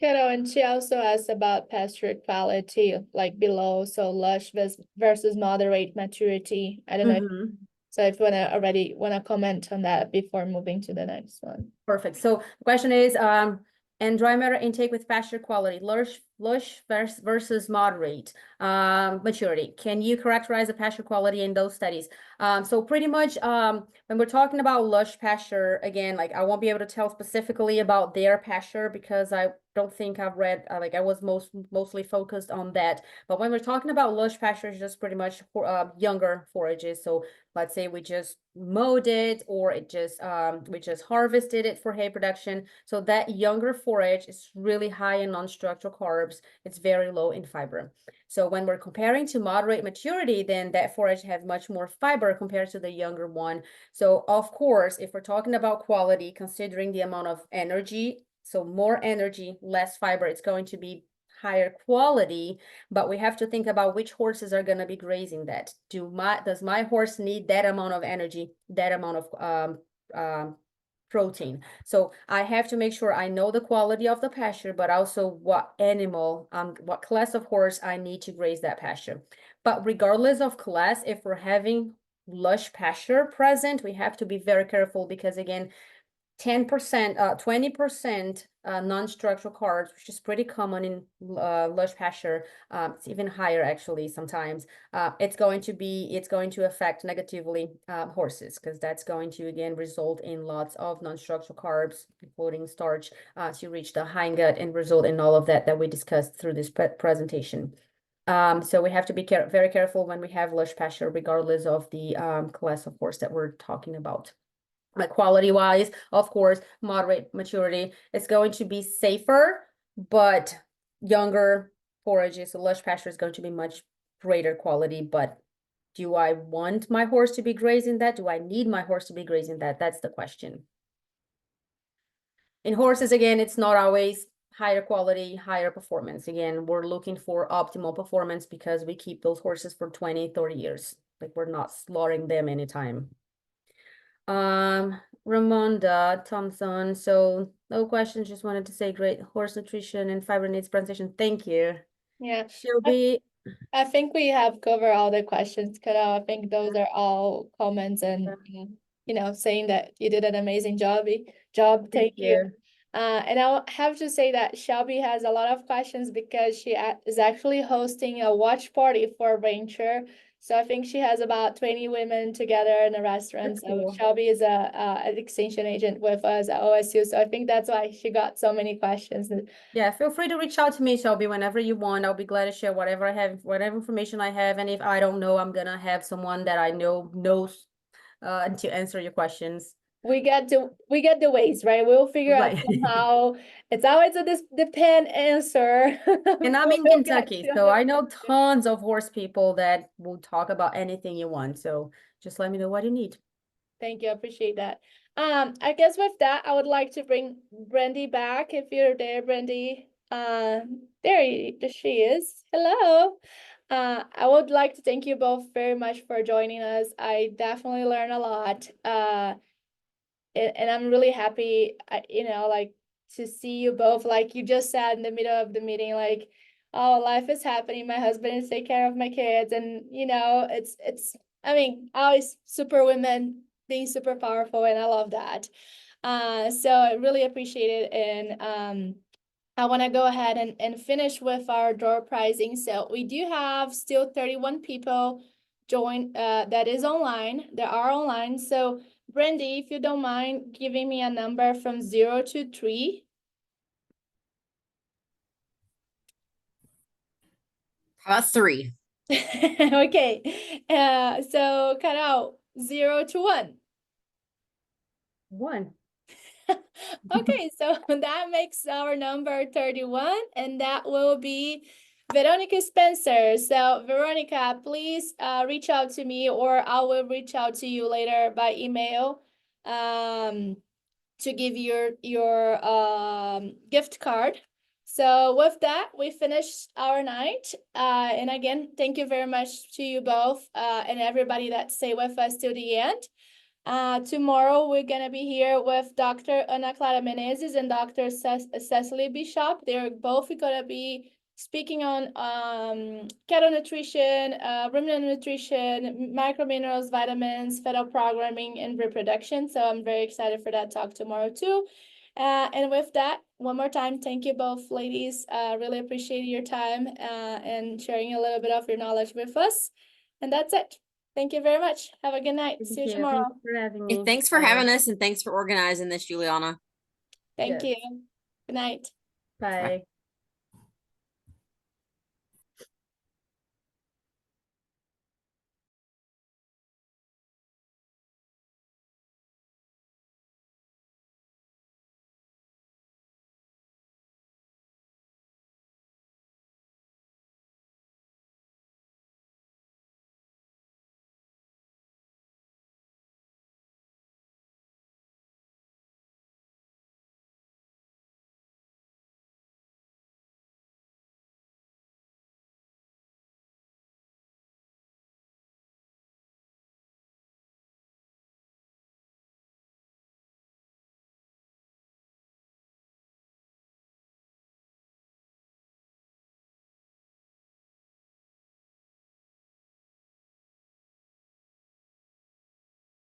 Kiddo, and she also asked about pasture quality, like below, so lush versus moderate maturity. I don't know. So if you wanna comment on that before moving to the next one. Perfect. So the question is, and dry matter intake with pasture quality, lush versus moderate maturity. Can you characterize the pasture quality in those studies? So pretty much when we're talking about lush pasture, again, like I won't be able to tell specifically about their pasture because I don't think I've read, like I was mostly focused on that. But when we're talking about lush pasture, it's just pretty much younger forages. So let's say we just mowed it or we just harvested it for hay production. So that younger forage is really high in non-structural carbs. It's very low in fiber. So when we're comparing to moderate maturity, then that forage has much more fiber compared to the younger one. So of course, if we're talking about quality, considering the amount of energy, so more energy, less fiber, it's going to be higher quality, but we have to think about which horses are going to be grazing that. Does my horse need that amount of energy, that amount of protein. So I have to make sure I know the quality of the pasture, but also what animal, what class of horse I need to graze that pasture. But regardless of class, if we're having lush pasture present, we have to be very careful because again, 10%, 20% non-structural carbs, which is pretty common in lush pasture. It's even higher actually sometimes. It's going to affect negatively horses because that's going to again result in lots of non-structural carbs, including starch, to reach the hindgut and result in all of that we discussed through this presentation. So we have to be very careful when we have lush pasture, regardless of the class of horse that we're talking about. Like quality wise, of course, moderate maturity, it's going to be safer, but younger forages, so lush pasture is going to be much greater quality. But do I want my horse to be grazing that? Do I need my horse to be grazing that? That's the question. In horses, again, it's not always higher quality, higher performance. Again, we're looking for optimal performance because we keep those horses for 20, 30 years. Like we're not slaughtering them anytime. Ramonda Thompson, so no questions, just wanted to say great horse nutrition and fiber needs presentation. Thank you. Yeah, Shelby, I think we have covered all the questions, Carol. I think those are all comments and, saying that you did an amazing job. Thank you. And I'll have to say that Shelby has a lot of questions because she is actually hosting a watch party for RancHER. So I think she has about 20 women together in a restaurant. That's So cool. Shelby is an extension agent with us at OSU. So I think that's why she got so many questions. Yeah, feel free to reach out to me, Shelby, whenever you want. I'll be glad to share whatever I have, whatever information I have. And if I don't know, I'm gonna have someone that I know knows to answer your questions. We get the ways, right? We'll figure out Right. somehow. It's always a depend answer. And I'm in We'll get Kentucky, to so it. I know tons of horse people that will talk about anything you want. So just let me know what you need. Thank you. I appreciate that. I guess with that, I would like to bring Brandi back if you're there, Brandi. There she is. Hello. I would like to thank you both very much for joining us. I definitely learned a lot. And I'm really happy, like to see you both, like you just said in the middle of the meeting, like, oh, life is happening. My husband is taking care of my kids. And, I mean, always super women being super powerful. And I love that. So I really appreciate it. And, I want to go ahead and finish with our door pricing. So we do have still 31 people join, that is online. They are online. So Brandi, if you don't mind giving me a number from 0 to 3. How about 3? Okay. So cut out 0 to 1. 1. Okay, so that makes our number 31, and that will be Veronica Spencer. So Veronica, please reach out to me, or I will reach out to you later by email to give your gift card. So with that, we finished our night. And again, thank you very much to you both and everybody that stay with us till the end. Tomorrow we're gonna be here with Dr. Ana Clara Menezes and Dr. Cecily Bishop. They're both gonna be speaking on cattle nutrition, ruminant nutrition, microminerals, vitamins, fetal programming, and reproduction. So I'm very excited for that talk tomorrow too. And with that, one more time, thank you both, ladies. Really appreciate your time and sharing a little bit of your knowledge with us. And that's it. Thank you very much. Have a good night. See you tomorrow. Thanks for having me. Thanks for having us and thanks for organizing this, Juliana. Thank Yes. you. Good night. Bye.